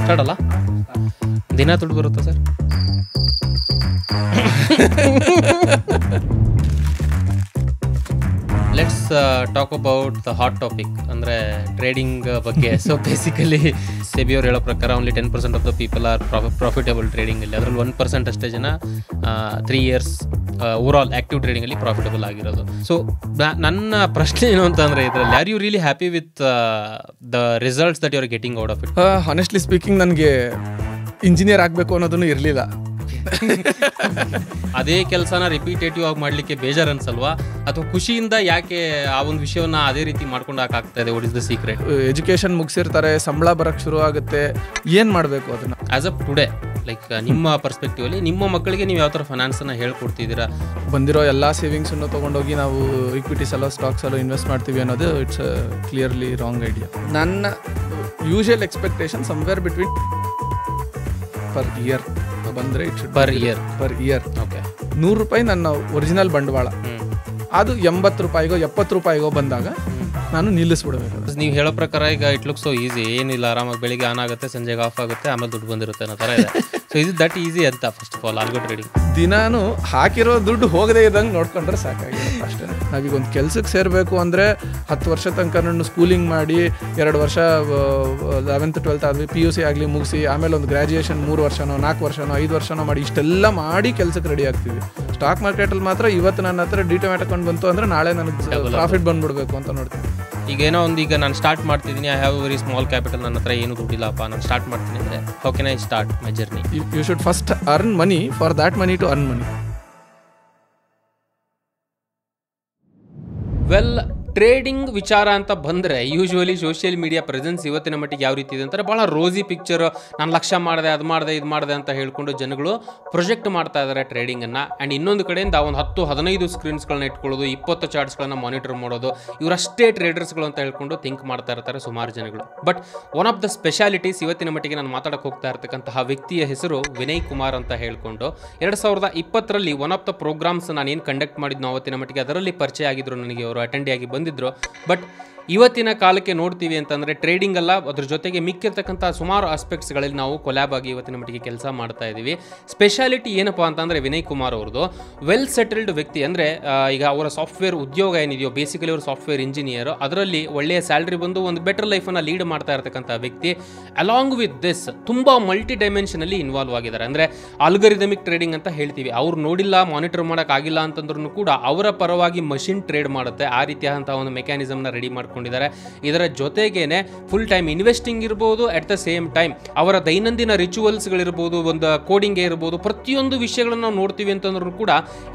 Start ಅಲ್ಲ, ದಿನ ದುಡ್ಡು ಬರುತ್ತಾ sir? Let's talk about the hot topic, ಅಂದರೆ ಟ್ರೇಡಿಂಗ್ ಬಗ್ಗೆ. ಸೊ ಬೇಸಿಕಲಿ ಸೆಬಿ ಅವ್ರು ಹೇಳೋ ಪ್ರಕಾರ only 10% of the people are profitable ಟ್ರೇಡಿಂಗಲ್ಲಿ. ಅದರಲ್ಲಿ 1% ಅಷ್ಟೇ ಜನ 3 years ಓವರಾಲ್ ಆ್ಯಕ್ಟಿವ್ ಟ್ರೇಡಿಂಗಲ್ಲಿ ಪ್ರಾಫಿಟಬಲ್ ಆಗಿರೋದು. ಸೊ ನನ್ನ ಪ್ರಶ್ನೆ ಏನು ಅಂತಂದರೆ, ಇದರಲ್ಲಿ are you really happy with the results that you are getting out of it? Honestly speaking, ನನಗೆ ಇಂಜಿನಿಯರ್ ಆಗಬೇಕು ಅನ್ನೋದನ್ನು ಇರಲಿಲ್ಲ. ಅದೇ ಕೆಲಸನ ರಿಪೀಟೇಟಿವ್ ಆಗಿ ಮಾಡಲಿಕ್ಕೆ ಬೇಜಾರು ಅನ್ಸಲ್ವಾ? ಅಥವಾ ಖುಷಿಯಿಂದ ಯಾಕೆ ಆ ಒಂದು ವಿಷಯವನ್ನ ಅದೇ ರೀತಿ ಮಾಡ್ಕೊಂಡು ಹಾಕಾಗ್ತಾ ಇದೆ? What is the secret? Education ಮುಗಿಸಿರ್ತಾರೆ, ಸಂಬಳ ಬರೋಕ್ಕೆ ಶುರು ಆಗುತ್ತೆ, ಏನು ಮಾಡಬೇಕು ಅದನ್ನು? ಆಸ್ ಅಪ್ ಟುಡೇ, ಲೈಕ್ ನಿಮ್ಮ ಪರ್ಸ್ಪೆಕ್ಟಿವಲ್ಲಿ ನಿಮ್ಮ ಮಕ್ಕಳಿಗೆ ನೀವು ಯಾವ ಥರ ಫೈನಾನ್ಸನ್ನು ಹೇಳ್ಕೊಡ್ತಿದ್ದೀರಾ? ಬಂದಿರೋ ಎಲ್ಲ ಸೇವಿಂಗ್ಸನ್ನು ತೊಗೊಂಡೋಗಿ ನಾವು ಇಕ್ವಿಟೀಸ್ ಅಲ್ಲೋ ಸ್ಟಾಕ್ಸ್ ಅಲ್ಲೋ ಇನ್ವೆಸ್ಟ್ ಮಾಡ್ತೀವಿ ಅನ್ನೋದು ಇಟ್ಸ್ ಕ್ಲಿಯರ್ಲಿ ರಾಂಗ್ ಐಡಿಯಾ. ನನ್ನ usual expectation somewhere between per year ಬಂದರೆ ಪರ್ ಇಯರ್ ಓಕೆ, 100 ರೂಪಾಯಿ ನನ್ನ ಒರಿಜಿನಲ್ ಬಂಡವಾಳ, ಅದು 80 ರೂಪಾಯಿಗೋ 70 ರೂಪಾಯಿಗೋ ಬಂದಾಗ ನಾನು ನಿಲ್ಲಿಸ್ಬಿಡ್ಬೇಕು. ನೀವು ಹೇಳೋ ಪ್ರಕಾರ ಈಗ ಇಟ್ ಲುಕ್ ಸೊ ಈಸಿ, ಏನಿಲ್ಲ, ಆರಾಮಾಗಿ ಬೆಳಿಗ್ಗೆ ಆನ್ ಆಗುತ್ತೆ, ಸಂಜೆಗೆ ಆಫ್ ಆಗುತ್ತೆ, ಆಮೇಲೆ ದುಡ್ಡು ಬಂದಿರುತ್ತೆ ಅನ್ನೋ ಥರ ಇದೆ. ಸೊ ಇದು ದಟ್ ಈಸಿ ಅಂತ first of all algo trading. ದಿನಾನು ಹಾಕಿರೋ ದುಡ್ಡು ಹೋಗದೇ ಇದ್ದಂಗೆ ನೋಡ್ಕೊಂಡ್ರೆ ಸಾಕಾಗಿರುತ್ತೆ ಅಷ್ಟೇ. ನಾವೀಗ ಒಂದು ಕೆಲ್ಸಕ್ಕೆ ಸೇರಬೇಕು ಅಂದರೆ 10 ವರ್ಷ ತನಕ ಸ್ಕೂಲಿಂಗ್ ಮಾಡಿ 2 ವರ್ಷ 11th 12th ಆಗಲಿ PUC ಆಗಲಿ ಮುಗಿಸಿ ಆಮೇಲೆ ಒಂದು ಗ್ರ್ಯಾಜುಯೇಷನ್ 3 ವರ್ಷನೋ 4 ವರ್ಷನೋ 5 ವರ್ಷನೋ ಮಾಡಿ ಇಷ್ಟೆಲ್ಲ ಮಾಡಿ ಕೆಲಸಕ್ಕೆ ರೆಡಿ ಆಗ್ತೀವಿ. ಸ್ಟಾಕ್ ಮಾರ್ಕೆಟಲ್ಲಿ ಮಾತ್ರ ಇವತ್ತು ನನ್ನ ಹತ್ರ ಡಿಟಮೆಟ್ ಅಕೌಂಟ್ ಬಂತು ಅಂದರೆ ನಾಳೆ ನನಗೆ ಪ್ರಾಫಿಟ್ ಬಂದ್ಬಿಡ್ಬೇಕು ಅಂತ ನೋಡ್ತೀನಿ. ಈಗ ಏನೋ ಒಂದು, ಈಗ ನಾನು ಸ್ಟಾರ್ಟ್ ಮಾಡ್ತಿದ್ದೀನಿ, I have very small capital, ನನ್ನ ಹತ್ರ ಏನು ದುಡ್ಡಿಲ್ಲಪ್ಪ, ನಾನು ಸ್ಟಾರ್ಟ್ ಮಾಡ್ತೀನಿ ಅಂದರೆ how can I start my journey? You should first earn money for that money to earn money. Well, trading ವಿಚಾರ ಅಂತ ಬಂದರೆ ಯೂಶ್ವಲಿ ಸೋಷಿಯಲ್ ಮೀಡಿಯಾ ಪ್ರೆಸೆನ್ಸ್ ಇವತ್ತಿನ ಮಟ್ಟಿಗೆ ಯಾವ ರೀತಿ ಇದೆ ಅಂತಾರೆ, ಭಾಳ ರೋಸಿ ಪಿಕ್ಚರ್, ನಾನು ಲಕ್ಷ ಮಾಡಿದೆ, ಅದು ಮಾಡಿದೆ, ಇದು ಮಾಡಿದೆ ಅಂತ ಹೇಳ್ಕೊಂಡು ಜನಗಳು ಪ್ರೊಜೆಕ್ಟ್ ಮಾಡ್ತಾ ಇದ್ದಾರೆ ಟ್ರೇಡಿಂಗನ್ನು. ಆ್ಯಂಡ್ ಇನ್ನೊಂದು ಕಡೆಯಿಂದ ಒಂದು 10-15 ಸ್ಕ್ರೀನ್ಸ್ಗಳನ್ನ ಇಟ್ಕೊಳ್ಳೋದು, 20 ಚಾರ್ಟ್ಸ್ಗಳನ್ನ ಮಾನಿಟರ್ ಮಾಡೋದು, ಇವರಷ್ಟೇ ಟ್ರೇಡರ್ಸ್ಗಳು ಅಂತ ಹೇಳ್ಕೊಂಡು ಥಿಂಕ್ ಮಾಡ್ತಾ ಇರ್ತಾರೆ ಸುಮಾರು ಜನಗಳು. But one of the specialities ಇವತ್ತಿನ ಮಟ್ಟಿಗೆ ನಾನು ಮಾತಾಡಕ್ಕೆ ಹೋಗ್ತಾ ಇರ್ತಕ್ಕಂತಹ ವ್ಯಕ್ತಿಯ ಹೆಸರು ವಿನಯ್ ಕುಮಾರ್ ಅಂತ ಹೇಳ್ಕೊಂಡು 2020ರಲ್ಲಿ ಒನ್ ಆಫ್ ದ ಪ್ರೋಗ್ರಾಮ್ಸ್ ನಾನು ಏನು ಕಂಡಕ್ಟ್ ಮಾಡಿದ್ನೋ ಅವತ್ತಿನ ಮಟ್ಟಿಗೆ ಅದರಲ್ಲಿ ಪರಿಚಯ ಆಗಿದ್ರು ನನಗೆ, ಅವರು ಅಟೆಂಡ್ ಆಗಿ ಬಂದಿದ್ದರು. ಬಟ್ ಇವತ್ತಿನ ಕಾಲಕ್ಕೆ ನೋಡ್ತೀವಿ ಅಂತಂದರೆ ಟ್ರೇಡಿಂಗ್ ಅಲ್ಲ, ಅದ್ರ ಜೊತೆಗೆ ಮಿಕ್ಕಿರ್ತಕ್ಕಂಥ ಸುಮಾರು ಆಸ್ಪೆಕ್ಟ್ಸ್ಗಳಲ್ಲಿ ನಾವು ಕೊಲ್ಯಾಬ್ ಆಗಿ ಇವತ್ತಿನ ಮಟ್ಟಿಗೆ ಕೆಲಸ ಮಾಡ್ತಾ ಇದ್ದೀವಿ. ಸ್ಪೆಷಾಲಿಟಿ ಏನಪ್ಪ ಅಂತಂದರೆ ವಿನಯ್ ಕುಮಾರ್ ಅವ್ರದ್ದು ವೆಲ್ ಸೆಟಲ್ಡ್ ವ್ಯಕ್ತಿ. ಅಂದರೆ ಈಗ ಅವರ ಸಾಫ್ಟ್ವೇರ್ ಉದ್ಯೋಗ ಏನಿದೆಯೋ, ಬೇಸಿಕಲಿ ಅವರು ಸಾಫ್ಟ್ವೇರ್ ಇಂಜಿನಿಯರ್, ಅದರಲ್ಲಿ ಒಳ್ಳೆಯ ಸ್ಯಾಲ್ರಿ ಬಂದು ಒಂದು ಬೆಟರ್ ಲೈಫನ್ನು ಲೀಡ್ ಮಾಡ್ತಾ ಇರ್ತಕ್ಕಂಥ ವ್ಯಕ್ತಿ. ಅಲಾಂಗ್ ವಿತ್ ದಿಸ್ ತುಂಬ ಮಲ್ಟಿ ಡೈಮೆನ್ಷನಲ್ಲಿ ಇನ್ವಾಲ್ವ್ ಆಗಿದ್ದಾರೆ. ಅಂದರೆ ಆಲ್ಗರಿದಮಿಕ್ ಟ್ರೇಡಿಂಗ್ ಅಂತ ಹೇಳ್ತೀವಿ. ಅವ್ರು ನೋಡಿಲ್ಲ, ಮಾನಿಟರ್ ಮಾಡೋಕ್ಕಾಗಿಲ್ಲ ಅಂತಂದ್ರೂ ಕೂಡ ಅವರ ಪರವಾಗಿ ಮಷಿನ್ ಟ್ರೇಡ್ ಮಾಡುತ್ತೆ. ಆ ರೀತಿಯಾದಂಥ ಒಂದು ಮೆಕ್ಯಾನಿಸಮ್ನ ರೆಡಿ ಮಾಡ್ಕೊಂಡಿದ್ದಾರೆ. ಇದರ ಜೊತೆಗೇನೆ ಫುಲ್ ಟೈಮ್ ಇನ್ವೆಸ್ಟಿಂಗ್ ಇರ್ಬೋದು, ಅಟ್ ದ ಸೇಮ್ ಟೈಮ್ ಅವರ ದೈನಂದಿನ ರಿಚುವಲ್ಸ್ಗಳಿರ್ಬೋದು, ಒಂದು ಕೋಡಿಂಗ್ ಇರ್ಬೋದು, ಪ್ರತಿಯೊಂದು ವಿಷಯಗಳನ್ನು ನಾವು ನೋಡ್ತೀವಿ ಅಂತಂದ್ರೂ ಕೂಡ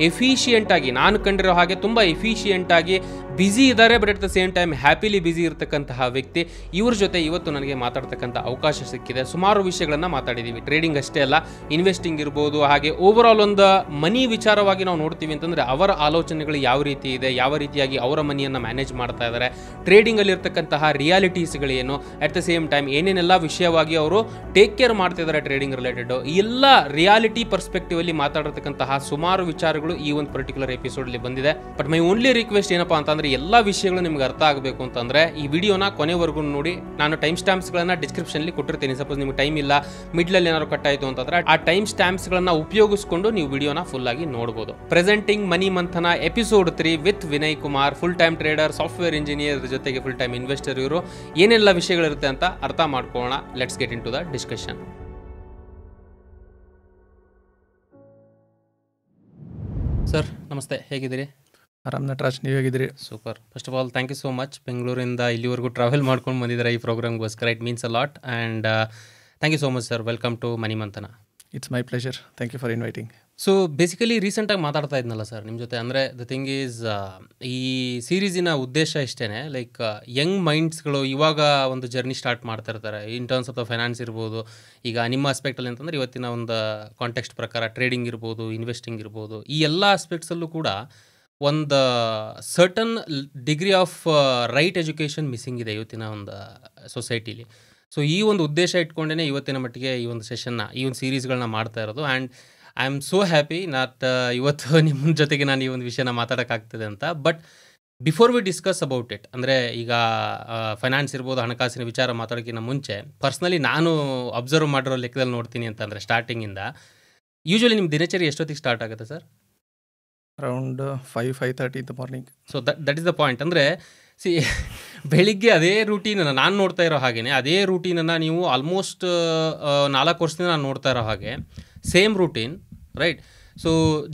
ಎಫಿಷಿಯೆಂಟ್ ಆಗಿ, ನಾನು ಕಂಡಿರೋ ಹಾಗೆ ತುಂಬ ಎಫಿಷಿಯೆಂಟ್ ಆಗಿ ಬ್ಯುಸಿ ಇದ್ದಾರೆ. But at the same time happily busy ಇರತಕ್ಕಂತಹ ವ್ಯಕ್ತಿ. ಇವ್ರ ಜೊತೆ ಇವತ್ತು ನನಗೆ ಮಾತಾಡ್ತಕ್ಕಂಥ ಅವಕಾಶ ಸಿಕ್ಕಿದೆ. ಸುಮಾರು ವಿಷಯಗಳನ್ನು ಮಾತಾಡಿದ್ದೀವಿ. ಟ್ರೇಡಿಂಗ್ ಅಷ್ಟೇ ಅಲ್ಲ, ಇನ್ವೆಸ್ಟಿಂಗ್ ಇರ್ಬೋದು, ಹಾಗೆ ಓವರ್ ಆಲ್ ಒಂದು ಮನಿ ವಿಚಾರವಾಗಿ ನಾವು ನೋಡ್ತೀವಿ ಅಂತಂದರೆ ಅವರ ಆಲೋಚನೆಗಳು ಯಾವ ರೀತಿ ಇದೆ, ಯಾವ ರೀತಿಯಾಗಿ ಅವರ ಮನಿಯನ್ನು ಮ್ಯಾನೇಜ್ ಮಾಡ್ತಾ ಇದ್ದಾರೆ, ಟ್ರೇಡಿಂಗಲ್ಲಿ ಇರ್ತಕ್ಕಂತಹ ರಿಯಾಲಿಟೀಸ್ಗಳೇನು, ಅಟ್ ದ ಸೇಮ್ ಟೈಮ್ ಏನೇನೆಲ್ಲ ವಿಷಯವಾಗಿ ಅವರು ಟೇಕ್ ಕೇರ್ ಮಾಡ್ತಿದ್ದಾರೆ ಟ್ರೇಡಿಂಗ್ ರಿಲೇಟೆಡ್, ಎಲ್ಲ ರಿಯಾಲಿಟಿ ಪರ್ಸ್ಪೆಕ್ಟಿವ್ ಅಲ್ಲಿ ಮಾತಾಡಿರ್ತಕ್ಕಂತಹ ಸುಮಾರು ವಿಚಾರಗಳು ಈ ಒಂದು ಪರ್ಟಿಕ್ಯುಲರ್ ಎಪಿಸೋಡಲ್ಲಿ ಬಂದಿದೆ. ಬಟ್ ಮೈ ಓನ್ಲಿ ರಿಕ್ವೆಸ್ಟ್ ಏನಪ್ಪಾ ಅಂತಂದ್ರೆ, ಎಲ್ಲ ವಿಷಯಗಳು ನಿಮ್ಗೆ ಅರ್ಥ ಆಗಬೇಕು ಅಂತಂದ್ರೆ ಈ ವಿಡಿಯೋನ ಕೊನೆವರೆಗೂ ನೋಡಿ. ನಾನು ಟೈಮ್ ಸ್ಟ್ಯಾಂಪ್ಸ್ಗಳನ್ನ ಡಿಸ್ಕ್ರಿಪ್ಷನ್ಲಿ ಕೊಟ್ಟಿರ್ತೀನಿ. ಸಪೋಸ್ ನಿಮ್ಗೆ ಟೈಮ್ ಇಲ್ಲ, ಮಿಡ್ಲಲ್ಲಿ ಏನಾದ್ರು ಕಟ್ ಆಯಿತು ಅಂತಂದ್ರೆ ಆ ಟೈಮ್ ಸ್ಟ್ಯಾಂಪ್ಸ್ಗಳನ್ನ ಉಪಯೋಗಿಸ್ಕೊಂಡು ನೀವು ವಿಡಿಯೋನ ಫುಲ್ ಆಗಿ ನೋಡ್ಬೋದು. Presenting money Manthana episode 3 with Vinay Kumar, full time trader, software engineer, ಜೊತೆಗೆ ಫುಲ್ ಟೈಮ್ ಇನ್ವೆಸ್ಟರ್. ಇವರು ಏನೆಲ್ಲ ವಿಷಯಗಳಿರುತ್ತೆ ಅಂತ ಅರ್ಥ ಮಾಡ್ಕೊಳ್ಳೋಣ. Let's get into the discussion. Sir ನಮಸ್ತೆ, ಹೇಗಿದ್ದೀರಿ? ಆರಾಮ್ ನಟರಾಜ್, ನೀವು ಹೇಗಿದ್ದೀರಿ? Super. First of all thank you so much. ಬೆಂಗಳೂರಿಂದ ಇಲ್ಲಿವರೆಗೂ ಟ್ರಾವೆಲ್ ಮಾಡ್ಕೊಂಡು ಬಂದಿದ್ದಾರೆ ಈ ಪ್ರೋಗ್ರಾಮ್ಗೋಸ್ಕರ. It means a lot and thank you so much sir. Welcome to money Manthana. It's my pleasure. Thank you for inviting. So basically ರೀಸೆಂಟಾಗಿ ಮಾತಾಡ್ತಾ ಇದ್ನಲ್ಲ sir ನಿಮ್ಮ ಜೊತೆ, ಅಂದರೆ ದ ಥಿಂಗ್ ಈಸ್, ಈ ಸೀರೀಸಿನ ಉದ್ದೇಶ ಇಷ್ಟೇ, ಲೈಕ್ ಯಂಗ್ ಮೈಂಡ್ಸ್ಗಳು ಇವಾಗ ಒಂದು ಜರ್ನಿ ಸ್ಟಾರ್ಟ್ ಮಾಡ್ತಾ ಇರ್ತಾರೆ in terms of the finance ಇರ್ಬೋದು. ಈಗ ನಿಮ್ಮ ಆಸ್ಪೆಕ್ಟಲ್ಲಿ ಅಂತಂದರೆ ಇವತ್ತಿನ ಒಂದು ಕಾಂಟೆಕ್ಸ್ಟ್ ಪ್ರಕಾರ ಟ್ರೇಡಿಂಗ್ ಇರ್ಬೋದು, ಇನ್ವೆಸ್ಟಿಂಗ್ ಇರ್ಬೋದು, ಈ ಎಲ್ಲ ಆಸ್ಪೆಕ್ಟ್ಸಲ್ಲೂ ಕೂಡ ಒಂದು certain degree of right education missing ಇದೆ ಇವತ್ತಿನ ಒಂದು ಸೊಸೈಟಿಲಿ. ಸೊ ಈ ಒಂದು ಉದ್ದೇಶ ಇಟ್ಕೊಂಡೇ ಇವತ್ತಿನ ಮಟ್ಟಿಗೆ ಈ ಒಂದು ಸೆಷನ್ನ, ಈ ಒಂದು ಸೀರೀಸ್ಗಳನ್ನ ಮಾಡ್ತಾ ಇರೋದು. And I am so happy ಇವತ್ತು ನಿಮ್ಮ ಜೊತೆಗೆ ನಾನು ಈ ಒಂದು ವಿಷಯನ ಮಾತಾಡೋಕ್ಕಾಗ್ತದೆ ಅಂತ. But before we discuss about it, ಅಂದರೆ ಈಗ ಫೈನಾನ್ಸ್ ಇರ್ಬೋದು, ಹಣಕಾಸಿನ ವಿಚಾರ ಮಾತಾಡೋಕ್ಕಿಂತ ಮುಂಚೆ ಪರ್ಸ್ನಲಿ ನಾನು ಅಬ್ಸರ್ವ್ ಮಾಡಿರೋ ಲೆಕ್ಕದಲ್ಲಿ ನೋಡ್ತೀನಿ ಅಂತಂದರೆ ಸ್ಟಾರ್ಟಿಂಗಿಂದ ಯೂಶ್ವಲಿ ನಿಮ್ಮ ದಿನಚರಿ ಎಷ್ಟೊತ್ತಿಗೆ ಸ್ಟಾರ್ಟ್ ಆಗುತ್ತೆ sir? Around 5:30 in the morning. So that is the point. ಅಂದರೆ ಬೆಳಿಗ್ಗೆ ಅದೇ ರೂಟೀನನ್ನು ನಾನು ನೋಡ್ತಾ ಇರೋ ಹಾಗೆಯೇ ಅದೇ ರೂಟೀನನ್ನು ನೀವು ಆಲ್ಮೋಸ್ಟ್ 4 ವರ್ಷದಿಂದ ನಾನು ನೋಡ್ತಾ ಇರೋ ಹಾಗೆ same routine, right? So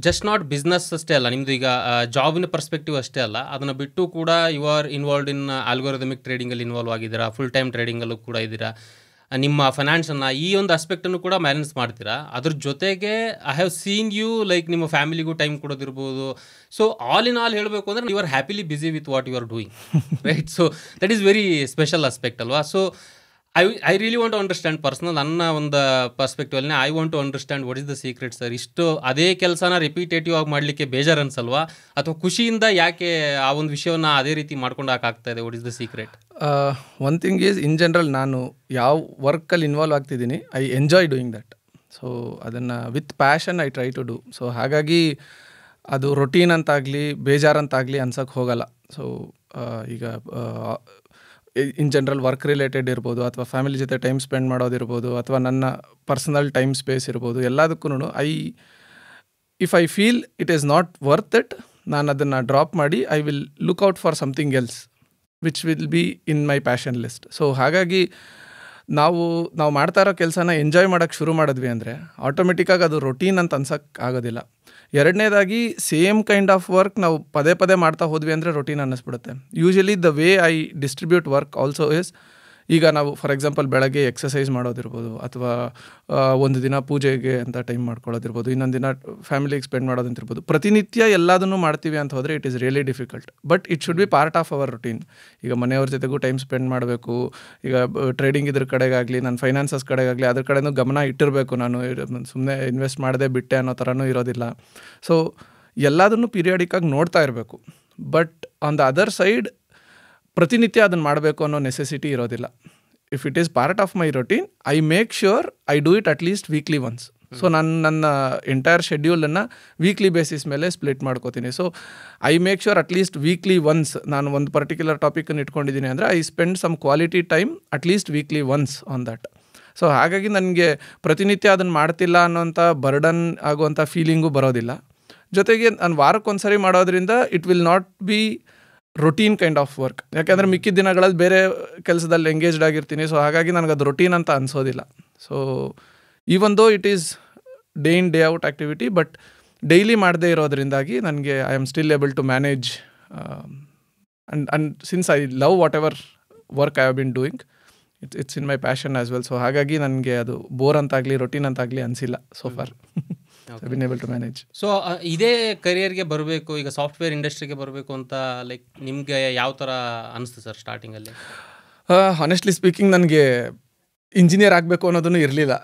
just not business ಅಷ್ಟೇ ಅಲ್ಲ, ನಿಮ್ಮದು ಈಗ ಜಾಬಿನ ಪರ್ಸ್ಪೆಕ್ಟಿವ್ ಅಷ್ಟೇ ಅಲ್ಲ, ಅದನ್ನು ಬಿಟ್ಟು ಕೂಡ you are involved in algorithmic ಟ್ರೇಡಿಂಗಲ್ಲಿ ಇನ್ವಾಲ್ವ್ ಆಗಿದ್ದೀರಾ, ಫುಲ್ ಟೈಮ್ ಟ್ರೇಡಿಂಗಲ್ಲೂ ಕೂಡ ಇದ್ದೀರಾ, ನಿಮ್ಮ ಫೈನಾನ್ಸನ್ನು ಈ ಒಂದು ಆಸ್ಪೆಕ್ಟನ್ನು ಕೂಡ ಮ್ಯಾನೇಜ್ ಮಾಡ್ತೀರಾ. ಅದ್ರ ಜೊತೆಗೆ I have seen you like ನಿಮ್ಮ ಫ್ಯಾಮಿಲಿಗೂ ಟೈಮ್ ಕೊಡೋದಿರ್ಬೋದು. ಸೊ ಆಲ್ ಇನ್ ಆಲ್ ಹೇಳಬೇಕು ಅಂದರೆ you are happily busy with what you are doing, right? So that is very special aspect ಅಲ್ವಾ? So I really want to understand personal ನನ್ನ ಒಂದು ಪರ್ಸ್ಪೆಕ್ಟಿವಲ್ಲಿ I want to understand what is the secret sir. ಇಷ್ಟು ಅದೇ ಕೆಲಸನ repetitive ಆಗಿ ಮಾಡಲಿಕ್ಕೆ ಬೇಜಾರು ಅನ್ಸಲ್ವಾ, ಅಥವಾ ಖುಷಿಯಿಂದ ಯಾಕೆ ಆ ಒಂದು ವಿಷಯವನ್ನು ಅದೇ ರೀತಿ ಮಾಡ್ಕೊಂಡಾಗ್ತಾ ಇದೆ? What is the secret? One thing is, in general ನಾನು ಯಾವ ವರ್ಕಲ್ಲಿ ಇನ್ವಾಲ್ವ್ ಆಗ್ತಿದ್ದೀನಿ, I enjoy doing that. So ಅದನ್ನು with passion I try to do. So ಹಾಗಾಗಿ ಅದು ರೊಟೀನ್ ಅಂತಾಗಲಿ ಬೇಜಾರಂತಾಗಲಿ ಅನ್ಸೋಕ್ಕೆ ಹೋಗಲ್ಲ. ಸೊ ಈಗ ಇನ್ ಜನರಲ್ ವರ್ಕ್ ರಿಲೇಟೆಡ್ ಇರ್ಬೋದು, ಅಥವಾ ಫ್ಯಾಮಿಲಿ ಜೊತೆ ಟೈಮ್ ಸ್ಪೆಂಡ್ ಮಾಡೋದಿರ್ಬೋದು, ಅಥವಾ ನನ್ನ ಪರ್ಸನಲ್ ಟೈಮ್ ಸ್ಪೇಸ್ ಇರ್ಬೋದು, ಎಲ್ಲದಕ್ಕೂ if I feel it is not worth it, ನಾನು ಅದನ್ನು ಡ್ರಾಪ್ ಮಾಡಿ I will look out for something else which will be in my passion list. So ಹಾಗಾಗಿ ನಾವು ಮಾಡ್ತಾ ಇರೋ ಕೆಲಸನ ಎಂಜಾಯ್ ಮಾಡೋಕ್ಕೆ ಶುರು ಮಾಡಿದ್ವಿ ಅಂದರೆ ಆಟೋಮೆಟಿಕ್ಕಾಗಿ ಅದು ರೊಟೀನ್ ಅಂತ ಅನ್ಸೋಕ್ಕೆ ಆಗೋದಿಲ್ಲ. ಎರಡನೇದಾಗಿ ಸೇಮ್ ಕೈಂಡ್ ಆಫ್ ವರ್ಕ್ ನಾವು ಪದೇ ಪದೇ ಮಾಡ್ತಾ ಹೋದ್ವಿ ಅಂದರೆ ರೊಟೀನ್ ಅನ್ನಿಸ್ಬಿಡುತ್ತೆ. Usually the way I distribute work also is, ಈಗ ನಾವು ಫಾರ್ ಎಕ್ಸಾಂಪಲ್ ಬೆಳಗ್ಗೆ ಎಕ್ಸಸೈಸ್ ಮಾಡೋದಿರ್ಬೋದು, ಅಥವಾ ಒಂದು ದಿನ ಪೂಜೆಗೆ ಅಂತ ಟೈಮ್ ಮಾಡ್ಕೊಳ್ಳೋದಿರ್ಬೋದು, ಇನ್ನೊಂದು ದಿನ ಫ್ಯಾಮಿಲಿಗೆ ಸ್ಪೆಂಡ್ ಮಾಡೋದಂತಿರ್ಬೋದು. ಪ್ರತಿನಿತ್ಯ ಎಲ್ಲದನ್ನು ಮಾಡ್ತೀವಿ ಅಂತ ಹೋದರೆ it is really difficult, but it should B part of our routine. ಈಗ ಮನೆಯವ್ರ ಜೊತೆಗೂ ಟೈಮ್ ಸ್ಪೆಂಡ್ ಮಾಡಬೇಕು, ಈಗ ಟ್ರೇಡಿಂಗ್ ಇದ್ರ ಕಡೆಗಾಗಲಿ, ನನ್ನ ಫೈನಾನ್ಸಸ್ ಕಡೆಗಾಗಲಿ ಅದ್ರ ಕಡೆನೂ ಗಮನ ಇಟ್ಟಿರಬೇಕು. ನಾನು ಸುಮ್ಮನೆ ಇನ್ವೆಸ್ಟ್ ಮಾಡದೆ ಬಿಟ್ಟೆ ಅನ್ನೋ ಥರನೂ ಇರೋದಿಲ್ಲ. ಸೊ ಎಲ್ಲದನ್ನು ಪೀರಿಯಾಡಿಕ್ಕಾಗಿ ನೋಡ್ತಾ ಇರಬೇಕು. But on the other side ಪ್ರತಿನಿತ್ಯ ಅದನ್ನು ಮಾಡಬೇಕು ಅನ್ನೋ ನೆಸೆಸಿಟಿ ಇರೋದಿಲ್ಲ. If it is part of my routine, I make sure I do it at least weekly once. So ನನ್ನ ಎಂಟೈರ್ ಶೆಡ್ಯೂಲನ್ನು ವೀಕ್ಲಿ ಬೇಸಿಸ್ ಮೇಲೆ ಸ್ಪ್ಲಿಟ್ ಮಾಡ್ಕೋತೀನಿ. So I make sure at least weekly once ನಾನು ಒಂದು ಪರ್ಟಿಕ್ಯುಲರ್ ಟಾಪಿಕನ್ನು ಇಟ್ಕೊಂಡಿದ್ದೀನಿ ಅಂದರೆ I spend some quality time at least weekly once on that. So ಹಾಗಾಗಿ ನನಗೆ ಪ್ರತಿನಿತ್ಯ ಅದನ್ನು ಮಾಡ್ತಿಲ್ಲ ಅನ್ನೋಂಥ ಬರ್ಡನ್ ಆಗುವಂಥ ಫೀಲಿಂಗು ಬರೋದಿಲ್ಲ. ಜೊತೆಗೆ ನಾನು ವಾರಕ್ಕೊಂದ್ಸರಿ ಮಾಡೋದ್ರಿಂದ it will not be routine kind of work. ಯಾಕೆಂದರೆ ಮಿಕ್ಕಿದ ದಿನಗಳಲ್ಲಿ ಬೇರೆ ಕೆಲಸದಲ್ಲಿ ಎಂಗೇಜ್ಡ್ ಆಗಿರ್ತೀನಿ. ಸೊ ಹಾಗಾಗಿ ನನಗೆ ಅದು ರೊಟೀನ್ ಅಂತ ಅನಿಸೋದಿಲ್ಲ. So even though it is day in day out activity, but daily ಮಾಡದೇ ಇರೋದ್ರಿಂದಾಗಿ ನನಗೆ I am still able to manage and since I love whatever work I have been doing, it's in my passion as well. So ಹಾಗಾಗಿ ನನಗೆ ಅದು bore ಅಂತಾಗಲಿ routine ಅಂತಾಗಲಿ ಅನಿಸಿಲ್ಲ so far. Been able to manage. So ಇದೇ ಕರಿಯರ್ಗೆ ಬರಬೇಕು, ಈಗ ಸಾಫ್ಟ್ವೇರ್ ಇಂಡಸ್ಟ್ರಿಗೆ ಬರಬೇಕು ಅಂತ ಲೈಕ್ ನಿಮಗೆ ಯಾವ ಥರ ಅನಿಸ್ತು ಸರ್ ಸ್ಟಾರ್ಟಿಂಗಲ್ಲಿ? ಹಾನೆಸ್ಟ್ಲಿ ಸ್ಪೀಕಿಂಗ್ ನನಗೆ ಇಂಜಿನಿಯರ್ ಆಗಬೇಕು ಅನ್ನೋದನ್ನು ಇರಲಿಲ್ಲ.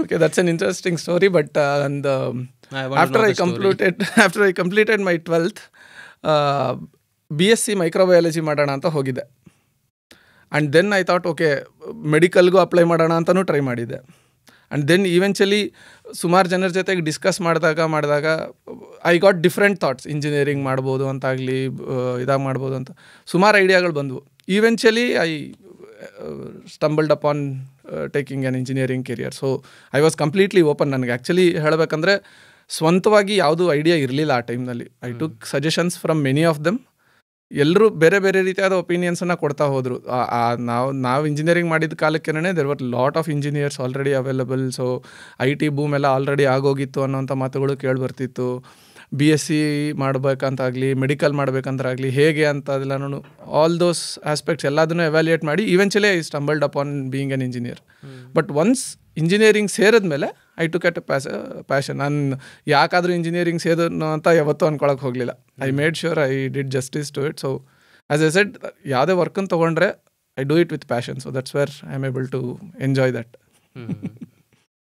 Okay, that's an interesting story. But after I completed my 12th BSc microbiology ಮಾಡೋಣ ಅಂತ ಹೋಗಿದ್ದೆ. And then I thought okay ಮೆಡಿಕಲ್ಗೂ ಅಪ್ಲೈ ಮಾಡೋಣ ಅಂತಲೂ ಟ್ರೈ ಮಾಡಿದ್ದೆ. ಆ್ಯಂಡ್ ದೆನ್ ಈವೆಂಚುಲಿ ಸುಮಾರು ಜನರ ಜೊತೆಗೆ ಡಿಸ್ಕಸ್ ಮಾಡಿದಾಗ I got different thoughts. Engineering ಮಾಡ್ಬೋದು ಅಂತಾಗಲಿ, ಇದಾಗಿ ಮಾಡ್ಬೋದು ಅಂತ ಸುಮಾರು ಐಡಿಯಾಗಳು ಬಂದವು. Eventually I stumbled upon taking an engineering career. So I was completely open. ನನಗೆ ಆ್ಯಕ್ಚುಲಿ ಹೇಳಬೇಕಂದ್ರೆ ಸ್ವಂತವಾಗಿ ಯಾವುದೂ ಐಡಿಯಾ ಇರಲಿಲ್ಲ ಆ ಟೈಮ್ನಲ್ಲಿ. I took suggestions from many of them. ಎಲ್ಲರೂ ಬೇರೆ ಬೇರೆ ರೀತಿಯಾದ ಒಪಿನಿಯನ್ಸನ್ನು ಕೊಡ್ತಾ ಹೋದರು. ನಾವು ಇಂಜಿನಿಯರಿಂಗ್ ಮಾಡಿದ ಕಾಲಕ್ಕೇನೆ there were lot of engineers already available. So IT boom ಎಲ್ಲ ಆಲ್ರೆಡಿ ಆಗೋಗಿತ್ತು ಅನ್ನೋಂಥ ಮಾತುಗಳು ಕೇಳಿಬರ್ತಿತ್ತು. BSc ಮಾಡಬೇಕಂತಾಗಲಿ, ಮೆಡಿಕಲ್ ಮಾಡಬೇಕಂತಾಗಲಿ, ಹೇಗೆ ಅಂತ ಅದೆಲ್ಲನೂ ಆಲ್ ದೋಸ್ ಆಸ್ಪೆಕ್ಟ್ಸ್ ಎಲ್ಲದನ್ನೂ ಎವ್ಯಾಲ್ಯೂಯೇಟ್ ಮಾಡಿ eventually I stumbled upon being an engineer. But once engineering ಸೇರಿದ್ಮೇಲೆ ಐ ಟುಕ್ ಎಟ್ ಪ್ಯಾಷನ್. ನಾನು ಯಾಕಾದರೂ ಇಂಜಿನಿಯರಿಂಗ್ ಸೇದನು ಅಂತ ಯಾವತ್ತೂ ಅಂದ್ಕೊಳಕ್ಕೆ ಹೋಗಲಿಲ್ಲ. I made sure I did justice to it. So as I said, ಯಾವುದೇ ವರ್ಕನ್ನು ತೊಗೊಂಡ್ರೆ I do it with passion. So that's where I am able to enjoy that.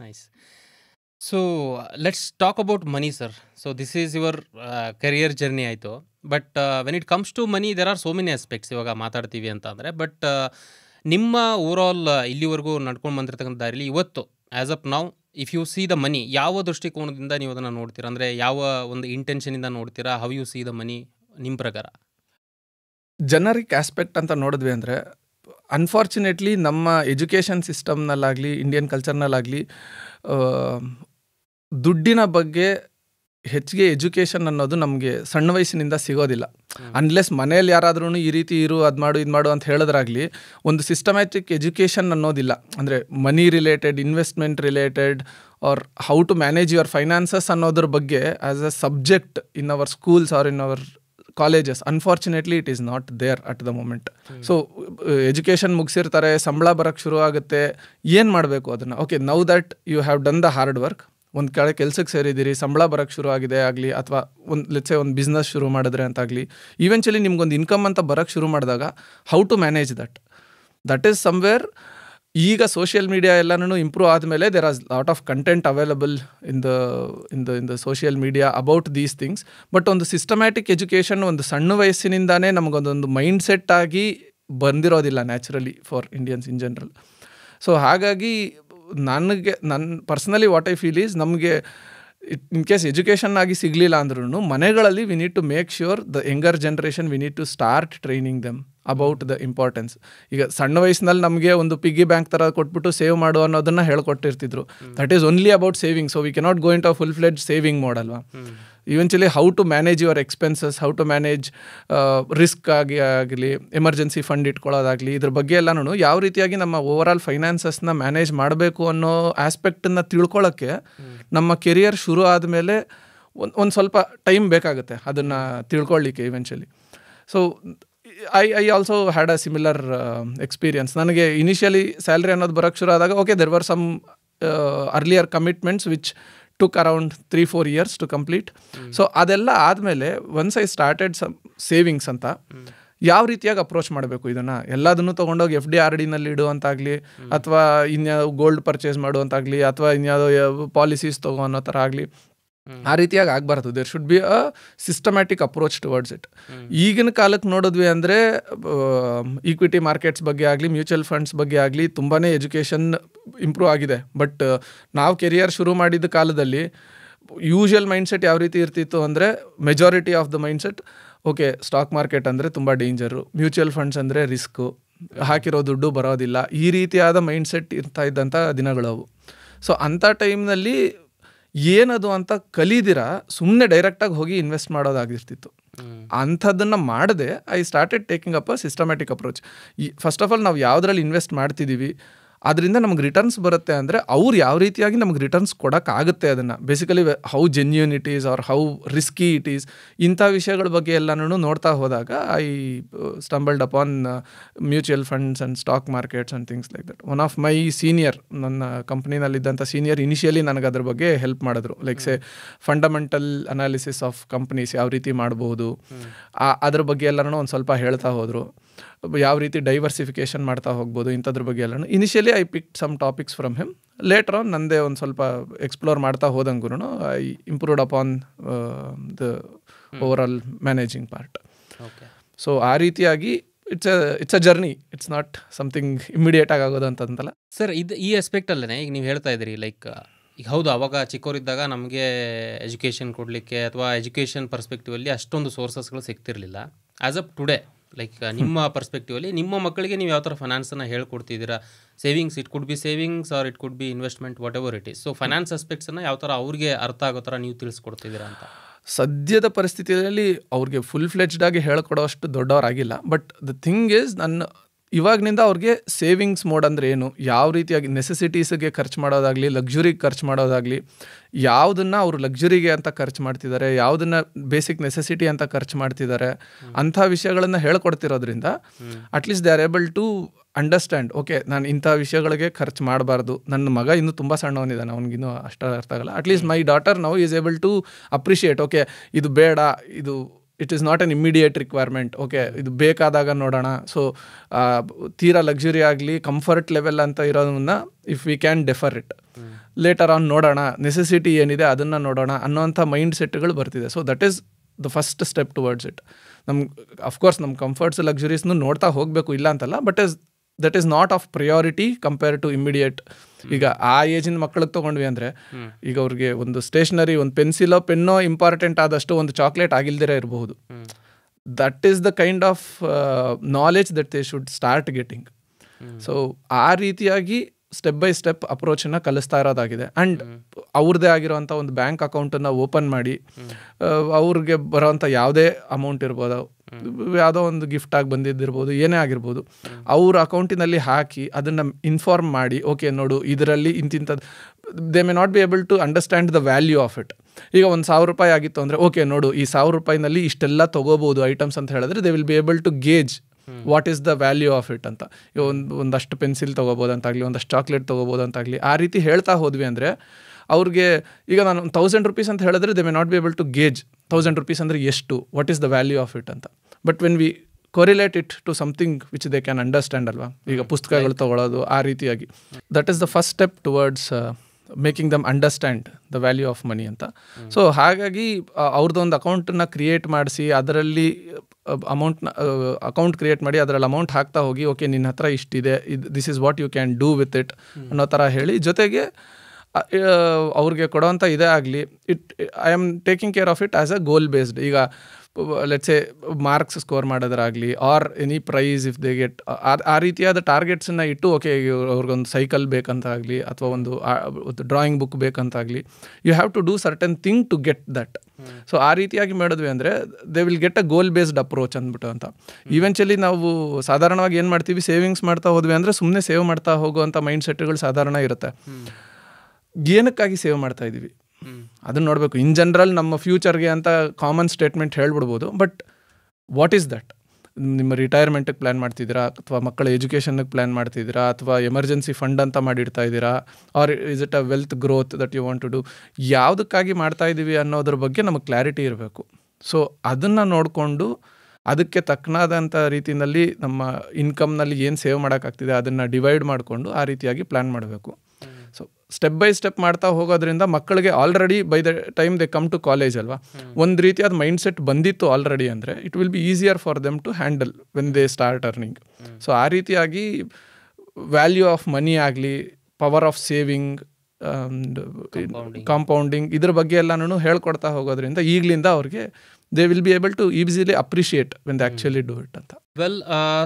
Nice. So let's talk about money sir. So this is your career journey ಆಯಿತು. But when it comes to money there are so many aspects ಇವಾಗ ಮಾತಾಡ್ತೀವಿ ಅಂತ ಅಂದರೆ. But ನಿಮ್ಮ over all ಇಲ್ಲಿವರೆಗೂ ನಡ್ಕೊಂಡು ಬಂದಿರತಕ್ಕಂಥ ದಾರಿಲಿ ಇವತ್ತು ಆ್ಯಸ್ ಅಪ್ ನಾವು if U C the money, ಯಾವ ದೃಷ್ಟಿಕೋನದಿಂದ ನೀವು ಅದನ್ನು ನೋಡ್ತೀರಾ? ಅಂದರೆ ಯಾವ ಒಂದು ಇಂಟೆನ್ಷನಿಂದ ನೋಡ್ತೀರಾ? How U C the money ನಿಮ್ಮ ಪ್ರಕಾರ? ಜನರಿಕ್ ಆಸ್ಪೆಕ್ಟ್ ಅಂತ ನೋಡಿದ್ವಿ ಅಂದರೆ, ಅನ್ಫಾರ್ಚುನೇಟ್ಲಿ ನಮ್ಮ ಎಜುಕೇಷನ್ ಸಿಸ್ಟಮ್ನಲ್ಲಾಗಲಿ ಇಂಡಿಯನ್ ಕಲ್ಚರ್ನಲ್ಲಾಗಲಿ ದುಡ್ಡಿನ ಬಗ್ಗೆ ಹೆಚ್ಚಿಗೆ ಎಜುಕೇಷನ್ ಅನ್ನೋದು ನಮಗೆ ಸಣ್ಣ ವಯಸ್ಸಿನಿಂದ ಸಿಗೋದಿಲ್ಲ. ಅನ್ಲೆಸ್ ಮನೇಲಿ ಯಾರಾದ್ರೂ ಈ ರೀತಿ ಇರು, ಅದು ಮಾಡು ಇದು ಮಾಡು ಅಂತ ಹೇಳಿದ್ರಾಗಲಿ ಒಂದು ಸಿಸ್ಟಮ್ಯಾಟಿಕ್ ಎಜುಕೇಷನ್ ಅನ್ನೋದಿಲ್ಲ. ಅಂದರೆ money related, investment related or how to manage your finances ಅನ್ನೋದ್ರ ಬಗ್ಗೆ as a subject in our schools or in our colleges, unfortunately it is not there at the moment. So education ಮುಗಿಸಿರ್ತಾರೆ, ಸಂಬಳ ಬರೋಕ್ಕೆ ಶುರು ಆಗುತ್ತೆ, ಏನು ಮಾಡಬೇಕು ಅದನ್ನು? Okay, now that you have done the hard work, ಒಂದು ಕಡೆ ಕೆಲಸಕ್ಕೆ ಸೇರಿದ್ದೀರಿ, ಸಂಬಳ ಬರೋಕ್ಕೆ ಶುರು ಆಗಿದೆ ಆಗಲಿ, ಅಥವಾ ಒಂದು ಬಿಸ್ನೆಸ್ ಶುರು ಮಾಡಿದ್ರೆ ಅಂತಾಗಲಿ, ಇವೆಂಚುಲಿ ನಿಮ್ಗೊಂದು ಇನ್ಕಮ್ ಅಂತ ಬರೋಕ್ಕೆ ಶುರು ಮಾಡಿದಾಗ how to manage that is somewhere. ಈಗ ಸೋಷಿಯಲ್ ಮೀಡಿಯಾ ಎಲ್ಲನೂ ಇಂಪ್ರೂವ್ ಆದಮೇಲೆ there as lot of content available in the social media about these things. But ಒಂದು ಸಿಸ್ಟಮ್ಯಾಟಿಕ್ ಎಜುಕೇಷನ್ ಒಂದು ಸಣ್ಣ ವಯಸ್ಸಿನಿಂದಾನೇ ನಮಗೊಂದೊಂದು ಮೈಂಡ್ ಸೆಟ್ ಆಗಿ ಬಂದಿರೋದಿಲ್ಲ naturally for Indians in general. So ಹಾಗಾಗಿ ನನ್ನ personally what I feel is, ನಮಗೆ ಇನ್ ಕೇಸ್ ಎಜುಕೇಷನ್ ಆಗಿ ಸಿಗಲಿಲ್ಲ ಅಂದ್ರೂ ಮನೆಗಳಲ್ಲಿ we need to make sure the younger generation V need to start training them about the importance. ಈಗ ಸಣ್ಣ ವಯಸ್ಸಿನಲ್ಲಿ ನಮಗೆ ಒಂದು ಪಿಗ್ಗಿ ಬ್ಯಾಂಕ್ ಥರ ಕೊಟ್ಬಿಟ್ಟು ಸೇವ್ ಮಾಡು ಅನ್ನೋದನ್ನು ಹೇಳ್ಕೊಟ್ಟಿರ್ತಿದ್ರು. That is only about saving. So we cannot go into full fledge saving mode ಅಲ್ವಾ. Eventually how to manage your expenses, how to manage risk ಆಗಲಿ, ಎಮರ್ಜೆನ್ಸಿ ಫಂಡ್ ಇಟ್ಕೊಳ್ಳೋದಾಗಲಿ, ಇದ್ರ ಬಗ್ಗೆ ಎಲ್ಲನೂ ಯಾವ ರೀತಿಯಾಗಿ ನಮ್ಮ ಓವರ್ ಆಲ್ ಫೈನಾನ್ಸಸ್ನ ಮ್ಯಾನೇಜ್ ಮಾಡಬೇಕು ಅನ್ನೋ ಆಸ್ಪೆಕ್ಟನ್ನು ತಿಳ್ಕೊಳ್ಳೋಕ್ಕೆ ನಮ್ಮ ಕೆರಿಯರ್ ಶುರು ಆದಮೇಲೆ ಒಂದು ಸ್ವಲ್ಪ ಟೈಮ್ ಬೇಕಾಗುತ್ತೆ ಅದನ್ನು ತಿಳ್ಕೊಳ್ಳಿಕ್ಕೆ eventually. So I also had a similar experience. ನನಗೆ ಇನಿಷಿಯಲಿ ಸ್ಯಾಲ್ರಿ ಅನ್ನೋದು ಬರೋಕ್ಕೆ ಶುರು ಆದಾಗ okay, there were some earlier commitments which took around 3-4 years to complete. So ಅದೆಲ್ಲ ಆದಮೇಲೆ once I started some savings ಅಂತ, ಯಾವ ರೀತಿಯಾಗಿ ಅಪ್ರೋಚ್ ಮಾಡಬೇಕು ಇದನ್ನು, ಎಲ್ಲದನ್ನು ತೊಗೊಂಡೋಗಿ FD RDನಲ್ಲಿ ಇಡುವಂತಾಗಲಿ, ಅಥವಾ ಇನ್ಯಾವುದೋ ಗೋಲ್ಡ್ ಪರ್ಚೇಸ್ ಮಾಡುವಂತಾಗಲಿ, ಅಥವಾ ಇನ್ಯಾವುದೋ ಪಾಲಿಸೀಸ್ ತೊಗೋ ಅನ್ನೋ ಥರ ಆಗಲಿ, ಆ ರೀತಿಯಾಗಿ ಆಗಬಾರ್ದು. There should be a systematic approach towards it. ಈಗಿನ ಕಾಲಕ್ಕೆ ನೋಡಿದ್ವಿ ಅಂದರೆ ಈಕ್ವಿಟಿ ಮಾರ್ಕೆಟ್ಸ್ ಬಗ್ಗೆ ಆಗಲಿ, ಮ್ಯೂಚುವಲ್ ಫಂಡ್ಸ್ ಬಗ್ಗೆ ಆಗಲಿ ತುಂಬಾ ಎಜುಕೇಷನ್ ಇಂಪ್ರೂವ್ ಆಗಿದೆ. ಬಟ್ ನಾವು ಕೆರಿಯರ್ ಶುರು ಮಾಡಿದ ಕಾಲದಲ್ಲಿ ಯೂಶುವಲ್ ಮೈಂಡ್ಸೆಟ್ ಯಾವ ರೀತಿ ಇರ್ತಿತ್ತು ಅಂದರೆ, majority of the mindset okay, stock market ಅಂದರೆ ತುಂಬ ಡೇಂಜರು, ಮ್ಯೂಚುವಲ್ ಫಂಡ್ಸ್ ಅಂದರೆ ರಿಸ್ಕು, ಹಾಕಿರೋ ದುಡ್ಡು ಬರೋದಿಲ್ಲ, ಈ ರೀತಿಯಾದ ಮೈಂಡ್ಸೆಟ್ ಇರ್ತಾ ಇದ್ದಂಥ ದಿನಗಳವು. ಸೊ ಅಂಥ ಟೈಮ್ನಲ್ಲಿ ಏನದು ಅಂತ ಕಲೀದಿರ ಸುಮ್ಮನೆ ಡೈರೆಕ್ಟಾಗಿ ಹೋಗಿ ಇನ್ವೆಸ್ಟ್ ಮಾಡೋದಾಗಿರ್ತಿತ್ತು. ಅಂಥದ್ದನ್ನು ಮಾಡದೆ I started taking up a systematic approach. First of all ನಾವು ಯಾವುದ್ರಲ್ಲಿ ಇನ್ವೆಸ್ಟ್ ಮಾಡ್ತಿದ್ದೀವಿ ಅದರಿಂದ ನಮಗೆ ರಿಟರ್ನ್ಸ್ ಬರುತ್ತೆ ಅಂದರೆ ಅವ್ರು ಯಾವ ರೀತಿಯಾಗಿ ನಮಗೆ ರಿಟರ್ನ್ಸ್ ಕೊಡೋಕ್ಕಾಗುತ್ತೆ, ಅದನ್ನು basically how genuine it is or how risky it is, ಇಂಥ ವಿಷಯಗಳ ಬಗ್ಗೆ ಎಲ್ಲನೂ ನೋಡ್ತಾ ಹೋದಾಗ I stumbled upon mutual funds and stock markets and things like that. One of my senior, ನನ್ನ ಕಂಪ್ನಿನಲ್ಲಿದ್ದಂಥ ಸೀನಿಯರ್ ಇನಿಷಿಯಲಿ ನನಗೆ ಅದ್ರ ಬಗ್ಗೆ ಹೆಲ್ಪ್ ಮಾಡಿದ್ರು. Like say fundamental analysis of companies ಯಾವ ರೀತಿ ಮಾಡ್ಬೋದು, ಅದ್ರ ಬಗ್ಗೆ ಎಲ್ಲನೂ ಒಂದು ಸ್ವಲ್ಪ ಹೇಳ್ತಾ ಹೋದರು. ಯಾವ ರೀತಿ ಡೈವರ್ಸಿಫಿಕೇಷನ್ ಮಾಡ್ತಾ ಹೋಗ್ಬೋದು ಇಂಥದ್ರ ಬಗ್ಗೆ ಎಲ್ಲನೂ. Initially I pick some topics from him. Later on ನಂದೇ ಒಂದು ಸ್ವಲ್ಪ ಎಕ್ಸ್ಪ್ಲೋರ್ ಮಾಡ್ತಾ ಹೋದಂಗೂ I improved upon the overall managing part. So ಆ ರೀತಿಯಾಗಿ it's a journey, it's not something immediate ಆಗೋದು ಅಂತಂತಲ್ಲ ಸರ್. ಈ ಆಸ್ಪೆಕ್ಟಲ್ಲೇ ಈಗ ನೀವು ಹೇಳ್ತಾ ಇದ್ದೀರಿ, ಲೈಕ್ ಈಗ ಹೌದು, ಅವಾಗ ಚಿಕ್ಕವರಿದ್ದಾಗ ನಮಗೆ ಎಜುಕೇಷನ್ ಕೊಡಲಿಕ್ಕೆ ಅಥವಾ ಎಜುಕೇಷನ್ ಪರ್ಸ್ಪೆಕ್ಟಿವಲ್ಲಿ ಅಷ್ಟೊಂದು ಸೋರ್ಸಸ್ಗಳು ಸಿಗ್ತಿರಲಿಲ್ಲ. ಆ್ಯಸ್ ಅಪ್ ಟುಡೇ, ಲೈಕ್ ನಿಮ್ಮ ಪರ್ಸ್ಪೆಕ್ಟಿವಲ್ಲಿ ನಿಮ್ಮ ಮಕ್ಕಳಿಗೆ ನೀವು ಯಾವ ಥರ ಫೈನಾನ್ಸನ್ನು ಹೇಳ್ಕೊಡ್ತಿದ್ದೀರಾ? Savings, it could be savings or it could be investment, whatever it is. So finance ಆಸ್ಪೆಕ್ಟ್ಸನ್ನು ಯಾವ ಥರ ಅವ್ರಿಗೆ ಅರ್ಥ ಆಗೋ ಥರ ನೀವು ತಿಳಿಸ್ಕೊಡ್ತಿದ್ದೀರಾ ಅಂತ? ಸದ್ಯದ ಪರಿಸ್ಥಿತಿಯಲ್ಲಿ ಅವ್ರಿಗೆ ಫುಲ್ ಫ್ಲೆಡ್ಜ್ಡ್ ಆಗಿ ಹೇಳ್ಕೊಡೋ ಅಷ್ಟು ದೊಡ್ಡವರಾಗಿಲ್ಲ. ಬಟ್ ದ ಥಿಂಗ್ ಈಸ್, ನನ್ನ ಇವಾಗಿನಿಂದ ಅವ್ರಿಗೆ ಸೇವಿಂಗ್ಸ್ ಮೋಡ್ ಅಂದರೆ ಏನು, ಯಾವ ರೀತಿಯಾಗಿ ನೆಸೆಸಿಟೀಸ್ಗೆ ಖರ್ಚು ಮಾಡೋದಾಗಲಿ, ಲಕ್ಸುರಿಗೆ ಖರ್ಚು ಮಾಡೋದಾಗಲಿ, ಯಾವುದನ್ನು ಅವರು ಲಕ್ಸುರಿಗೆ ಅಂತ ಖರ್ಚು ಮಾಡ್ತಿದ್ದಾರೆ, ಯಾವುದನ್ನು ಬೇಸಿಕ್ ನೆಸೆಸಿಟಿ ಅಂತ ಖರ್ಚು ಮಾಡ್ತಿದ್ದಾರೆ, ಅಂಥ ವಿಷಯಗಳನ್ನು ಹೇಳ್ಕೊಡ್ತಿರೋದ್ರಿಂದ at least they are able to understand. Okay, ನಾನು ಇಂಥ ವಿಷಯಗಳಿಗೆ ಖರ್ಚು ಮಾಡಬಾರ್ದು. ನನ್ನ ಮಗ ಇನ್ನೂ ತುಂಬ ಸಣ್ಣವನಿದ್ದಾನೆ, ಅವ್ನಿಗಿನ್ನೂ ಅಷ್ಟು ಅರ್ಥ ಆಗಲ್ಲ. At least my daughter now is able to appreciate. Okay, ಇದು ಬೇಡ, ಇದು it is not an immediate requirement. Okay, ಇದು ಬೇಕಾದಾಗ ನೋಡೋಣ. ಸೊ ತೀರಾ ಲಕ್ಸುರಿ ಆಗಲಿ, ಕಂಫರ್ಟ್ ಲೆವೆಲ್ ಅಂತ ಇರೋದನ್ನ if we can defer it, later on ನೋಡೋಣ, ನೆಸೆಸಿಟಿ ಏನಿದೆ ಅದನ್ನು ನೋಡೋಣ ಅನ್ನೋಂಥ ಮೈಂಡ್ ಸೆಟ್ಗಳು ಬರ್ತಿದೆ. So that is the first step towards it. Of course ನಮ್ಮ ಕಂಫರ್ಟ್ಸ್ ಲಕ್ಸುರೀಸ್ನು ನೋಡ್ತಾ ಹೋಗಬೇಕು, ಇಲ್ಲ ಅಂತಲ್ಲ, but that is not of priority compare to immediate ಈಗ ಆ ಏಜಿನ ಮಕ್ಕಳಿಗೆ ತೊಗೊಂಡ್ವಿ ಅಂದರೆ ಈಗ ಅವ್ರಿಗೆ ಒಂದು ಸ್ಟೇಷನರಿ, ಒಂದು ಪೆನ್ಸಿಲೋ ಪೆನ್ನೋ ಇಂಪಾರ್ಟೆಂಟ್ ಆದಷ್ಟು ಒಂದು ಚಾಕ್ಲೇಟ್ ಆಗಿಲ್ದಿರೇ ಇರಬಹುದು. That is the kind of knowledge that they should start getting. So ಆ ರೀತಿಯಾಗಿ ಸ್ಟೆಪ್ ಬೈ ಸ್ಟೆಪ್ ಅಪ್ರೋಚನ್ನು ಕಲಿಸ್ತಾ ಇರೋದಾಗಿದೆ. ಆ್ಯಂಡ್ ಅವ್ರದ್ದೇ ಆಗಿರೋವಂಥ ಒಂದು ಬ್ಯಾಂಕ್ ಅಕೌಂಟನ್ನು ಓಪನ್ ಮಾಡಿ ಅವ್ರಿಗೆ ಬರೋವಂಥ ಯಾವುದೇ ಅಮೌಂಟ್ ಇರ್ಬೋದು, ಯಾವುದೋ ಒಂದು ಗಿಫ್ಟಾಗಿ ಬಂದಿದ್ದಿರ್ಬೋದು, ಏನೇ ಆಗಿರ್ಬೋದು, ಅವ್ರ ಅಕೌಂಟಿನಲ್ಲಿ ಹಾಕಿ ಅದನ್ನು ಇನ್ಫಾರ್ಮ್ ಮಾಡಿ, ಓಕೆ ನೋಡು ಇದರಲ್ಲಿ ಇಂತಿಂಥದ್ದು, they may not be able to understand the value of it. ಈಗ ಒಂದು 1,000 ರೂಪಾಯಿ ಆಗಿತ್ತು ಅಂದರೆ ಓಕೆ ನೋಡು ಈ 1,000 ರೂಪಾಯಿನಲ್ಲಿ ಇಷ್ಟೆಲ್ಲ ತೊಗೋಬೋದು ಐಟಮ್ಸ್ ಅಂತ ಹೇಳಿದ್ರೆ they will be able to gauge what is the value of it ಅಂತ. ಒಂದಷ್ಟು ಪೆನ್ಸಿಲ್ ತೊಗೋಬೋದಂತಾಗಲಿ, ಒಂದಷ್ಟು ಚಾಕ್ಲೇಟ್ ತೊಗೋಬೋದಂತಾಗಲಿ, ಆ ರೀತಿ ಹೇಳ್ತಾ ಹೋದ್ವಿ ಅಂದರೆ ಅವ್ರಿಗೆ ಈಗ ನಾನು 1,000 ರೂಪೀಸ್ ಅಂತ ಹೇಳಿದ್ರೆ they may not be able to gauge 1,000 rupees ಅಂದರೆ ಎಷ್ಟು, what is the value of it ಅಂತ. But when we correlate it to something which they can understand ಅಲ್ವಾ, ಈಗ ಪುಸ್ತಕಗಳು ತೊಗೊಳ್ಳೋದು ಆ ರೀತಿಯಾಗಿ, that is the first step towards making them understand the value of money ಅಂತ. ಸೊ ಹಾಗಾಗಿ ಅವ್ರದ್ದೊಂದು ಅಕೌಂಟನ್ನ ಕ್ರಿಯೇಟ್ ಮಾಡಿಸಿ ಅದರಲ್ಲಿ ಅಕೌಂಟ್ ಕ್ರಿಯೇಟ್ ಮಾಡಿ ಅದರಲ್ಲಿ ಅಮೌಂಟ್ ಹಾಕ್ತಾ ಹೋಗಿ, ಓಕೆ ನಿನ್ನ ಹತ್ರ ಇಷ್ಟಿದೆ, this is what you can do with it ಅನ್ನೋ ಥರ ಹೇಳಿ, ಜೊತೆಗೆ ಅವ್ರಿಗೆ ಕೊಡೋವಂಥ ಇದೇ ಆಗಲಿ, I am taking care of it as a goal based. ಈಗ ಲೆಟ್ಸ್ ಎ ಮಾರ್ಕ್ಸ್ ಸ್ಕೋರ್ ಮಾಡೋದಾಗಲಿ or any prize if they get, ಆ ರೀತಿಯಾದ ಟಾರ್ಗೆಟ್ಸನ್ನು ಇಟ್ಟು, ಓಕೆ ಅವ್ರಿಗೊಂದು ಸೈಕಲ್ ಬೇಕಂತಾಗಲಿ ಅಥವಾ ಒಂದು ಡ್ರಾಯಿಂಗ್ ಬುಕ್ ಬೇಕಂತಾಗಲಿ, you have to do certain thing to get that. So ಆ ರೀತಿಯಾಗಿ ಮಾಡಿದ್ವಿ ಅಂದರೆ they will get a goal based approach ಅಂದ್ಬಿಟ್ಟು ಅಂತ. ಇವೆಂಚುಲಿ ನಾವು ಸಾಧಾರಣವಾಗಿ ಏನು ಮಾಡ್ತೀವಿ, ಸೇವಿಂಗ್ಸ್ ಮಾಡ್ತಾ ಹೋದ್ವಿ ಅಂದರೆ ಸುಮ್ಮನೆ ಸೇವ್ ಮಾಡ್ತಾ ಹೋಗುವಂಥ ಮೈಂಡ್ ಸೆಟ್ಗಳು ಸಾಧಾರಣ ಇರುತ್ತೆ. ಏನಕ್ಕಾಗಿ ಸೇವ್ ಮಾಡ್ತಾ ಇದ್ದೀವಿ ಅದನ್ನು ನೋಡಬೇಕು. ಇನ್ ಜನರಲ್ ನಮ್ಮ ಫ್ಯೂಚರ್ಗೆ ಅಂತ ಕಾಮನ್ ಸ್ಟೇಟ್ಮೆಂಟ್ ಹೇಳ್ಬಿಡ್ಬೋದು, ಬಟ್ ವಾಟ್ ಈಸ್ ದಟ್? ನಿಮ್ಮ ರಿಟೈರ್ಮೆಂಟಿಗೆ ಪ್ಲ್ಯಾನ್ ಮಾಡ್ತಿದ್ದೀರಾ, ಅಥವಾ ಮಕ್ಕಳ ಎಜುಕೇಷನ್ಗೆ ಪ್ಲ್ಯಾನ್ ಮಾಡ್ತಿದ್ದೀರಾ, ಅಥವಾ ಎಮರ್ಜೆನ್ಸಿ ಫಂಡ್ ಅಂತ ಮಾಡಿಡ್ತಾ ಇದ್ದೀರಾ, or is it a wealth growth that you want to do? ಯಾವುದಕ್ಕಾಗಿ ಮಾಡ್ತಾ ಇದ್ದೀವಿ ಅನ್ನೋದ್ರ ಬಗ್ಗೆ ನಮಗೆ ಕ್ಲಾರಿಟಿ ಇರಬೇಕು. ಸೊ ಅದನ್ನು ನೋಡಿಕೊಂಡು ಅದಕ್ಕೆ ತಕ್ಕನಾದಂಥ ರೀತಿಯಲ್ಲಿ ನಮ್ಮ ಇನ್ಕಮ್ನಲ್ಲಿ ಏನು ಸೇವ್ ಮಾಡೋಕ್ಕಾಗ್ತಿದೆ ಅದನ್ನು ಡಿವೈಡ್ ಮಾಡಿಕೊಂಡು ಆ ರೀತಿಯಾಗಿ ಪ್ಲ್ಯಾನ್ ಮಾಡಬೇಕು. ಸೊ ಸ್ಟೆಪ್ ಬೈ ಸ್ಟೆಪ್ ಮಾಡ್ತಾ ಹೋಗೋದ್ರಿಂದ ಮಕ್ಕಳಿಗೆ already by the time they come to college ಅಲ್ವಾ, ಒಂದು ರೀತಿಯಾದ ಮೈಂಡ್ ಸೆಟ್ ಬಂದಿತ್ತು ಆಲ್ರೆಡಿ ಅಂದರೆ it will be easier for them to handle when they start earning. So ಆ ರೀತಿಯಾಗಿ ವ್ಯಾಲ್ಯೂ ಆಫ್ ಮನಿ ಆಗಲಿ, ಪವರ್ ಆಫ್ ಸೇವಿಂಗ್, ಕಾಂಪೌಂಡಿಂಗ್, ಇದ್ರ ಬಗ್ಗೆ ಎಲ್ಲನೂ ಹೇಳ್ಕೊಡ್ತಾ ಹೋಗೋದ್ರಿಂದ ಈಗಲಿಂದ ಅವ್ರಿಗೆ they will be able to easily appreciate when they actually do it ಅಂತ. ವೆಲ್,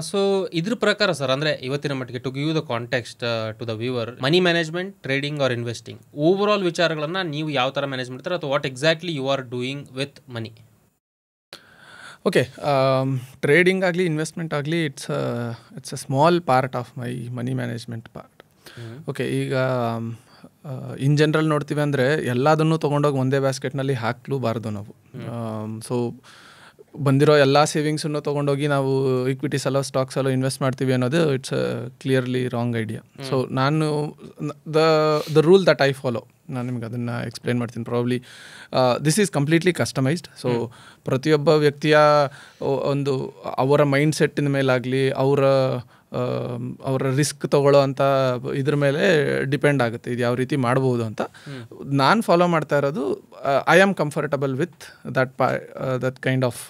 ಸೊ ಇದ್ರ ಪ್ರಕಾರ ಸರ್, ಅಂದರೆ ಇವತ್ತಿನ ಮಟ್ಟಿಗೆ to give the context to the viewer, money management, trading or investing, over all ವಿಚಾರಗಳನ್ನು ನೀವು ಯಾವ ಥರ ಮ್ಯಾನೇಜ್ ಮಾಡ್ತಾರೆ, ಅಥವಾ what exactly you are doing with money? Okay, trading ಆಗಲಿ ಇನ್ವೆಸ್ಟ್ಮೆಂಟ್ ಆಗಲಿ it's a small part of my money management part. Okay, ಈಗ in general ನೋಡ್ತೀವಿ ಅಂದರೆ ಎಲ್ಲದನ್ನು ತೊಗೊಂಡೋಗಿ ಒಂದೇ ಬ್ಯಾಸ್ಕೆಟ್ನಲ್ಲಿ ಹಾಕಲೂಬಾರ್ದು ನಾವು. ಸೊ ಬಂದಿರೋ ಎಲ್ಲ ಸೇವಿಂಗ್ಸನ್ನು ತೊಗೊಂಡೋಗಿ ನಾವು ಇಕ್ವಿಟೀಸಲ್ಲೋ ಸ್ಟಾಕ್ಸಲ್ಲೋ ಇನ್ವೆಸ್ಟ್ ಮಾಡ್ತೀವಿ ಅನ್ನೋದು it's clearly wrong idea. So ನಾನು the rule that I follow, ನಾನು ನಿಮ್ಗೆ ಅದನ್ನು ಎಕ್ಸ್ಪ್ಲೇನ್ ಮಾಡ್ತೀನಿ. Probably this is completely customised. So ಪ್ರತಿಯೊಬ್ಬ ವ್ಯಕ್ತಿಯ ಒಂದು ಅವರ ಮೈಂಡ್ ಸೆಟ್ಟಿನ ಮೇಲಾಗಲಿ ಅವರ ರಿಸ್ಕ್ ತೊಗೊಳ್ಳೋ ಅಂಥ ಇದ್ರ ಮೇಲೆ ಡಿಪೆಂಡ್ ಆಗುತ್ತೆ ಇದು ಯಾವ ರೀತಿ ಮಾಡ್ಬೋದು ಅಂತ. ನಾನು ಫಾಲೋ ಮಾಡ್ತಾ ಇರೋದು, I am comfortable with that kind of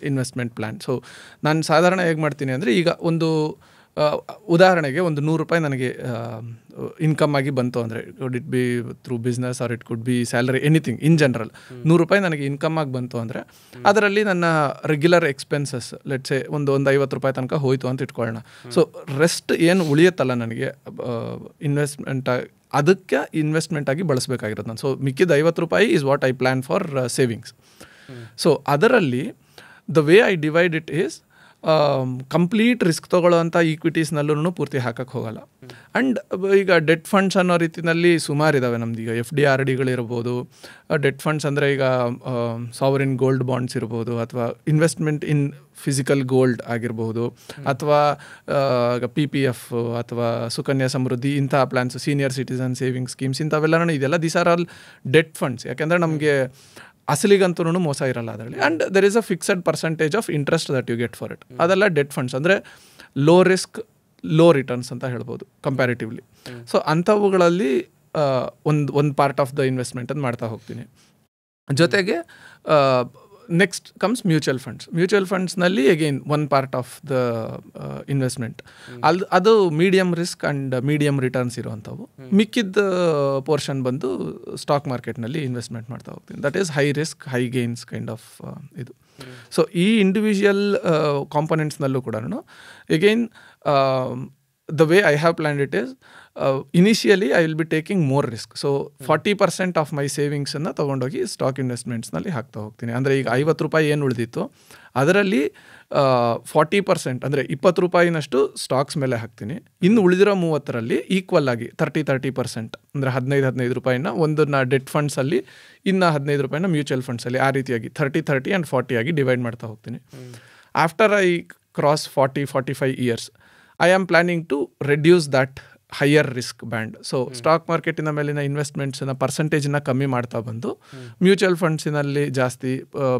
investment plan. So ನಾನು ಸಾಧಾರಣ ಹೇಗೆ ಮಾಡ್ತೀನಿ ಅಂದರೆ, ಈಗ ಒಂದು ಉದಾಹರಣೆಗೆ ಒಂದು 100 ರೂಪಾಯಿ ನನಗೆ ಇನ್ಕಮ್ ಆಗಿ ಬಂತು ಅಂದರೆ, could it be through business or it could be salary, anything in general 100 ರೂಪಾಯಿ ನನಗೆ ಇನ್ಕಮ್ ಆಗಿ ಬಂತು ಅಂದರೆ ಅದರಲ್ಲಿ ನನ್ನ ರೆಗ್ಯುಲರ್ ಎಕ್ಸ್ಪೆನ್ಸಸ್ ಲೆಟ್ಸೆ ಒಂದು 50 ರೂಪಾಯಿ ತನಕ ಹೋಯಿತು ಅಂತ ಇಟ್ಕೊಳ್ಳೋಣ. ಸೊ ರೆಸ್ಟ್ ಏನು ಉಳಿಯುತ್ತಲ್ಲ ನನಗೆ ಇನ್ವೆಸ್ಟ್ಮೆಂಟ್, ಅದಕ್ಕೆ ಇನ್ವೆಸ್ಟ್ಮೆಂಟ್ ಆಗಿ ಬಳಸಬೇಕಾಗಿರೋದು ನಾನು. ಸೊ ಮಿಕ್ಕಿದ 50 ರೂಪಾಯಿ is what I plan for savings. So ಅದರಲ್ಲಿ the way I divide it is, complete risk ತೊಗೊಳ್ಳೋವಂಥ ಈಕ್ವಿಟೀಸ್ನಲ್ಲೂ ಪೂರ್ತಿ ಹಾಕಕ್ಕೆ ಹೋಗಲ್ಲ. ಆ್ಯಂಡ್ ಈಗ ಡೆಟ್ ಫಂಡ್ಸ್ ಅನ್ನೋ ರೀತಿಯಲ್ಲಿ ಸುಮಾರು ಇದ್ದಾವೆ ನಮ್ದು. ಈಗ FD RDಗಳಿರ್ಬೋದು, ಡೆಟ್ ಫಂಡ್ಸ್ ಅಂದರೆ ಈಗ ಸಾವರಿನ್ ಗೋಲ್ಡ್ ಬಾಂಡ್ಸ್ ಇರ್ಬೋದು, ಅಥವಾ ಇನ್ವೆಸ್ಟ್ಮೆಂಟ್ ಇನ್ ಫಿಸಿಕಲ್ ಗೋಲ್ಡ್ ಆಗಿರ್ಬೋದು, ಅಥವಾ PPF ಅಥವಾ ಸುಕನ್ಯಾ ಸಮೃದ್ಧಿ ಇಂಥ plans, senior citizen saving schemes, ಇಂಥವೆಲ್ಲನೂ ಇದೆಲ್ಲ these are all debt funds. ಯಾಕೆಂದರೆ ನಮಗೆ ಅಸಲಿಗಂತೂ ಮೋಸ ಇರಲ್ಲ ಅದರಲ್ಲಿ. And there is a fixed percentage of interest that you get for it. ಅದೆಲ್ಲ ಡೆಟ್ ಫಂಡ್ಸ್ ಅಂದರೆ ಲೋ ರಿಸ್ಕ್ ಲೋ ರಿಟರ್ನ್ಸ್ ಅಂತ ಹೇಳ್ಬೋದು ಕಂಪ್ಯಾರಿಟಿವ್ಲಿ. ಸೊ ಅಂಥವುಗಳಲ್ಲಿ ಒಂದು ಪಾರ್ಟ್ ಆಫ್ ದ ಇನ್ವೆಸ್ಟ್ಮೆಂಟನ್ನು ಮಾಡ್ತಾ ಹೋಗ್ತೀನಿ. ಜೊತೆಗೆ next comes mutual funds. Mutual ಫಂಡ್ಸ್ನಲ್ಲಿ again one part of the investment. ಅದು medium risk and medium returns ಇರುವಂಥವು. ಮಿಕ್ಕಿದ್ದ ಪೋರ್ಷನ್ ಬಂದು ಸ್ಟಾಕ್ ಮಾರ್ಕೆಟ್ನಲ್ಲಿ ಇನ್ವೆಸ್ಟ್ಮೆಂಟ್ ಮಾಡ್ತಾ ಹೋಗ್ತೀನಿ. That is high risk high gains kind of ಇದು. ಸೊ ಈ ಇಂಡಿವಿಜುವಲ್ ಕಾಂಪೊನೆಂಟ್ಸ್ನಲ್ಲೂ ಕೂಡ again the way I have planned it is initially I will be taking more risk. So 40% of my savings ಅನ್ನು ತೊಗೊಂಡೋಗಿ stock ಇನ್ವೆಸ್ಟ್ಮೆಂಟ್ಸ್ನಲ್ಲಿ ಹಾಕ್ತಾ ಹೋಗ್ತೀನಿ. ಅಂದರೆ ಈಗ 50 ರೂಪಾಯಿ ಏನು ಉಳಿದಿತ್ತು ಅದರಲ್ಲಿ 40% ಅಂದರೆ 20 ರೂಪಾಯಿನಷ್ಟು ಸ್ಟಾಕ್ಸ್ ಮೇಲೆ ಹಾಕ್ತೀನಿ. ಇನ್ನು ಉಳಿದಿರೋ 30ರಲ್ಲಿ ಈಕ್ವಲ್ ಆಗಿ 30% ಅಂದರೆ 15 ರೂಪಾಯಿನ ಒಂದನ್ನ ಡೆಟ್ ಫಂಡ್ಸಲ್ಲಿ, ಇನ್ನು 15 ರೂಪಾಯಿನ ಮ್ಯೂಚುವಲ್ ಫಂಡ್ಸಲ್ಲಿ, ಆ ರೀತಿಯಾಗಿ 30 ಆ್ಯಂಡ್ 40 ಆಗಿ ಡಿವೈಡ್ ಮಾಡ್ತಾ ಹೋಗ್ತೀನಿ. After I cross 40-45 years I am planning to reduce that higher risk band. So stock ಮಾರ್ಕೆಟಿನ ಮೇಲಿನ ಇನ್ವೆಸ್ಟ್ಮೆಂಟ್ಸ್ನ ಪರ್ಸೆಂಟೇಜನ್ನ ಕಮ್ಮಿ ಮಾಡ್ತಾ ಬಂದು ಮ್ಯೂಚುವಲ್ ಫಂಡ್ಸಿನಲ್ಲಿ ಜಾಸ್ತಿ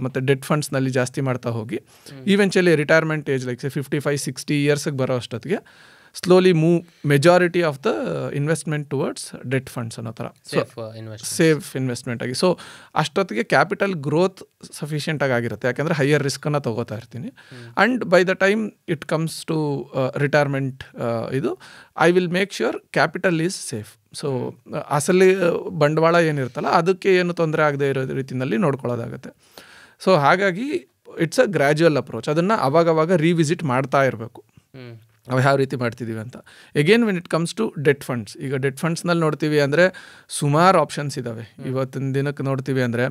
ಮತ್ತು ಡೆಟ್ ಫಂಡ್ಸ್ನಲ್ಲಿ ಜಾಸ್ತಿ ಮಾಡ್ತಾ ಹೋಗಿ ಇವೆಂಚುಲಿ ರಿಟೈರ್ಮೆಂಟ್ ಏಜ್ ಲೈಕ್ 55-60 ಇಯರ್ಸ್ಗೆ ಬರೋ ಅಷ್ಟೊತ್ತಿಗೆ slowly move majority of the investment towards debt funds ಅನ್ನೋ ಥರ ಸೇಫ್ ಇನ್ವೆಸ್ಟ್ಮೆಂಟ್ ಆಗಿ. ಸೊ ಅಷ್ಟೊತ್ತಿಗೆ ಕ್ಯಾಪಿಟಲ್ ಗ್ರೋತ್ ಸಫಿಷಿಯೆಂಟಾಗಿ ಆಗಿರುತ್ತೆ, ಯಾಕೆಂದರೆ ಹೈಯರ್ ರಿಸ್ಕನ್ನು ತೊಗೋತಾ ಇರ್ತೀನಿ. And by the time it comes to retirement ಇದು I will make sure capital is safe. So ಅಸಲಿ ಬಂಡವಾಳ ಏನಿರುತ್ತಲ್ಲ ಅದಕ್ಕೆ ಏನು ತೊಂದರೆ ಆಗದೆ ಇರೋ ರೀತಿಯಲ್ಲಿ ನೋಡ್ಕೊಳ್ಳೋದಾಗುತ್ತೆ. ಸೊ ಹಾಗಾಗಿ ಇಟ್ಸ್ ಅ ಗ್ರ್ಯಾಜುವಲ್ ಅಪ್ರೋಚ್. ಅದನ್ನು ಅವಾಗವಾಗ ರಿವಿಸಿಟ್ ಮಾಡ್ತಾ ಇರಬೇಕು ನಾವು ಯಾವ ರೀತಿ ಮಾಡ್ತಿದ್ದೀವಿ ಅಂತ. Again when it comes to debt funds, ಈಗ ಡೆಟ್ ಫಂಡ್ಸ್ನಲ್ಲಿ ನೋಡ್ತೀವಿ ಅಂದರೆ ಸುಮಾರು ಆಪ್ಷನ್ಸ್ ಇದ್ದಾವೆ. ಇವತ್ತಿನ ದಿನಕ್ಕೆ ನೋಡ್ತೀವಿ ಅಂದರೆ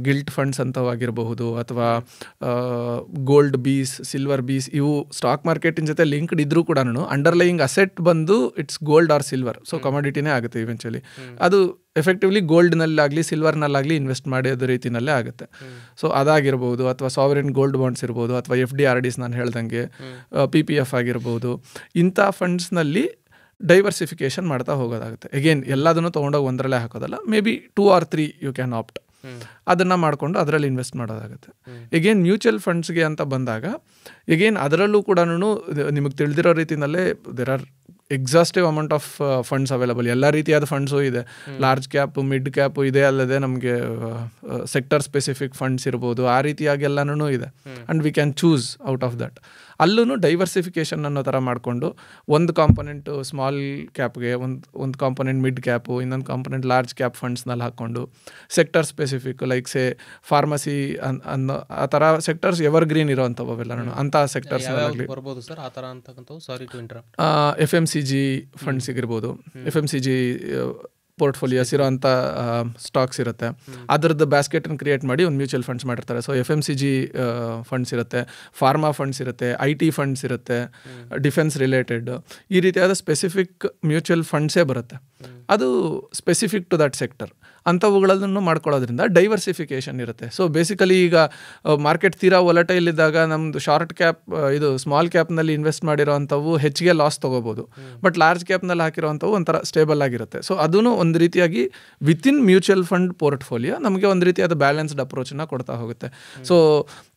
ಗಿಲ್ಟ್ ಫಂಡ್ಸ್ ಅಂತವಾಗಿರಬಹುದು, ಅಥವಾ ಗೋಲ್ಡ್ ಬೀಸ್, ಸಿಲ್ವರ್ ಬೀಸ್, ಇವು ಸ್ಟಾಕ್ ಮಾರ್ಕೆಟಿನ ಜೊತೆ ಲಿಂಕ್ಡ್ ಇದ್ರೂ ಕೂಡ ಅಂಡರ್ಲೈಯಿಂಗ್ ಅಸೆಟ್ ಬಂದು it's gold or silver. So ಕಮಾಡಿಟಿನೇ ಆಗುತ್ತೆ ಇವೆಂಚುಲಿ. ಅದು ಎಫೆಕ್ಟಿವ್ಲಿ ಗೋಲ್ಡ್ನಲ್ಲಾಗಲಿ ಸಿಲ್ವರ್ನಲ್ಲಾಗಲಿ ಇನ್ವೆಸ್ಟ್ ಮಾಡೋದು ರೀತಿಯಲ್ಲೇ ಆಗುತ್ತೆ. ಸೊ ಅದಾಗಿರ್ಬೋದು, ಅಥವಾ ಸಾವರಿನ್ ಗೋಲ್ಡ್ ಬಾಂಡ್ಸ್ ಇರ್ಬೋದು, ಅಥವಾ FD/RDs ನಾನು ಹೇಳ್ದಂಗೆ, PPF ಆಗಿರ್ಬೋದು. ಇಂಥ ಫಂಡ್ಸ್ನಲ್ಲಿ ಡೈವರ್ಸಿಫಿಕೇಷನ್ ಮಾಡ್ತಾ ಹೋಗೋದಾಗುತ್ತೆ. ಎಗೇನ್ ಎಲ್ಲದನ್ನು ತೊಗೊಂಡೋಗಿ ಒಂದರಲ್ಲೇ ಹಾಕೋದಲ್ಲ, maybe 2 or 3 you can opt. ಅದನ್ನು ಮಾಡಿಕೊಂಡು ಅದರಲ್ಲಿ ಇನ್ವೆಸ್ಟ್ ಮಾಡೋದಾಗುತ್ತೆ. ಎಗೇನ್ ಮ್ಯೂಚುವಲ್ ಫಂಡ್ಸ್ಗೆ ಅಂತ ಬಂದಾಗ ಎಗೇನ್ ಅದರಲ್ಲೂ ಕೂಡ ನಿಮಗೆ ತಿಳಿದಿರೋ ರೀತಿಯಲ್ಲೇ there are exhaustive amount of funds available. ಎಲ್ಲ ರೀತಿಯಾದ ಫಂಡ್ಸು ಇದೆ. ಲಾರ್ಜ್ ಕ್ಯಾಪು, ಮಿಡ್ ಕ್ಯಾಪು ಇದೆ, ಅಲ್ಲದೆ ನಮಗೆ ಸೆಕ್ಟರ್ ಸ್ಪೆಸಿಫಿಕ್ ಫಂಡ್ಸ್ ಇರ್ಬೋದು, ಆ ರೀತಿಯಾಗಿ ಎಲ್ಲನೂ ಇದೆ. And we can choose out of that. ಅಲ್ಲೂ ಡೈವರ್ಸಿಫಿಕೇಷನ್ ಅನ್ನೋ ಥರ ಮಾಡಿಕೊಂಡು ಒಂದು ಕಾಂಪೊನೆಂಟು ಸ್ಮಾಲ್ ಕ್ಯಾಪ್ಗೆ, ಒಂದು ಕಾಂಪೊನೆಂಟ್ ಮಿಡ್ ಕ್ಯಾಪು, ಇನ್ನೊಂದು ಕಾಂಪೊನೆಂಟ್ ಲಾರ್ಜ್ ಕ್ಯಾಪ್ ಫಂಡ್ಸ್ನಲ್ಲಿ ಹಾಕ್ಕೊಂಡು ಸೆಕ್ಟರ್ ಸ್ಪೆಸಿಫಿಕ್ ಲೈಕ್ ಸೇ ಫಾರ್ಮಸಿ ಅನ್ನೋ ಆ ಥರ ಸೆಕ್ಟರ್ಸ್ ಎವರ್ ಗ್ರೀನ್ ಇರೋವಂಥವು ಅವೆಲ್ಲ ಅಂಥ ಸೆಕ್ಟರ್ಸ್ನಲ್ಲಿ ಬರ್ಬೋದು ಸರ್. ಆ ಥರ ಅಂತಕ್ಕಂಥವು sorry to interrupt. FMCG funds ಇರ್ಬೋದು, FMCG ಪೋರ್ಟ್ಫೋಲಿಯೋಸ್ ಇರೋಂಥ ಸ್ಟಾಕ್ಸ್ ಇರುತ್ತೆ. ಅದರದ್ದು ಬ್ಯಾಸ್ಕೆಟನ್ನು ಕ್ರಿಯೇಟ್ ಮಾಡಿ ಒಂದು ಮ್ಯೂಚುವಲ್ ಫಂಡ್ಸ್ ಮಾಡಿರ್ತಾರೆ. ಸೊ FMCG ಫಂಡ್ಸ್ ಇರುತ್ತೆ, ಫಾರ್ಮಾ ಫಂಡ್ಸ್ ಇರುತ್ತೆ, IT ಫಂಡ್ಸ್ ಇರುತ್ತೆ, ಡಿಫೆನ್ಸ್ ರಿಲೇಟೆಡ್, ಈ ರೀತಿಯಾದ ಸ್ಪೆಸಿಫಿಕ್ ಮ್ಯೂಚುವಲ್ ಫಂಡ್ಸೇ ಬರುತ್ತೆ. ಅದು ಸ್ಪೆಸಿಫಿಕ್ ಟು ದಟ್ ಸೆಕ್ಟರ್. ಅಂಥವುಗಳನ್ನು ಮಾಡ್ಕೊಳ್ಳೋದ್ರಿಂದ ಡೈವರ್ಸಿಫಿಕೇಷನ್ ಇರುತ್ತೆ. ಸೊ ಬೇಸಿಕಲಿ ಈಗ ಮಾರ್ಕೆಟ್ ತೀರಾ ವೊಲಟೈಲ್ ಇದ್ದಾಗ ನಮ್ಮದು ಶಾರ್ಟ್ ಕ್ಯಾಪ್, ಇದು ಸ್ಮಾಲ್ ಕ್ಯಾಪ್ನಲ್ಲಿ ಇನ್ವೆಸ್ಟ್ ಮಾಡಿರೋವಂಥವು ಹೆಚ್ಚಿಗೆ ಲಾಸ್ ತೊಗೋಬೋದು. ಬಟ್ ಲಾರ್ಜ್ ಕ್ಯಾಪ್ನಲ್ಲಿ ಹಾಕಿರೋವಂಥವು ಒಂಥರ ಸ್ಟೇಬಲ್ ಆಗಿರುತ್ತೆ. ಸೊ ಅದೂ ಒಂದು ರೀತಿಯಾಗಿ ವಿತಿನ್ ಮ್ಯೂಚುವಲ್ ಫಂಡ್ ಪೋರ್ಟ್ಫೋಲಿಯೋ ನಮಗೆ ಒಂದು ರೀತಿಯಾದ ಬ್ಯಾಲೆನ್ಸ್ಡ್ ಅಪ್ರೋಚನ್ನ ಕೊಡ್ತಾ ಹೋಗುತ್ತೆ. ಸೊ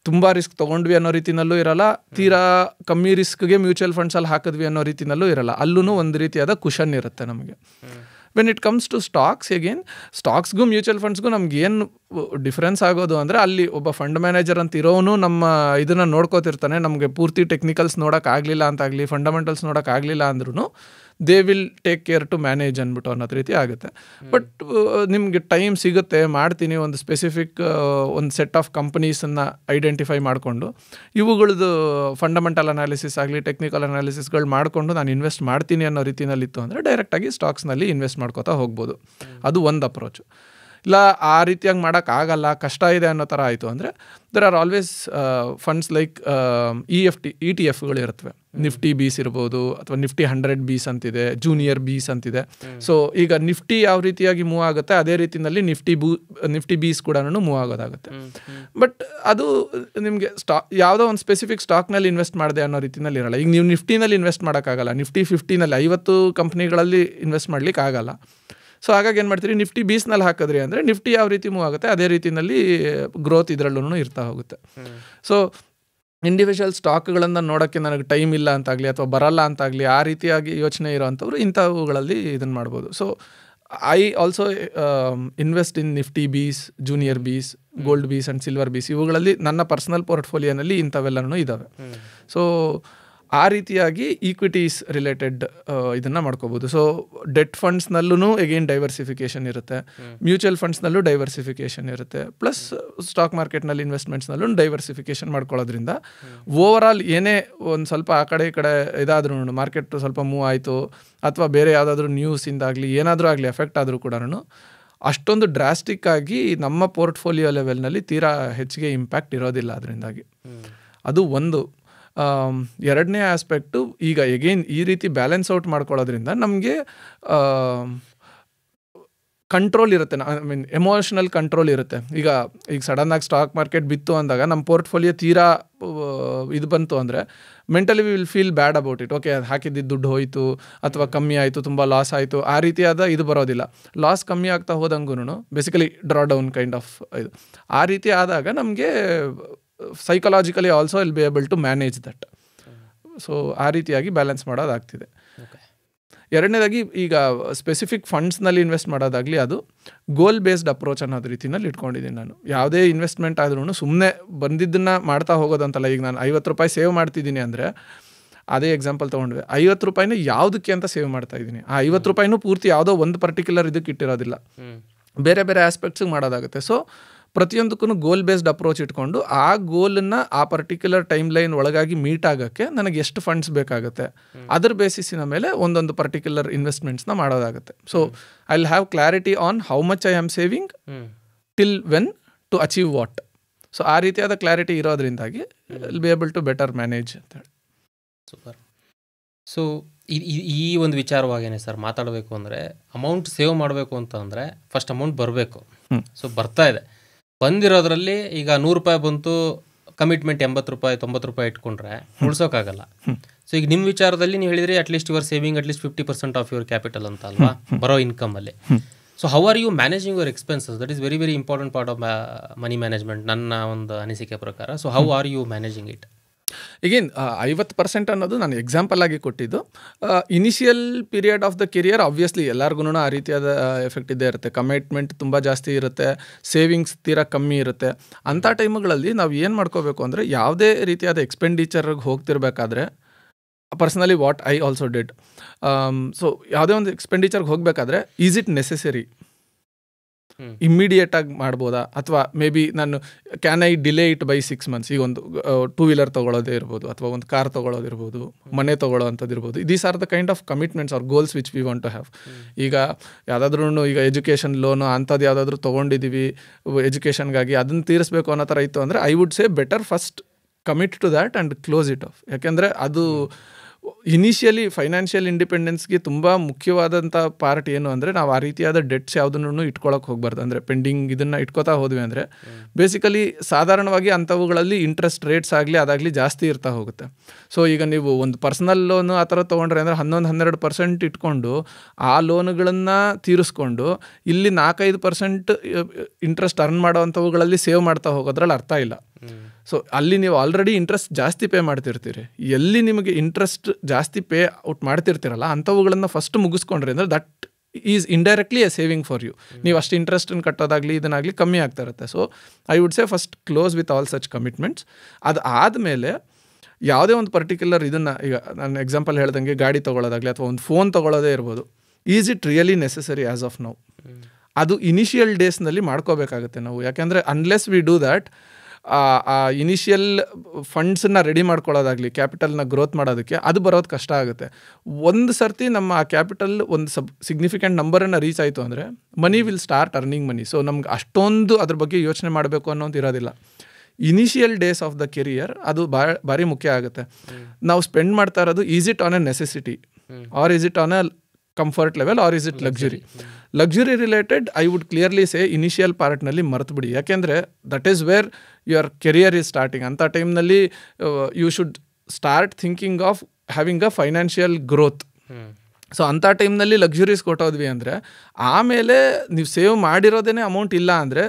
ತುಂಬ ರಿಸ್ಕ್ ತೊಗೊಂಡ್ವಿ ಅನ್ನೋ ರೀತಿಯಲ್ಲೂ ಇರಲ್ಲ, ತೀರಾ ಕಮ್ಮಿ ರಿಸ್ಕ್ಗೆ ಮ್ಯೂಚುವಲ್ ಫಂಡ್ಸಲ್ಲಿ ಹಾಕಿದ್ವಿ ಅನ್ನೋ ರೀತಿಯಲ್ಲೂ ಇರಲ್ಲ. ಅಲ್ಲೂ ಒಂದು ರೀತಿಯಾದ ಕುಷನ್ ಇರುತ್ತೆ ನಮಗೆ. When it comes to stocks, again ಸ್ಟಾಕ್ಸ್ಗೂ ಮ್ಯೂಚುವಲ್ ಫಂಡ್ಸ್ಗೂ ನಮ್ಗೆ ಏನು ಡಿಫ್ರೆನ್ಸ್ ಆಗೋದು ಅಂದರೆ ಅಲ್ಲಿ ಒಬ್ಬ ಫಂಡ್ ಮ್ಯಾನೇಜರ್ ಅಂತ ಇರೋನು ನಮ್ಮ ಇದನ್ನು ನೋಡ್ಕೋತಿರ್ತಾನೆ. ನಮಗೆ ಪೂರ್ತಿ ಟೆಕ್ನಿಕಲ್ಸ್ ನೋಡೋಕ್ಕಾಗಲಿಲ್ಲ ಅಂತಾಗಲಿ, ಫಂಡಮೆಂಟಲ್ಸ್ ನೋಡೋಕ್ಕಾಗಲಿಲ್ಲ ಅಂದ್ರೂ they will take care to manage ಅಂದ್ಬಿಟ್ಟು ಅನ್ನೋದು ರೀತಿ ಆಗುತ್ತೆ. ಬಟ್ ನಿಮಗೆ ಟೈಮ್ ಸಿಗುತ್ತೆ, ಮಾಡ್ತೀನಿ, ಒಂದು ಸ್ಪೆಸಿಫಿಕ್ ಒಂದು ಸೆಟ್ ಆಫ್ ಕಂಪನೀಸನ್ನು ಐಡೆಂಟಿಫೈ ಮಾಡಿಕೊಂಡು ಇವುಗಳದ್ದು ಫಂಡಮೆಂಟಲ್ ಅನಾಲಿಸಿಸ್ ಆಗಲಿ, ಟೆಕ್ನಿಕಲ್ ಅನಾಲಿಸಿಸ್ಗಳು ಮಾಡಿಕೊಂಡು ನಾನು ಇನ್ವೆಸ್ಟ್ ಮಾಡ್ತೀನಿ ಅನ್ನೋ ರೀತಿಯಲ್ಲಿತ್ತು ಅಂದರೆ ಡೈರೆಕ್ಟಾಗಿ ಸ್ಟಾಕ್ಸ್ನಲ್ಲಿ ಇನ್ವೆಸ್ಟ್ ಮಾಡ್ಕೋತಾ ಹೋಗ್ಬೋದು. ಅದು ಒಂದು ಅಪ್ರೋಚು. ಇಲ್ಲ ಆ ರೀತಿಯಾಗಿ ಮಾಡೋಕ್ಕಾಗಲ್ಲ, ಕಷ್ಟ ಇದೆ ಅನ್ನೋ ಥರ ಆಯಿತು ಅಂದರೆ there are always funds like ETF ಇರುತ್ತವೆ. ನಿಫ್ಟಿ ಬೀಸ್ ಇರ್ಬೋದು, ಅಥವಾ ನಿಫ್ಟಿ 100 ಬೀಸ್ ಅಂತಿದೆ, ಜೂನಿಯರ್ ಬೀಸ್ ಅಂತಿದೆ. ಸೊ ಈಗ ನಿಫ್ಟಿ ಯಾವ ರೀತಿಯಾಗಿ ಮೂವ್ ಆಗುತ್ತೆ ಅದೇ ರೀತಿಯಲ್ಲಿ ನಿಫ್ಟಿ ಬೀಸ್ ಕೂಡ ಮೂವ್ ಆಗೋದಾಗುತ್ತೆ. ಬಟ್ ಅದು ನಿಮಗೆ ಯಾವುದೋ ಒಂದು ಸ್ಪೆಸಿಫಿಕ್ ಸ್ಟಾಕ್ನಲ್ಲಿ ಇನ್ವೆಸ್ಟ್ ಮಾಡಿದೆ ಅನ್ನೋ ರೀತಿಯಲ್ಲಿ ಇರಲ್ಲ. ಈಗ ನೀವು ನಿಫ್ಟಿನಲ್ಲಿ ಇನ್ವೆಸ್ಟ್ ಮಾಡೋಕ್ಕಾಗಲ್ಲ, ನಿಫ್ಟಿ 50ನಲ್ಲಿ 50 ಕಂಪ್ನಿಗಳಲ್ಲಿ ಇನ್ವೆಸ್ಟ್ ಮಾಡ್ಲಿಕ್ಕೆ ಆಗಲ್ಲ. ಸೊ ಹಾಗಾಗಿ ಏನು ಮಾಡ್ತೀರಿ, ನಿಫ್ಟಿ ಬೀಸ್ನಲ್ಲಿ ಹಾಕಿದ್ರಿ ಅಂದರೆ ನಿಫ್ಟಿ ಯಾವ ರೀತಿ ಮೂವ್ ಆಗುತ್ತೆ ಅದೇ ರೀತಿಯಲ್ಲಿ ಗ್ರೋತ್ ಇದರಲ್ಲೂ ಇರ್ತಾ ಹೋಗುತ್ತೆ. ಸೊ ಇಂಡಿವಿಜುವಲ್ ಸ್ಟಾಕ್ಗಳನ್ನು ನೋಡೋಕ್ಕೆ ನನಗೆ ಟೈಮ್ ಇಲ್ಲ ಅಂತಾಗಲಿ, ಅಥವಾ ಬರಲ್ಲ ಅಂತಾಗಲಿ, ಆ ರೀತಿಯಾಗಿ ಯೋಚನೆ ಇರೋವಂಥವ್ರು ಇಂಥವುಗಳಲ್ಲಿ ಇದನ್ನು ಮಾಡ್ಬೋದು. So I also invest in Nifty bees, junior bees, gold bees and silver bees. ಇವುಗಳಲ್ಲಿ ನನ್ನ ಪರ್ಸನಲ್ ಪೋರ್ಟ್ಫೋಲಿಯೋನಲ್ಲಿ ಇಂಥವೆಲ್ಲನೂ ಇದ್ದಾವೆ. ಸೊ ಆ ರೀತಿಯಾಗಿ ಈಕ್ವಿಟೀಸ್ ರಿಲೇಟೆಡ್ ಇದನ್ನು ಮಾಡ್ಕೋಬೋದು. ಸೊ ಡೆಟ್ ಫಂಡ್ಸ್ನಲ್ಲೂ ಎಗೇನ್ ಡೈವರ್ಸಿಫಿಕೇಷನ್ ಇರುತ್ತೆ, ಮ್ಯೂಚುವಲ್ ಫಂಡ್ಸ್ನಲ್ಲೂ ಡೈವರ್ಸಿಫಿಕೇಷನ್ ಇರುತ್ತೆ, ಪ್ಲಸ್ ಸ್ಟಾಕ್ ಮಾರ್ಕೆಟ್ನಲ್ಲಿ ಇನ್ವೆಸ್ಟ್ಮೆಂಟ್ಸ್ನಲ್ಲೂ ಡೈವರ್ಸಿಫಿಕೇಷನ್ ಮಾಡ್ಕೊಳ್ಳೋದ್ರಿಂದ ಓವರ್ ಆಲ್ ಏನೇ ಒಂದು ಸ್ವಲ್ಪ ಆ ಕಡೆ ಈ ಕಡೆ ಇದಾದ್ರೂ, ಮಾರ್ಕೆಟ್ ಸ್ವಲ್ಪ ಮೂವ್ ಆಯಿತು ಅಥವಾ ಬೇರೆ ಯಾವುದಾದ್ರೂ ನ್ಯೂಸಿಂದಾಗಲಿ ಏನಾದರೂ ಆಗಲಿ ಎಫೆಕ್ಟ್ ಆದರೂ ಕೂಡ ಅಷ್ಟೊಂದು ಡ್ರಾಸ್ಟಿಕ್ ಆಗಿ ನಮ್ಮ ಪೋರ್ಟ್ಫೋಲಿಯೋ ಲೆವೆಲ್ನಲ್ಲಿ ತೀರಾ ಹೆಚ್ಚಿಗೆ ಇಂಪ್ಯಾಕ್ಟ್ ಇರೋದಿಲ್ಲ ಅದರಿಂದಾಗಿ. ಅದು ಒಂದು. ಎರಡನೇ ಆಸ್ಪೆಕ್ಟು, ಈಗ ಎಗೇನ್ ಈ ರೀತಿ ಬ್ಯಾಲೆನ್ಸ್ ಔಟ್ ಮಾಡ್ಕೊಳ್ಳೋದ್ರಿಂದ ನಮಗೆ ಕಂಟ್ರೋಲ್ ಇರುತ್ತೆ, ಐ ಮೀನ್ ಎಮೋಷನಲ್ ಕಂಟ್ರೋಲ್ ಇರುತ್ತೆ. ಈಗ ಸಡನ್ನಾಗಿ ಸ್ಟಾಕ್ ಮಾರ್ಕೆಟ್ ಬಿತ್ತು ಅಂದಾಗ ನಮ್ಮ ಪೋರ್ಟ್ಫೋಲಿಯೋ ತೀರಾ ಇದು ಬಂತು ಅಂದರೆ mentally we will feel bad about it. Okay, ಅದು ಹಾಕಿದ್ದಿದ್ದು ದುಡ್ಡು ಹೋಯಿತು ಅಥವಾ ಕಮ್ಮಿ ಆಯಿತು, ತುಂಬ ಲಾಸ್ ಆಯಿತು, ಆ ರೀತಿಯಾದ ಇದು ಬರೋದಿಲ್ಲ. ಲಾಸ್ ಕಮ್ಮಿ ಆಗ್ತಾ ಹೋದಂಗೂ basically draw down kind of ಇದು. ಆ ರೀತಿ ಆದಾಗ ನಮಗೆ psychologically also will be able to manage that. So ಆ ರೀತಿಯಾಗಿ ಬ್ಯಾಲೆನ್ಸ್ ಮಾಡೋದಾಗ್ತಿದೆ. ಎರಡನೇದಾಗಿ ಈಗ ಸ್ಪೆಸಿಫಿಕ್ ಫಂಡ್ಸ್ನಲ್ಲಿ ಇನ್ವೆಸ್ಟ್ ಮಾಡೋದಾಗಲಿ ಅದು ಗೋಲ್ ಬೇಸ್ಡ್ ಅಪ್ರೋಚ್ ಅನ್ನೋದು ರೀತಿನಲ್ಲಿ ಇಟ್ಕೊಂಡಿದ್ದೀನಿ ನಾನು. ಯಾವುದೇ ಇನ್ವೆಸ್ಟ್ಮೆಂಟ್ ಆದ್ರೂ ಸುಮ್ಮನೆ ಬಂದಿದ್ದನ್ನು ಮಾಡ್ತಾ ಹೋಗೋದಂತಲ್ಲ. ಈಗ ನಾನು 50 ರೂಪಾಯಿ ಸೇವ್ ಮಾಡ್ತಿದ್ದೀನಿ ಅಂದರೆ, ಅದೇ ಎಕ್ಸಾಂಪಲ್ ತೊಗೊಂಡ್ವಿ, 50 ರೂಪಾಯಿನ ಯಾವುದಕ್ಕೆ ಅಂತ ಸೇವ್ ಮಾಡ್ತಾ ಇದ್ದೀನಿ. ಆ 50 ರೂಪಾಯಿನೂ ಪೂರ್ತಿ ಯಾವುದೋ ಒಂದು ಪರ್ಟಿಕ್ಯುಲರ್ ಇದಕ್ಕೆ ಇಟ್ಟಿರೋದಿಲ್ಲ, ಬೇರೆ ಬೇರೆ ಆಸ್ಪೆಕ್ಟ್ಸಿಗೆ ಮಾಡೋದಾಗುತ್ತೆ. ಸೊ ಪ್ರತಿಯೊಂದಕ್ಕೂ ಗೋಲ್ ಬೇಸ್ಡ್ ಅಪ್ರೋಚ್ ಇಟ್ಕೊಂಡು ಆ ಗೋಲನ್ನು ಆ ಪರ್ಟಿಕ್ಯುಲರ್ ಟೈಮ್ ಲೈನ್ ಒಳಗಾಗಿ ಮೀಟ್ ಆಗೋಕ್ಕೆ ನನಗೆ ಎಷ್ಟು ಫಂಡ್ಸ್ ಬೇಕಾಗುತ್ತೆ, ಅದರ ಬೇಸಿಸಿನ ಮೇಲೆ ಒಂದೊಂದು ಪರ್ಟಿಕ್ಯುಲರ್ ಇನ್ವೆಸ್ಟ್ಮೆಂಟ್ಸ್ನ ಮಾಡೋದಾಗುತ್ತೆ. So I will have clarity on how much I am saving till when to achieve what. So ಆ ರೀತಿಯಾದ ಕ್ಲಾರಿಟಿ ಇರೋದ್ರಿಂದಾಗಿ will be able to better manage ಅಂತೇಳಿ. ಸೂಪರ್. ಸೊ ಈ ಒಂದು ವಿಚಾರವಾಗೇನೆ ಸರ್ ಮಾತಾಡಬೇಕು ಅಂದರೆ, ಅಮೌಂಟ್ ಸೇವ್ ಮಾಡಬೇಕು ಅಂತ ಅಂದರೆ ಫಸ್ಟ್ ಅಮೌಂಟ್ ಬರಬೇಕು. ಸೊ ಬರ್ತಾ ಇದೆ, ಬಂದಿರೋದ್ರಲ್ಲಿ ಈಗ 100 ರೂಪಾಯಿ ಬಂತು, ಕಮಿಟ್ಮೆಂಟ್ 80 ರೂಪಾಯಿ 90 ರೂಪಾಯಿ ಇಟ್ಕೊಂಡ್ರೆ ಉಳಿಸೋಕ್ಕಾಗಲ್ಲ. ಸೊ ಈಗ ನಿಮ್ಮ ವಿಚಾರದಲ್ಲಿ ನೀವು ಹೇಳಿದ್ರಿ at least your saving at least 50% of your capital ಅಂತ ಅಲ್ವಾ, ಬರೋ ಇನ್ಕಮಲ್ಲಿ. So how are you managing your expenses? That is very very important part of money management ನನ್ನ ಒಂದು ಅನಿಸಿಕೆ ಪ್ರಕಾರ. So how are you managing it? ಈಗೇನ್ 50% ಅನ್ನೋದು ನಾನು ಎಕ್ಸಾಂಪಲ್ ಆಗಿ ಕೊಟ್ಟಿದ್ದು. Initial period of the career obviously ಎಲ್ಲರಿಗೂ ಆ ರೀತಿಯಾದ ಎಫೆಕ್ಟ್ ಇದ್ದೇ ಇರುತ್ತೆ. ಕಮಿಟ್ಮೆಂಟ್ ತುಂಬ ಜಾಸ್ತಿ ಇರುತ್ತೆ, ಸೇವಿಂಗ್ಸ್ ತೀರಾ ಕಮ್ಮಿ ಇರುತ್ತೆ. ಅಂಥ ಟೈಮ್ಗಳಲ್ಲಿ ನಾವು ಏನು ಮಾಡ್ಕೋಬೇಕು ಅಂದರೆ, ಯಾವುದೇ ರೀತಿಯಾದ ಎಕ್ಸ್ಪೆಂಡಿಚರ್ಗೆ ಹೋಗ್ತಿರ್ಬೇಕಾದ್ರೆ, personally what I also did, so ಯಾವುದೇ ಒಂದು ಎಕ್ಸ್ಪೆಂಡಿಚರ್ಗೆ ಹೋಗಬೇಕಾದ್ರೆ ಈಸ್ ಇಟ್ ನೆಸೆಸರಿ, ಇಮ್ಮಿಡಿಯೇಟಾಗಿ ಮಾಡ್ಬೋದಾ, ಅಥವಾ ಮೇ ಬಿ ನಾನು can I delay it by 6 months. ಈಗ ಒಂದು 2 ವೀಲರ್ ತೊಗೊಳ್ಳೋದೇ ಇರ್ಬೋದು, ಅಥವಾ ಒಂದು ಕಾರ್ ತೊಗೊಳ್ಳೋದಿರ್ಬೋದು, ಮನೆ ತೊಗೊಳ್ಳೋ ಅಂಥದ್ದು ಇರ್ಬೋದು. These are the kind of commitments or goals which we want to have. ಈಗ ಯಾವುದಾದ್ರೂ ಈಗ ಎಜುಕೇಷನ್ ಲೋನು ಅಂಥದ್ದು ಯಾವುದಾದ್ರೂ ತೊಗೊಂಡಿದ್ದೀವಿ ಎಜುಕೇಷನ್ಗಾಗಿ, ಅದನ್ನು ತೀರಿಸಬೇಕು ಅನ್ನೋ ಥರ ಇತ್ತು ಅಂದರೆ I would say better first commit to that and close it off. ಯಾಕೆಂದರೆ ಅದು ಇನಿಷಿಯಲಿ ಫೈನಾನ್ಷಿಯಲ್ ಇಂಡಿಪೆಂಡೆನ್ಸ್ಗೆ ತುಂಬ ಮುಖ್ಯವಾದಂಥ ಪಾರ್ಟ್ ಏನು ಅಂದರೆ, ನಾವು ಆ ರೀತಿಯಾದ ಡೆಟ್ಸ್ ಯಾವುದನ್ನು ಇಟ್ಕೊಳ್ಳೋಕೆ ಹೋಗಬಾರ್ದು. ಅಂದರೆ ಪೆಂಡಿಂಗ್ ಇದನ್ನು ಇಟ್ಕೋತಾ ಹೋದ್ವಿ ಅಂದರೆ ಬೇಸಿಕಲಿ ಸಾಧಾರಣವಾಗಿ ಅಂಥವುಗಳಲ್ಲಿ ಇಂಟ್ರೆಸ್ಟ್ ರೇಟ್ಸ್ ಆಗಲಿ ಅದಾಗಲಿ ಜಾಸ್ತಿ ಇರ್ತಾ ಹೋಗುತ್ತೆ. ಸೊ ಈಗ ನೀವು ಒಂದು ಪರ್ಸನಲ್ ಲೋನು ಆ ಥರ ತೊಗೊಂಡ್ರೆ ಅಂದರೆ 11-12% ಇಟ್ಕೊಂಡು ಆ ಲೋನುಗಳನ್ನು ತೀರಿಸ್ಕೊಂಡು ಇಲ್ಲಿ 4-5% ಇಂಟ್ರೆಸ್ಟ್ ಅರ್ನ್ ಮಾಡೋ ಅಂಥವುಗಳಲ್ಲಿ ಸೇವ್ ಮಾಡ್ತಾ ಹೋಗೋದ್ರಲ್ಲಿ ಅರ್ಥ ಇಲ್ಲ. ಸೊ ಅಲ್ಲಿ ನೀವು ಆಲ್ರೆಡಿ ಇಂಟ್ರೆಸ್ಟ್ ಜಾಸ್ತಿ ಪೇ ಮಾಡ್ತಿರ್ತೀರಿ. ಎಲ್ಲಿ ನಿಮಗೆ ಇಂಟ್ರೆಸ್ಟ್ ಜಾಸ್ತಿ ಪೇ ಔಟ್ ಮಾಡ್ತಿರ್ತೀರಲ್ಲ ಅಂಥವುಗಳನ್ನು ಫಸ್ಟ್ ಮುಗಿಸ್ಕೊಂಡ್ರಿ ಅಂದರೆ that is indirectly a saving for you. ನೀವು ಅಷ್ಟು ಇಂಟ್ರೆಸ್ಟನ್ನು ಕಟ್ಟೋದಾಗಲಿ ಇದನ್ನಾಗಲಿ ಕಮ್ಮಿ ಆಗ್ತಾ ಇರುತ್ತೆ. So I would say first close with all such commitments. ಅದು ಆದಮೇಲೆ ಯಾವುದೇ ಒಂದು ಪರ್ಟಿಕ್ಯುಲರ್ ಇದನ್ನು, ಈಗ ನಾನು ಎಕ್ಸಾಂಪಲ್ ಹೇಳ್ದಂಗೆ ಗಾಡಿ ತೊಗೊಳ್ಳೋದಾಗಲಿ ಅಥವಾ ಒಂದು ಫೋನ್ ತೊಗೊಳ್ಳೋದೇ ಇರ್ಬೋದು, is it really necessary as of now? ಅದು ಇನಿಷಿಯಲ್ ಡೇಸ್ನಲ್ಲಿ ಮಾಡ್ಕೋಬೇಕಾಗುತ್ತೆ ನಾವು. ಯಾಕೆಂದರೆ ಅನ್ಲೆಸ್ ವಿ ಡೂ ದ್ಯಾಟ್, ಆ ಇನಿಷಿಯಲ್ ಫಂಡ್ಸನ್ನು ರೆಡಿ ಮಾಡ್ಕೊಳ್ಳೋದಾಗಲಿ, ಕ್ಯಾಪಿಟಲ್ನ ಗ್ರೋತ್ ಮಾಡೋದಕ್ಕೆ ಅದು ಬರೋದು ಕಷ್ಟ ಆಗುತ್ತೆ. ಒಂದು ಸರ್ತಿ ನಮ್ಮ ಆ ಕ್ಯಾಪಿಟಲ್ ಒಂದು ಸಿಗ್ನಿಫಿಕೆಂಟ್ ನಂಬರನ್ನು ರೀಚ್ ಆಯಿತು ಅಂದರೆ money will start earning money. So ನಮ್ಗೆ ಅಷ್ಟೊಂದು ಅದ್ರ ಬಗ್ಗೆ ಯೋಚನೆ ಮಾಡಬೇಕು ಅನ್ನೋದು ಇರೋದಿಲ್ಲ. Initial days of the career ಅದು ಭಾರಿ ಮುಖ್ಯ ಆಗುತ್ತೆ. ನಾವು ಸ್ಪೆಂಡ್ ಮಾಡ್ತಾ ಇರೋದು is it on a necessity or is it on a comfort level or is it luxury? Luxury related I would clearly say initial ಪಾರ್ಟ್ನಲ್ಲಿ ಮರೆತು ಬಿಡಿ. ಯಾಕೆಂದರೆ that is where your career is starting. ಅಂಥ ಟೈಮ್ನಲ್ಲಿ you should start thinking of having a financial growth. So ಅಂಥ ಟೈಮ್ನಲ್ಲಿ luxuries ಕೊಟ್ಟೋದ್ವಿ ಅಂದರೆ ಆಮೇಲೆ ನೀವು ಸೇವ್ ಮಾಡಿರೋದೇ ಅಮೌಂಟ್ ಇಲ್ಲ ಅಂದರೆ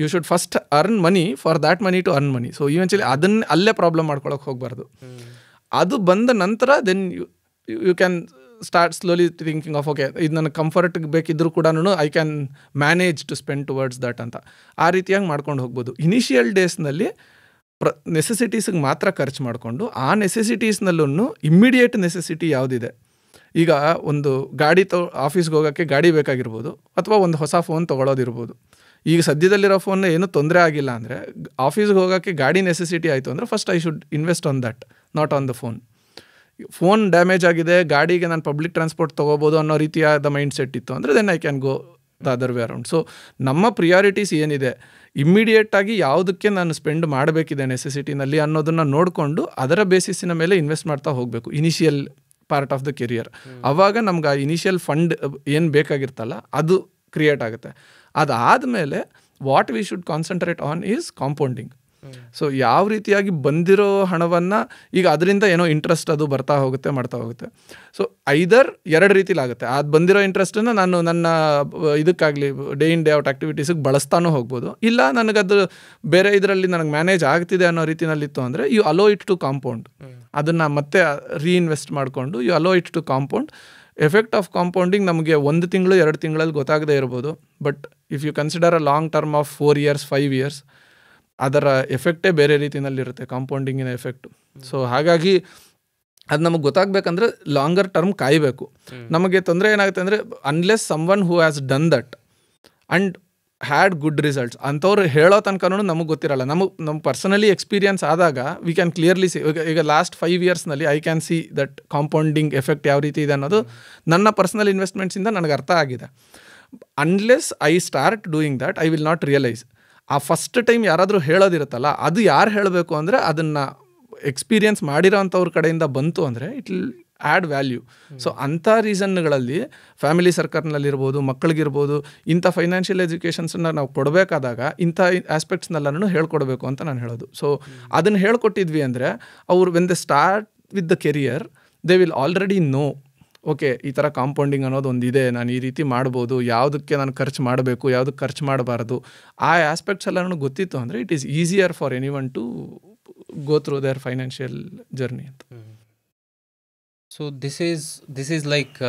you should first earn money for that money to earn money. So eventually ಅದನ್ನೇ ಅಲ್ಲೇ ಪ್ರಾಬ್ಲಮ್ ಮಾಡ್ಕೊಳಕ್ಕೆ ಹೋಗಬಾರ್ದು. ಅದು ಬಂದ ನಂತರ then you can start slowly thinking of okay ಇದು ನನಗೆ ಕಂಫರ್ಟ್ಗೆ ಬೇಕಿದ್ದರೂ ಕೂಡ I can manage to spend towards that ಅಂತ ಆ ರೀತಿಯಾಗಿ ಮಾಡ್ಕೊಂಡು ಹೋಗ್ಬೋದು. ಇನಿಷಿಯಲ್ ಡೇಸ್ನಲ್ಲಿ ನೆಸೆಸಿಟೀಸ್ಗೆ ಮಾತ್ರ ಖರ್ಚು ಮಾಡಿಕೊಂಡು ಆ ನೆಸೆಸಿಟೀಸ್ನಲ್ಲೂ ಇಮ್ಮಿಡಿಯೇಟ್ ನೆಸೆಸಿಟಿ ಯಾವುದಿದೆ, ಈಗ ಒಂದು ಗಾಡಿ ಆಫೀಸ್ಗೆ ಹೋಗೋಕ್ಕೆ ಗಾಡಿ ಬೇಕಾಗಿರ್ಬೋದು, ಅಥವಾ ಒಂದು ಹೊಸ ಫೋನ್ ತೊಗೊಳೋದಿರ್ಬೋದು. ಈಗ ಸದ್ಯದಲ್ಲಿರೋ ಫೋನ್ ಏನೂ ತೊಂದರೆ ಆಗಿಲ್ಲ ಅಂದರೆ ಆಫೀಸ್ಗೆ ಹೋಗೋಕ್ಕೆ ಗಾಡಿ ನೆಸೆಸಿಟಿ ಆಯಿತು ಅಂದರೆ first I should invest on that, not on the phone. Phone damage ಆಗಿದೆ, ಗಾಡಿಗೆ ನಾನು ಪಬ್ಲಿಕ್ ಟ್ರಾನ್ಸ್ಪೋರ್ಟ್ ತೊಗೋಬೋದು ಅನ್ನೋ ರೀತಿಯಾದ ಮೈಂಡ್ ಸೆಟ್ ಇತ್ತು ಅಂದರೆ then I can go the other way around. So ನಮ್ಮ ಪ್ರಿಯಾರಿಟೀಸ್ ಏನಿದೆ, ಇಮ್ಮಿಡಿಯೇಟಾಗಿ ಯಾವುದಕ್ಕೆ ನಾನು ಸ್ಪೆಂಡ್ ಮಾಡಬೇಕಿದೆ ನೆಸೆಸಿಟಿನಲ್ಲಿ ಅನ್ನೋದನ್ನು ನೋಡಿಕೊಂಡು ಅದರ ಬೇಸಿಸಿನ ಮೇಲೆ ಇನ್ವೆಸ್ಟ್ ಮಾಡ್ತಾ ಹೋಗಬೇಕು initial part of the career. ಆವಾಗ ನಮ್ಗೆ ಆ ಇನಿಷಿಯಲ್ ಫಂಡ್ ಏನು ಬೇಕಾಗಿರ್ತಲ್ಲ ಅದು ಕ್ರಿಯೇಟ್ ಆಗುತ್ತೆ. ಅದಾದಮೇಲೆ what we should concentrate on is compounding. So ಯಾವ ರೀತಿಯಾಗಿ ಬಂದಿರೋ ಹಣವನ್ನು ಈಗ ಅದರಿಂದ ಏನೋ ಇಂಟ್ರೆಸ್ಟ್ ಅದು ಬರ್ತಾ ಹೋಗುತ್ತೆ ಮಾಡ್ತಾ ಹೋಗುತ್ತೆ. ಸೊ ಐದರ್ ಎರಡು ರೀತಿಲಾಗುತ್ತೆ. ಅದು ಬಂದಿರೋ ಇಂಟ್ರೆಸ್ಟನ್ನು ನಾನು ನನ್ನ ಇದಕ್ಕಾಗಲಿ ಡೇ ಇನ್ ಡೇ ಔಟ್ ಆ್ಯಕ್ಟಿವಿಟೀಸಿಗೆ ಬಳಸ್ತಾನೂ ಹೋಗ್ಬೋದು, ಇಲ್ಲ ನನಗದು ಬೇರೆ ಇದರಲ್ಲಿ ನನಗೆ ಮ್ಯಾನೇಜ್ ಆಗ್ತಿದೆ ಅನ್ನೋ ರೀತಿನಲ್ಲಿತ್ತು ಅಂದರೆ you allow it to compound. ಅದನ್ನು ಮತ್ತೆ ರೀಇನ್ವೆಸ್ಟ್ ಮಾಡಿಕೊಂಡು you allow it to compound. Effect of compounding ನಮಗೆ 1 ತಿಂಗಳು 2 ತಿಂಗಳಲ್ಲಿ ಗೊತ್ತಾಗದೇ ಇರ್ಬೋದು, but if you consider a long term of 4 years 5 years ಅದರ ಎಫೆಕ್ಟೇ ಬೇರೆ ರೀತಿಯಲ್ಲಿರುತ್ತೆ, ಕಾಂಪೌಂಡಿಂಗಿನ ಎಫೆಕ್ಟು. ಸೊ ಹಾಗಾಗಿ ಅದು ನಮಗೆ ಗೊತ್ತಾಗಬೇಕಂದ್ರೆ ಲಾಂಗರ್ ಟರ್ಮ್ ಕಾಯಬೇಕು. ನಮಗೆ ತೊಂದರೆ ಏನಾಗುತ್ತೆ ಅಂದರೆ unless someone who has done that and had good results ಅಂಥವ್ರು ಹೇಳೋ ತನಕನೂ ನಮಗೆ ಗೊತ್ತಿರಲ್ಲ. ನಮ್ಮ ಪರ್ಸನಲಿ ಎಕ್ಸ್ಪೀರಿಯನ್ಸ್ ಆದಾಗ ವಿ ಕ್ಯಾನ್ ಕ್ಲಿಯರ್ಲಿ ಸಿ. ಈಗ ಲಾಸ್ಟ್ 5 yearsನಲ್ಲಿ I can see that compounding effect ಯಾವ ರೀತಿ ಇದೆ ಅನ್ನೋದು ನನ್ನ ಪರ್ಸನಲ್ ಇನ್ವೆಸ್ಟ್ಮೆಂಟ್ಸಿಂದ ನನಗೆ ಅರ್ಥ ಆಗಿದೆ. Unless I start doing that I will not realise. ಆ ಫಸ್ಟ್ ಟೈಮ್ ಯಾರಾದರೂ ಹೇಳೋದಿರುತ್ತಲ್ಲ, ಅದು ಯಾರು ಹೇಳಬೇಕು ಅಂದರೆ ಅದನ್ನು ಎಕ್ಸ್ಪೀರಿಯನ್ಸ್ ಮಾಡಿರೋ ಅಂಥವ್ರ ಕಡೆಯಿಂದ ಬಂತು ಅಂದರೆ it will add value. So ಅಂಥ ರೀಸನ್ಗಳಲ್ಲಿ ಫ್ಯಾಮಿಲಿ ಸರ್ಕಲ್ನಲ್ಲಿರ್ಬೋದು, ಮಕ್ಕಳಿಗಿರ್ಬೋದು, ಇಂಥ ಫೈನಾನ್ಷಿಯಲ್ ಎಜುಕೇಷನ್ಸನ್ನು ನಾವು ಕೊಡಬೇಕಾದಾಗ ಇಂಥ ಆಸ್ಪೆಕ್ಟ್ಸ್ನೆಲ್ಲನೂ ಹೇಳ್ಕೊಡ್ಬೇಕು ಅಂತ ನಾನು ಹೇಳೋದು. ಸೊ ಅದನ್ನು ಹೇಳ್ಕೊಟ್ಟಿದ್ವಿ ಅಂದರೆ ಅವರು when they start with the career they will already know okay ಈ ಥರ ಕಾಂಪೌಂಡಿಂಗ್ ಅನ್ನೋದು ಒಂದಿದೆ, ನಾನು ಈ ರೀತಿ ಮಾಡ್ಬೋದು, ಯಾವುದಕ್ಕೆ ನಾನು ಖರ್ಚು ಮಾಡಬೇಕು, ಯಾವುದಕ್ಕೆ ಖರ್ಚು ಮಾಡಬಾರ್ದು, ಆ ಆಸ್ಪೆಕ್ಟ್ಸ್ ಎಲ್ಲ ನನಗೆ ಗೊತ್ತಿತ್ತು ಅಂದರೆ it is easier for anyone to go through their financial journey ಅಂತ. So this is like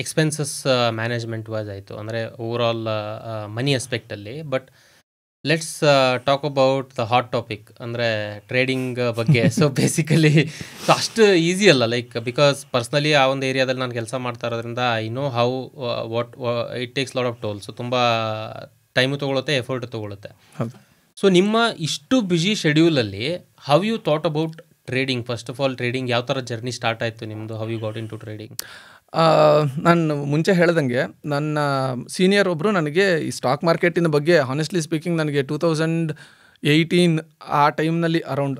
expenses management was ಆಯಿತು ಅಂದರೆ ಓವರಾಲ್ ಮನಿ ಆಸ್ಪೆಕ್ಟಲ್ಲಿ. But let's talk about the hot topic ಅಂದರೆ ಟ್ರೇಡಿಂಗ್ ಬಗ್ಗೆ. ಸೊ ಬೇಸಿಕಲಿ ಸೊ ಅಷ್ಟು easy ಅಲ್ಲ, like because personally ಆ ಒಂದು ಏರಿಯಾದಲ್ಲಿ ನಾನು ಕೆಲಸ ಮಾಡ್ತಾ ಇರೋದ್ರಿಂದ I know how what it takes lot of toll. So ತುಂಬ ಟೈಮು ತೊಗೊಳುತ್ತೆ, ಎಫರ್ಟ್ ತೊಗೊಳುತ್ತೆ. ಸೊ ನಿಮ್ಮ ಇಷ್ಟು ಬ್ಯುಸಿ ಶೆಡ್ಯೂಲಲ್ಲಿ how you thought about trading? First of all trading ಯಾವ ಥರ ಜರ್ನಿ ಸ್ಟಾರ್ಟ್ ಆಯಿತು ನಿಮ್ಮದು? How you got into trading? ನಾನು ಮುಂಚೆ ಹೇಳ್ದಂಗೆ ನನ್ನ ಸೀನಿಯರ್ ಒಬ್ಬರು ನನಗೆ ಈ ಸ್ಟಾಕ್ ಮಾರ್ಕೆಟಿನ ಬಗ್ಗೆ ಹಾನೆಸ್ಟ್ಲಿ ಸ್ಪೀಕಿಂಗ್ ನನಗೆ 2018 ಆ ಟೈಮ್ನಲ್ಲಿ ಅರೌಂಡ್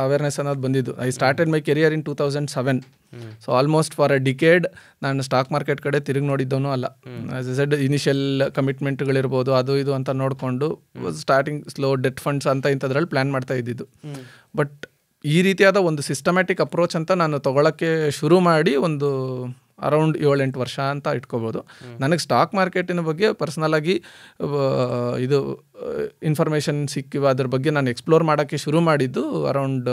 ಅವೇರ್ನೆಸ್ ಅನ್ನೋದು ಬಂದಿದ್ದು. I started my career in 2007. So almost for a decade ನಾನು ಸ್ಟಾಕ್ ಮಾರ್ಕೆಟ್ ಕಡೆ ತಿರುಗಿ ನೋಡಿದ್ದವನು ಅಲ್ಲ. ಆಸ್ ಎ ಸೆಡ್ ಇನಿಷಿಯಲ್ ಕಮಿಟ್ಮೆಂಟ್ಗಳಿರ್ಬೋದು ಅದು ಇದು ಅಂತ ನೋಡಿಕೊಂಡು ಸ್ಟಾರ್ಟಿಂಗ್ ಸ್ಲೋ ಡೆಟ್ ಫಂಡ್ಸ್ ಅಂತ ಇಂಥದ್ರಲ್ಲಿ ಪ್ಲ್ಯಾನ್ ಮಾಡ್ತಾ ಇದ್ದಿದ್ದು. ಬಟ್ ಈ ರೀತಿಯಾದ ಒಂದು ಸಿಸ್ಟಮ್ಯಾಟಿಕ್ ಅಪ್ರೋಚ್ ಅಂತ ನಾನು ತೊಗೊಳಕ್ಕೆ ಶುರು ಮಾಡಿ ಒಂದು ಅರೌಂಡ್ 7-8 ವರ್ಷ ಅಂತ ಇಟ್ಕೋಬೋದು. ನನಗೆ ಸ್ಟಾಕ್ ಮಾರ್ಕೆಟಿನ ಬಗ್ಗೆ ಪರ್ಸ್ನಲಾಗಿ ಇದು ಇನ್ಫಾರ್ಮೇಷನ್ ಸಿಕ್ಕಿವ ಅದ್ರ ಬಗ್ಗೆ ನಾನು ಎಕ್ಸ್ಪ್ಲೋರ್ ಮಾಡೋಕ್ಕೆ ಶುರು ಮಾಡಿದ್ದು ಅರೌಂಡ್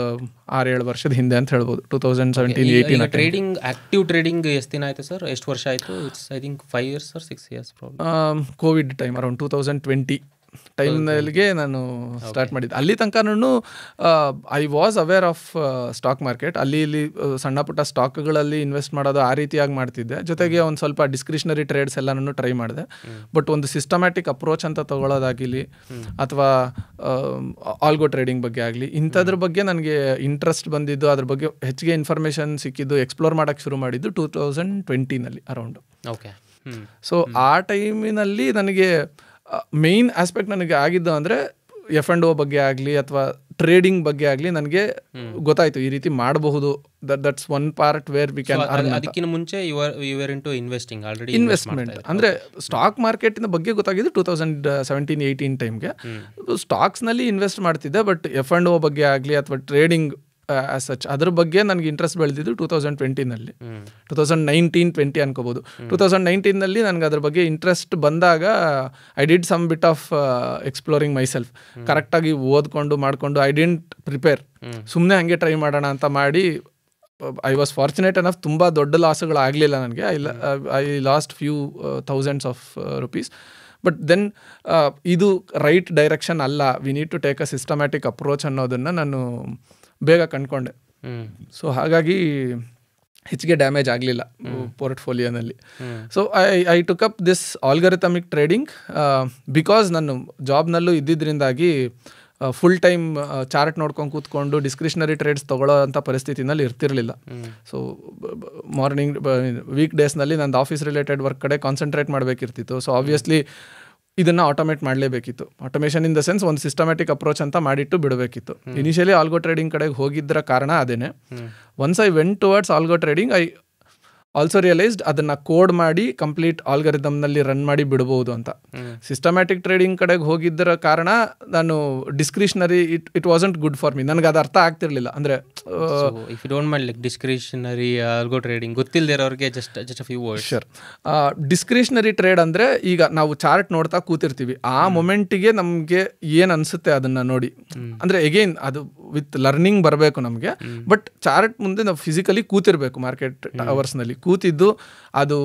6-7 ವರ್ಷದ ಹಿಂದೆ ಅಂತ ಹೇಳ್ಬೋದು. 2017-18 ಟ್ರೇಡಿಂಗ್ ಆಕ್ಟಿವ್ ಟ್ರೇಡಿಂಗ್ ಎಷ್ಟು ದಿನ ಆಯಿತು ಸರ್? ಎಷ್ಟು ವರ್ಷ ಆಯಿತು? It's I think 5 years or 6 years problem. Covid time around 2020 ಟೈಮ್ನಲ್ಲಿಗೆ ನಾನು ಸ್ಟಾರ್ಟ್ ಮಾಡಿದ್ದೆ. ಅಲ್ಲಿ ತನಕನೂ I was aware of stock market. ಅಲ್ಲಿ ಇಲ್ಲಿ ಸಣ್ಣ ಪುಟ್ಟ ಸ್ಟಾಕ್ಗಳಲ್ಲಿ ಇನ್ವೆಸ್ಟ್ ಮಾಡೋದು ಆ ರೀತಿಯಾಗಿ ಮಾಡ್ತಿದ್ದೆ. ಜೊತೆಗೆ ಒಂದು ಸ್ವಲ್ಪ ಡಿಸ್ಕ್ರಿಷನರಿ ಟ್ರೇಡ್ಸ್ ಎಲ್ಲನೂ ಟ್ರೈ ಮಾಡಿದೆ. ಬಟ್ ಒಂದು ಸಿಸ್ಟಮ್ಯಾಟಿಕ್ ಅಪ್ರೋಚ್ ಅಂತ ತೊಗೊಳೋದಾಗಿಲಿ ಅಥವಾ ಆಲ್ಗೋ ಟ್ರೇಡಿಂಗ್ ಬಗ್ಗೆ ಆಗಲಿ ಇಂಥದ್ರ ಬಗ್ಗೆ ನನಗೆ ಇಂಟ್ರೆಸ್ಟ್ ಬಂದಿದ್ದು, ಅದ್ರ ಬಗ್ಗೆ ಹೆಚ್ಚಿಗೆ ಇನ್ಫಾರ್ಮೇಷನ್ ಸಿಕ್ಕಿದ್ದು, ಎಕ್ಸ್ಪ್ಲೋರ್ ಮಾಡೋಕ್ಕೆ ಶುರು ಮಾಡಿದ್ದು 2020 ಅರೌಂಡ್. ಓಕೆ. ಸೊ ಆ ಟೈಮಿನಲ್ಲಿ ನನಗೆ ಮೇಯ್ನ್ ಆಸ್ಪೆಕ್ಟ್ ನನಗೆ ಆಗಿದ್ದು ಅಂದರೆ F&O ಬಗ್ಗೆ ಆಗಲಿ ಅಥವಾ ಟ್ರೇಡಿಂಗ್ ಬಗ್ಗೆ ಆಗಲಿ ನನಗೆ ಗೊತ್ತಾಯಿತು ಈ ರೀತಿ ಮಾಡಬಹುದು. That's one part where we can earn. ಅದಕ್ಕಿಂತ ಮುಂಚೆ you are into investing already. Investment ಅಂದರೆ ಸ್ಟಾಕ್ ಮಾರ್ಕೆಟಿನ ಬಗ್ಗೆ ಗೊತ್ತಾಗಿದ್ದು 2017-18 ಟೈಮ್ಗೆ. ಸ್ಟಾಕ್ಸ್ನಲ್ಲಿ ಇನ್ವೆಸ್ಟ್ ಮಾಡ್ತಿದ್ದೆ, ಬಟ್ F&O ಬಗ್ಗೆ ಆಗಲಿ ಅಥವಾ ಟ್ರೇಡಿಂಗ್ ಆಸ್ ಸಚ್ ಅದ್ರ ಬಗ್ಗೆ ನನಗೆ ಇಂಟ್ರೆಸ್ಟ್ ಬೆಳೆದಿದ್ದು 2020 2019-20 ಅನ್ಕೋಬೋದು. 2019 ನನಗೆ ಅದ್ರ ಬಗ್ಗೆ ಇಂಟ್ರೆಸ್ಟ್ ಬಂದಾಗ I did some bit of exploring myself. ಕರೆಕ್ಟಾಗಿ ಓದ್ಕೊಂಡು ಮಾಡಿಕೊಂಡು ಐ ಡಿಂಟ್ ಪ್ರಿಪೇರ್, ಸುಮ್ಮನೆ ಹಂಗೆ ಟ್ರೈ ಮಾಡೋಣ ಅಂತ ಮಾಡಿ ಐ ವಾಸ್ ಫಾರ್ಚುನೇಟ್ ಎನಫ್, ತುಂಬ ದೊಡ್ಡ ಲಾಸ್ಗಳು ಆಗಲಿಲ್ಲ ನನಗೆ. I lost few thousands of rupees. But then ಇದು ರೈಟ್ ಡೈರೆಕ್ಷನ್ ಅಲ್ಲ, we need to take a systematic approach ಅನ್ನೋದನ್ನು ನಾನು ಬೇಗ ಕಂಡ್ಕೊಂಡೆ. ಸೊ ಹಾಗಾಗಿ ಹೆಚ್ಚಿಗೆ ಡ್ಯಾಮೇಜ್ ಆಗಲಿಲ್ಲ ಪೋರ್ಟ್ಫೋಲಿಯೋನಲ್ಲಿ. So I took up this algorithmic trading because ನಾನು ಜಾಬ್ನಲ್ಲೂ ಇದ್ದಿದ್ದರಿಂದಾಗಿ ಫುಲ್ ಟೈಮ್ ಚಾರ್ಟ್ ನೋಡ್ಕೊಂಡು ಕೂತ್ಕೊಂಡು ಡಿಸ್ಕ್ರಿಷನರಿ ಟ್ರೇಡ್ಸ್ ತೊಗೊಳ್ಳೋ ಅಂಥ ಪರಿಸ್ಥಿತಿನಲ್ಲಿ ಇರ್ತಿರಲಿಲ್ಲ. ಸೊ ಮಾರ್ನಿಂಗ್ ವೀಕ್ ಡೇಸ್ನಲ್ಲಿ ನಂದು ಆಫೀಸ್ ರಿಲೇಟೆಡ್ ವರ್ಕ್ ಕಡೆ ಕಾನ್ಸಂಟ್ರೇಟ್ ಮಾಡಬೇಕಿರ್ತಿತ್ತು. ಸೊ ಆಬ್ವಿಯಸ್ಲಿ ಇದನ್ನು ಆಟೋಮೇಟ್ ಮಾಡಲೇಬೇಕಿತ್ತು. ಆಟೋಮೇಷನ್ ಇನ್ ದ ಸೆನ್ಸ್ ಒಂದು ಸಿಸ್ಟಮ್ಯಾಟಿಕ್ ಅಪ್ರೋಚ್ ಅಂತ ಮಾಡಿಟ್ಟು ಬಿಡಬೇಕಿತ್ತು. ಇನಿಷಿಯಲಿ ಆಲ್ಗೋ ಟ್ರೇಡಿಂಗ್ ಕಡೆಗೆ ಹೋಗಿದ್ದರ ಕಾರಣ ಅದೇನೆ. Once I went towards algo trading, I also realised ಅದನ್ನು ಕೋಡ್ ಮಾಡಿ ಕಂಪ್ಲೀಟ್ ಆಲ್ಗರಿದಮ್ನಲ್ಲಿ ರನ್ ಮಾಡಿ ಬಿಡ್ಬೋದು ಅಂತ. ಸಿಸ್ಟಮ್ಯಾಟಿಕ್ ಟ್ರೇಡಿಂಗ್ ಕಡೆಗೆ ಹೋಗಿದ್ದರ ಕಾರಣ ನಾನು discretionary it wasn't good for me. ನನಗೆ ಅದು ಅರ್ಥ ಆಗ್ತಿರ್ಲಿಲ್ಲ. ಅಂದರೆ if you don't mind like discretionary algo trading ಗೊತ್ತಿಲ್ಲದಿರೋರಿಗೆ just a few words. Sure. Discretionary trade ಅಂದರೆ ಈಗ ನಾವು ಚಾರ್ಟ್ ನೋಡ್ತಾ ಕೂತಿರ್ತೀವಿ, ಆ ಮೊಮೆಂಟಿಗೆ ನಮಗೆ ಏನು ಅನಿಸುತ್ತೆ ಅದನ್ನು ನೋಡಿ. ಅಂದರೆ ಎಗೇನ್ ಅದು ವಿತ್ ಲರ್ನಿಂಗ್ ಬರಬೇಕು ನಮಗೆ. ಬಟ್ ಚಾರ್ಟ್ ಮುಂದೆ ನಾವು ಫಿಸಿಕಲಿ ಕೂತಿರ್ಬೇಕು ಮಾರ್ಕೆಟ್ ಅವರ್ಸ್ನಲ್ಲಿ. ಕೂತಿದ್ದು ಅದು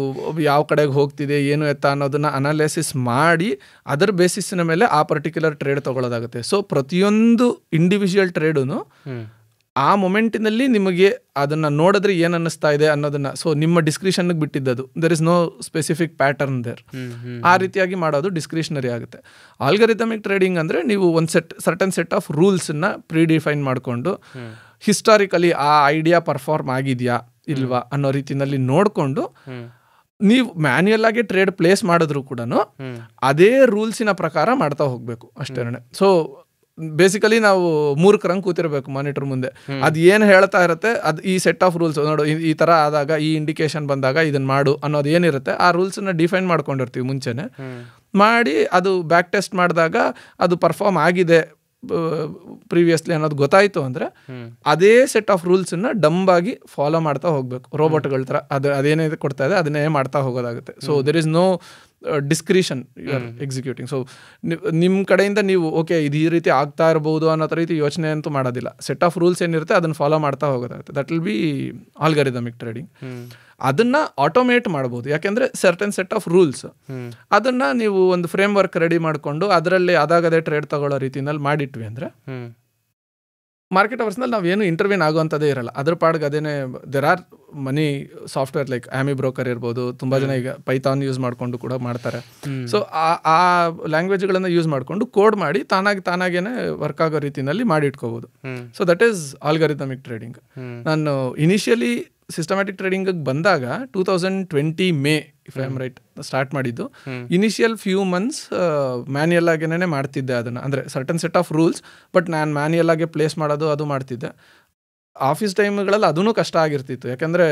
ಯಾವ ಕಡೆಗೆ ಹೋಗ್ತಿದೆ ಏನು ಎತ್ತ ಅನ್ನೋದನ್ನ ಅನಾಲಿಸಿಸ್ ಮಾಡಿ ಅದರ ಬೇಸಿಸ್ನ ಮೇಲೆ ಆ ಪರ್ಟಿಕ್ಯುಲರ್ ಟ್ರೇಡ್ ತಗೊಳ್ಳೋದಾಗುತ್ತೆ. ಸೊ ಪ್ರತಿಯೊಂದು ಇಂಡಿವಿಜುವಲ್ ಟ್ರೇಡು ಆ ಮೊಮೆಂಟಿನಲ್ಲಿ ನಿಮಗೆ ಅದನ್ನು ನೋಡಿದ್ರೆ ಏನು ಅನ್ನಿಸ್ತಾ ಇದೆ ಅನ್ನೋದನ್ನ, ಸೊ ನಿಮ್ಮ ಡಿಸ್ಕ್ರಿಷನ್ಗೆ ಬಿಟ್ಟಿದ್ದದು. There is no specific pattern there. ಆ ರೀತಿಯಾಗಿ ಮಾಡೋದು ಡಿಸ್ಕ್ರಿಷನರಿ ಆಗುತ್ತೆ. ಆಲ್ಗರಿಥಮಿಕ್ ಟ್ರೇಡಿಂಗ್ ಅಂದರೆ ನೀವು ಒಂದು ಸರ್ಟನ್ ಸೆಟ್ ಆಫ್ ರೂಲ್ಸನ್ನು ಪ್ರೀಡಿಫೈನ್ ಮಾಡಿಕೊಂಡು ಹಿಸ್ಟಾರಿಕಲಿ ಆ ಐಡಿಯಾ ಪರ್ಫಾರ್ಮ್ ಆಗಿದೆಯಾ ಇಲ್ವಾ ಅನ್ನೋ ರೀತಿಯಲ್ಲಿ ನೋಡಿಕೊಂಡು ನೀವು ಮ್ಯಾನ್ಯಲ್ ಆಗಿ ಟ್ರೇಡ್ ಪ್ಲೇಸ್ ಮಾಡಿದ್ರು ಕೂಡ ಅದೇ ರೂಲ್ಸಿನ ಪ್ರಕಾರ ಮಾಡ್ತಾ ಹೋಗಬೇಕು ಅಷ್ಟೇ. ಸೊ ಬೇಸಿಕಲಿ ನಾವು ಮೂರ್ಖರಂಗೆ ಕೂತಿರ್ಬೇಕು ಮಾನಿಟರ್ ಮುಂದೆ. ಅದು ಏನು ಹೇಳ್ತಾ ಇರುತ್ತೆ, ಅದು ಈ ಸೆಟ್ ಆಫ್ ರೂಲ್ಸ್ ನೋಡು, ಈ ಥರ ಆದಾಗ ಈ ಇಂಡಿಕೇಶನ್ ಬಂದಾಗ ಇದನ್ನು ಮಾಡು ಅನ್ನೋದು ಏನಿರುತ್ತೆ ಆ ರೂಲ್ಸನ್ನ ಡಿಫೈನ್ ಮಾಡ್ಕೊಂಡಿರ್ತೀವಿ ಮುಂಚೆನೆ. ಮಾಡಿ ಅದು ಬ್ಯಾಕ್ ಟೆಸ್ಟ್ ಮಾಡಿದಾಗ ಅದು ಪರ್ಫಾರ್ಮ್ ಆಗಿದೆ ಪ್ರೀವಿಯಸ್ಲಿ ಅನ್ನೋದು ಗೊತ್ತಾಯಿತು ಅಂದರೆ ಅದೇ ಸೆಟ್ ಆಫ್ ರೂಲ್ಸನ್ನು ಡಂಬಾಗಿ ಫಾಲೋ ಮಾಡ್ತಾ ಹೋಗಬೇಕು. ರೋಬೋಟ್ಗಳ ಥರ ಅದೇನೇನು ಕೊಡ್ತಾ ಇದೆ ಅದನ್ನೇ ಮಾಡ್ತಾ ಹೋಗೋದಾಗುತ್ತೆ. So there is no discretion you are executing. So ನಿಮ್ಮ ಕಡೆಯಿಂದ ನೀವು ಓಕೆ ಇದು ಈ ರೀತಿ ಆಗ್ತಾ ಇರ್ಬೋದು ಅನ್ನೋ ರೀತಿ ಯೋಚನೆ ಅಂತೂ ಮಾಡೋದಿಲ್ಲ. ಸೆಟ್ ಆಫ್ ರೂಲ್ಸ್ ಏನಿರುತ್ತೆ ಅದನ್ನು ಫಾಲೋ ಮಾಡ್ತಾ ಹೋಗೋದಾಗುತ್ತೆ. That will be algorithmic trading. ಅದನ್ನು ಆಟೋಮೇಟ್ ಮಾಡ್ಬೋದು. ಯಾಕೆಂದರೆ ಸರ್ಟನ್ ಸೆಟ್ ಆಫ್ ರೂಲ್ಸ್ ಅದನ್ನು ನೀವು ಒಂದು ಫ್ರೇಮ್ ವರ್ಕ್ ರೆಡಿ ಮಾಡಿಕೊಂಡು ಅದರಲ್ಲಿ ಅದಾಗದೇ ಟ್ರೇಡ್ ತಗೊಳ್ಳೋ ರೀತಿಯಲ್ಲಿ ಮಾಡಿಟ್ವಿ ಅಂದರೆ ಮಾರ್ಕೆಟ್ ಅವರ್ಸ್ನಲ್ಲಿ ನಾವೇನು ಇಂಟರ್ವ್ಯೂನ್ ಆಗುವಂಥದ್ದೇ ಇರಲ್ಲ. ಅದ್ರ ಪಾಡ್ಗೆ ಅದೇನೆ there are money software like AmiBroker ಇರ್ಬೋದು. ತುಂಬ ಜನ ಈಗ ಪೈಥಾನ್ ಯೂಸ್ ಮಾಡಿಕೊಂಡು ಕೂಡ ಮಾಡ್ತಾರೆ. ಸೊ ಆ ಲ್ಯಾಂಗ್ವೇಜ್ಗಳನ್ನು ಯೂಸ್ ಮಾಡಿಕೊಂಡು ಕೋಡ್ ಮಾಡಿ ತಾನಾಗೇನೆ ವರ್ಕ್ ಆಗೋ ರೀತಿಯಲ್ಲಿ ಮಾಡಿಟ್ಕೋಬೋದು. So that is algorithmic trading. ನಾನು ಇನಿಷಿಯಲಿ ಸಿಸ್ಟಮ್ಯಾಟಿಕ್ ಟ್ರೇಡಿಂಗಿಗೆ ಬಂದಾಗ 2020 May if I am right start ಮಾಡಿದ್ದು. ಇನಿಷಿಯಲ್ ಫ್ಯೂ ಮಂತ್ಸ್ ಮ್ಯಾನ್ಯಲ್ ಆಗೇನೆ ಮಾಡ್ತಿದ್ದೆ ಅದನ್ನು. ಅಂದರೆ certain set of rules but ನಾನು ಮ್ಯಾನ್ಯಲ್ ಆಗಿ ಪ್ಲೇಸ್ ಮಾಡೋದು ಅದು ಮಾಡ್ತಿದ್ದೆ. ಆಫೀಸ್ ಟೈಮ್ಗಳಲ್ಲಿ ಅದೂ ಕಷ್ಟ ಆಗಿರ್ತಿತ್ತು. ಯಾಕೆಂದರೆ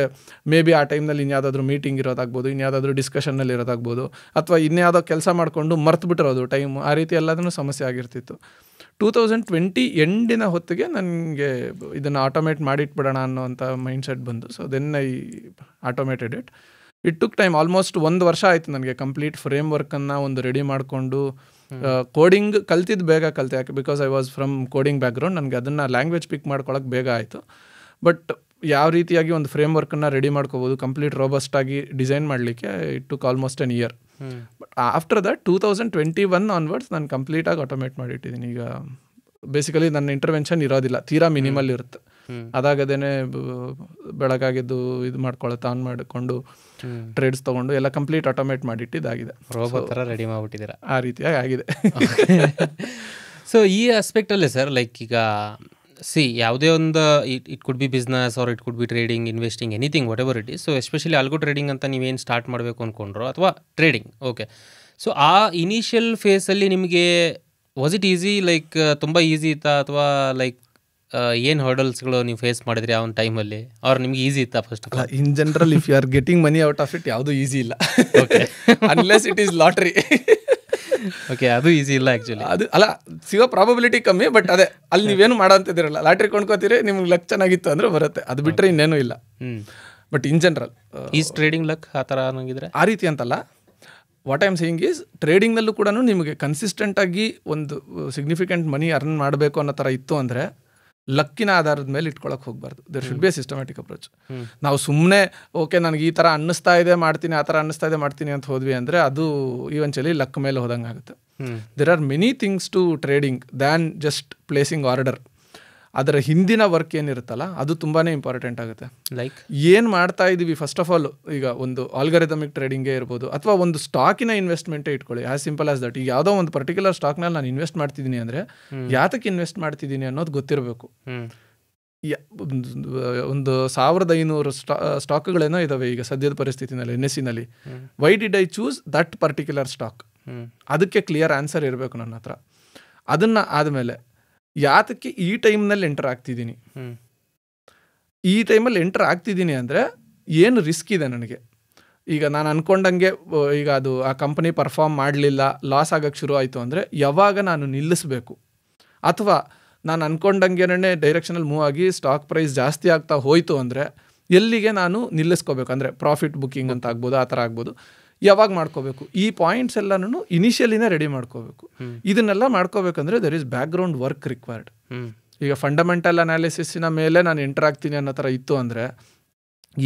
ಮೇ ಬಿ ಆ ಟೈಮ್ನಲ್ಲಿ ಇನ್ಯಾವುದಾದ್ರೂ ಮೀಟಿಂಗ್ ಇರೋದಾಗ್ಬೋದು, ಇನ್ಯಾವುದಾದ್ರೂ ಡಿಸ್ಕಷನ್ನಲ್ಲಿ ಇರೋದಾಗ್ಬೋದು, ಅಥವಾ ಇನ್ಯಾವುದೋ ಕೆಲಸ ಮಾಡಿಕೊಂಡು ಮರ್ತು ಬಿಟ್ಟಿರೋದು ಟೈಮ್, ಆ ರೀತಿ ಎಲ್ಲದೂ ಸಮಸ್ಯೆ ಆಗಿರ್ತಿತ್ತು. 2020 ಎಂಡಿನ ಹೊತ್ತಿಗೆ ನನಗೆ ಇದನ್ನು ಆಟೋಮೇಟ್ ಮಾಡಿಟ್ಬಿಡೋಣ ಅನ್ನೋಂಥ ಮೈಂಡ್ ಸೆಟ್ ಬಂದು. So then I automated it. It took time. Almost 1 ವರ್ಷ ಆಯಿತು ನನಗೆ ಕಂಪ್ಲೀಟ್ ಫ್ರೇಮ್ ವರ್ಕನ್ನು ಒಂದು ರೆಡಿ ಮಾಡಿಕೊಂಡು. ಕೋಡಿಂಗ್ ಕಲ್ತಿದ್ದು ಬೇಗ ಕಲಿತೆ, ಯಾಕೆ because I was from coding background. ನನಗೆ ಅದನ್ನು ಲ್ಯಾಂಗ್ವೇಜ್ ಪಿಕ್ ಮಾಡ್ಕೊಳ್ಳೋಕೆ ಬೇಗ ಆಯಿತು. ಬಟ್ ಯಾವ ರೀತಿಯಾಗಿ ಒಂದು ಫ್ರೇಮ್ ವರ್ಕನ್ನು ರೆಡಿ ಮಾಡ್ಕೋಬೋದು ಕಂಪ್ಲೀಟ್ ರೋಬಸ್ಟಾಗಿ ಡಿಸೈನ್ ಮಾಡಲಿಕ್ಕೆ it took almost N year. But after that 2021 onwards ನಾನು ಕಂಪ್ಲೀಟಾಗಿ ಆಟೋಮೇಟ್ ಮಾಡಿಟ್ಟಿದ್ದೀನಿ. ಈಗ ಬೇಸಿಕಲಿ ನನ್ನ ಇಂಟರ್ವೆನ್ಷನ್ ಇರೋದಿಲ್ಲ, ತೀರಾ ಮಿನಿಮಲ್ ಇರುತ್ತೆ. ಅದಾಗದೇನೆ ಬೆಳಗಾಗಿದ್ದು ಇದು ಮಾಡ್ಕೊಳ್ಳುತ್ತೆ, ಆನ್ ಮಾಡಿಕೊಂಡು ಟ್ರೇಡ್ಸ್ ತೊಗೊಂಡು ಎಲ್ಲ ಕಂಪ್ಲೀಟ್ ಆಟೋಮೇಟ್ ಮಾಡಿಟ್ಟಿದ್ದಾಗಿದೆ. ರೋಬೋ ಥರ ರೆಡಿ ಮಾಡಿಬಿಟ್ಟಿದ್ದೀರಾ, ಆ ರೀತಿಯಾಗಿ ಆಗಿದೆ. ಸೊ ಈ ಆಸ್ಪೆಕ್ಟಲ್ಲೇ ಸರ್, ಲೈಕ್ ಈಗ ಯಾವುದೇ ಒಂದು it could B business or it could B trading, investing, anything what ever it is. So especially algo trading ಅಂತ ನೀವೇನು ಸ್ಟಾರ್ಟ್ ಮಾಡಬೇಕು ಅಂದ್ಕೊಂಡ್ರೋ ಅಥವಾ ಟ್ರೇಡಿಂಗ್, ಓಕೆ. ಸೊ ಆ ಇನಿಷಿಯಲ್ ಫೇಸಲ್ಲಿ ನಿಮಗೆ ವಾಸ್ ಇಟ್ ಈಸಿ, ಲೈಕ್ ತುಂಬ ಈಸಿ ಇತ್ತಾ ಅಥವಾ ಲೈಕ್ ಏನು ಹರ್ಡಲ್ಸ್ಗಳು ನೀವು ಫೇಸ್ ಮಾಡಿದ್ರಿ ಆ ಒಂದು ಟೈಮಲ್ಲಿ, ಅವ್ರು ನಿಮ್ಗೆ ಈಸಿ ಇತ್ತಾ? First of all in general if you are getting money out of it ಯಾವುದೂ ಈಸಿ ಇಲ್ಲ, unless it is lottery. Okay, ಅದು ಈಸಿ ಇಲ್ಲ ಆ್ಯಕ್ಚುಲಿ. ಅದು ಅಲ್ಲ, ಸಿಗೋ ಪ್ರಾಬಬಿಲಿಟಿ ಕಮ್ಮಿ. ಬಟ್ ಅದೇ ಅಲ್ಲಿ ನೀವೇನು ಮಾಡೋಂತಿದ್ದೀರಲ್ಲ, ಲಾಟ್ರಿ ಕೊಂಡ್ಕೋತೀರಿ, ನಿಮ್ಗೆ ಲಕ್ ಚೆನ್ನಾಗಿತ್ತು ಅಂದರೆ ಬರುತ್ತೆ, ಅದು ಬಿಟ್ಟರೆ ಇನ್ನೇನು ಇಲ್ಲ. But in general is trading luck ಆ ಥರ ಅನ್ನೋಂಗಿದ್ರೆ ಆ ರೀತಿ ಅಂತಲ್ಲ. What I am saying is ಟ್ರೇಡಿಂಗ್ನಲ್ಲೂ ಕೂಡ ನಿಮಗೆ ಕನ್ಸಿಸ್ಟೆಂಟಾಗಿ ಒಂದು ಸಿಗ್ನಿಫಿಕೆಂಟ್ ಮನಿ ಅರ್ನ್ ಮಾಡಬೇಕು ಅನ್ನೋ ಥರ ಇತ್ತು ಅಂದರೆ ಲಕ್ಕಿನ ಆಧಾರದ ಮೇಲೆ ಇಟ್ಕೊಳಕ್ಕೆ ಹೋಗಬಾರ್ದು. There should be a systematic approach. ನಾವು ಸುಮ್ಮನೆ ಓಕೆ ನನಗೆ ಈ ಥರ ಅನ್ನಿಸ್ತಾ ಇದೆ ಮಾಡ್ತೀನಿ, ಆ ಥರ ಅನ್ನಿಸ್ತಾ ಇದೆ ಮಾಡ್ತೀನಿ ಅಂತ ಹೋದ್ವಿ ಅಂದರೆ ಅದು ಈವೆಂಚುಲಿ ಲಕ್ ಮೇಲೆ ಹೋದಂಗೆ ಆಗುತ್ತೆ. There are many things to trading than just placing order. ಅದರ ಹಿಂದಿನ ವರ್ಕ್ ಏನಿರುತ್ತಲ್ಲ ಅದು ತುಂಬಾ ಇಂಪಾರ್ಟೆಂಟ್ ಆಗುತ್ತೆ. ಲೈಕ್ ಏನು ಮಾಡ್ತಾ ಇದ್ದೀವಿ ಫಸ್ಟ್ ಆಫ್ ಆಲ್, ಈಗ ಒಂದು ಆಲ್ಗರಿದಮಿಕ್ ಟ್ರೇಡಿಂಗೇ ಇರ್ಬೋದು ಅಥವಾ ಒಂದು ಸ್ಟಾಕಿನ ಇನ್ವೆಸ್ಟ್ಮೆಂಟೇ ಇಟ್ಕೊಳ್ಳಿ, ಆ್ಯಸ್ ಸಿಂಪಲ್ ಆಸ್ ದಟ್. ಈಗ ಯಾವುದೋ ಒಂದು ಪರ್ಟಿಕ್ಯುಲರ್ ಸ್ಟಾಕ್ನಲ್ಲಿ ನಾನು ಇನ್ವೆಸ್ಟ್ ಮಾಡ್ತಿದ್ದೀನಿ ಅಂದರೆ ಯಾತಕ್ಕೆ ಇನ್ವೆಸ್ಟ್ ಮಾಡ್ತಿದ್ದೀನಿ ಅನ್ನೋದು ಗೊತ್ತಿರಬೇಕು. ಒಂದು 1500 ಸ್ಟಾಕ್ಗಳೇನೋ ಇದಾವೆ ಈಗ ಸದ್ಯದ ಪರಿಸ್ಥಿತಿನಲ್ಲಿ NSE-ನಲ್ಲಿ. Why did I choose that particular stock? ಅದಕ್ಕೆ ಕ್ಲಿಯರ್ ಆನ್ಸರ್ ಇರಬೇಕು ನನ್ನ ಹತ್ರ. ಅದನ್ನು ಆದಮೇಲೆ ಯಾತಕ್ಕೆ ಈ ಟೈಮ್ನಲ್ಲಿ ಎಂಟರ್ ಆಗ್ತಿದ್ದೀನಿ, ಈ ಟೈಮಲ್ಲಿ ಎಂಟರ್ ಆಗ್ತಿದ್ದೀನಿ ಅಂದರೆ ಏನು ರಿಸ್ಕ್ ಇದೆ ನನಗೆ. ಈಗ ನಾನು ಅಂದ್ಕೊಂಡಂಗೆ ಈಗ ಅದು ಆ ಕಂಪನಿ ಪರ್ಫಾರ್ಮ್ ಮಾಡಲಿಲ್ಲ, ಲಾಸ್ ಆಗೋಕ್ಕೆ ಶುರು ಆಯಿತು ಅಂದರೆ ಯಾವಾಗ ನಾನು ನಿಲ್ಲಿಸಬೇಕು, ಅಥವಾ ನಾನು ಅಂದ್ಕೊಂಡಂಗೆನೇ ಡೈರೆಕ್ಷನಲ್ಲಿ ಮೂವ್ ಆಗಿ ಸ್ಟಾಕ್ ಪ್ರೈಸ್ ಜಾಸ್ತಿ ಆಗ್ತಾ ಹೋಯಿತು ಅಂದರೆ ಎಲ್ಲಿಗೆ ನಾನು ನಿಲ್ಲಿಸ್ಕೋಬೇಕು, ಅಂದರೆ ಪ್ರಾಫಿಟ್ ಬುಕ್ಕಿಂಗ್ ಅಂತ ಆಗ್ಬೋದು, ಆ ಥರ ಆಗ್ಬೋದು, ಯಾವಾಗ ಮಾಡ್ಕೋಬೇಕು. ಈ ಪಾಯಿಂಟ್ಸ್ ಎಲ್ಲನೂ ಇನಿಷಿಯಲಿನೇ ರೆಡಿ ಮಾಡ್ಕೋಬೇಕು. ಇದನ್ನೆಲ್ಲ ಮಾಡ್ಕೋಬೇಕಂದ್ರೆ there is background work required. ಈಗ ಫಂಡಮೆಂಟಲ್ ಅನಾಲಿಸಿಸ್ನ ಮೇಲೆ ನಾನು ಎಂಟರ್ ಆಗ್ತೀನಿ ಅನ್ನೋ ಥರ ಇತ್ತು ಅಂದರೆ